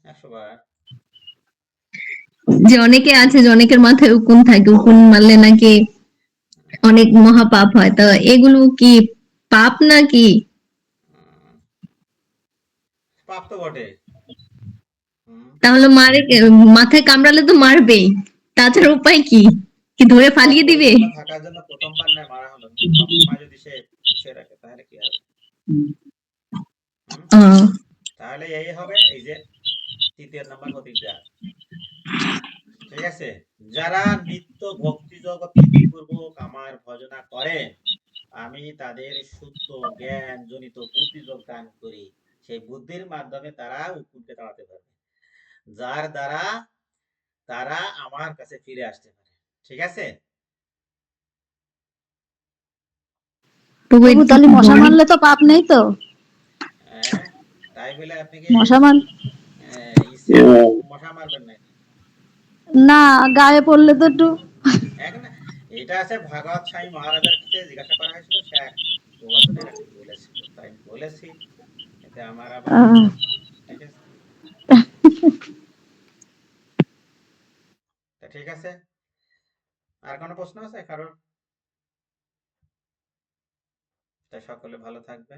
100 বার। যে অনেকে আছে যে অনেকের মাথায় উকুন থাকে, উকুন মারলে নাকি অনেক মহা পাপ হয়, তো এগুলো কি পাপ নাকি? পাপ তো বটে। তাহলে মাথায় কামড়ালে তো মারবেই, তাছাড়া উপায় কি? কি ধরে ফালিয়ে দিবে? পরিচ্ছন্ন থাকার জন্য প্রথমবার নয় মারা হলো, সবসময় যদি সে পুষে রাখে তাহলে কি হবে? তাহলে এই হবে, এই যে 3 নম্বর প্রতিজ্ঞা। ঠিক আছে? যারা নিত্য ভক্তিযোগ প্রীতিপূর্বক আমার ভজনা করে, আমি তাদের শুদ্ধ জ্ঞান জনিত বুদ্ধিযোগ দান করি। সেই বুদ্ধির মাধ্যমে তারা উকুনকে তাড়াতে পারবে, যার দ্বারা তারা আমার কাছে ফিরে আসতে পারে। ঠিক আছে? প্রভু তাহলে মশা মারলে তো পাপ নেই তো? হ্যাঁ, তাই বলে আপনি কি মশা মার ইচ্ছে মশা মারবেন নাকি? না, গায়ে পড়লে তো একটু এখন এটা আছে ভাগবত স্বামী মহারাজের কাছে জিজ্ঞাসা করা হয়েছিল, সে এক প্রবচনে এরকম বলেছিল, তাই আমি বলেছি, এতে আমার আবার ঠিক আছে। তা ঠিক আছে, আর কোনো প্রশ্ন আছে কারোর? তা সকলে ভালো থাকবে।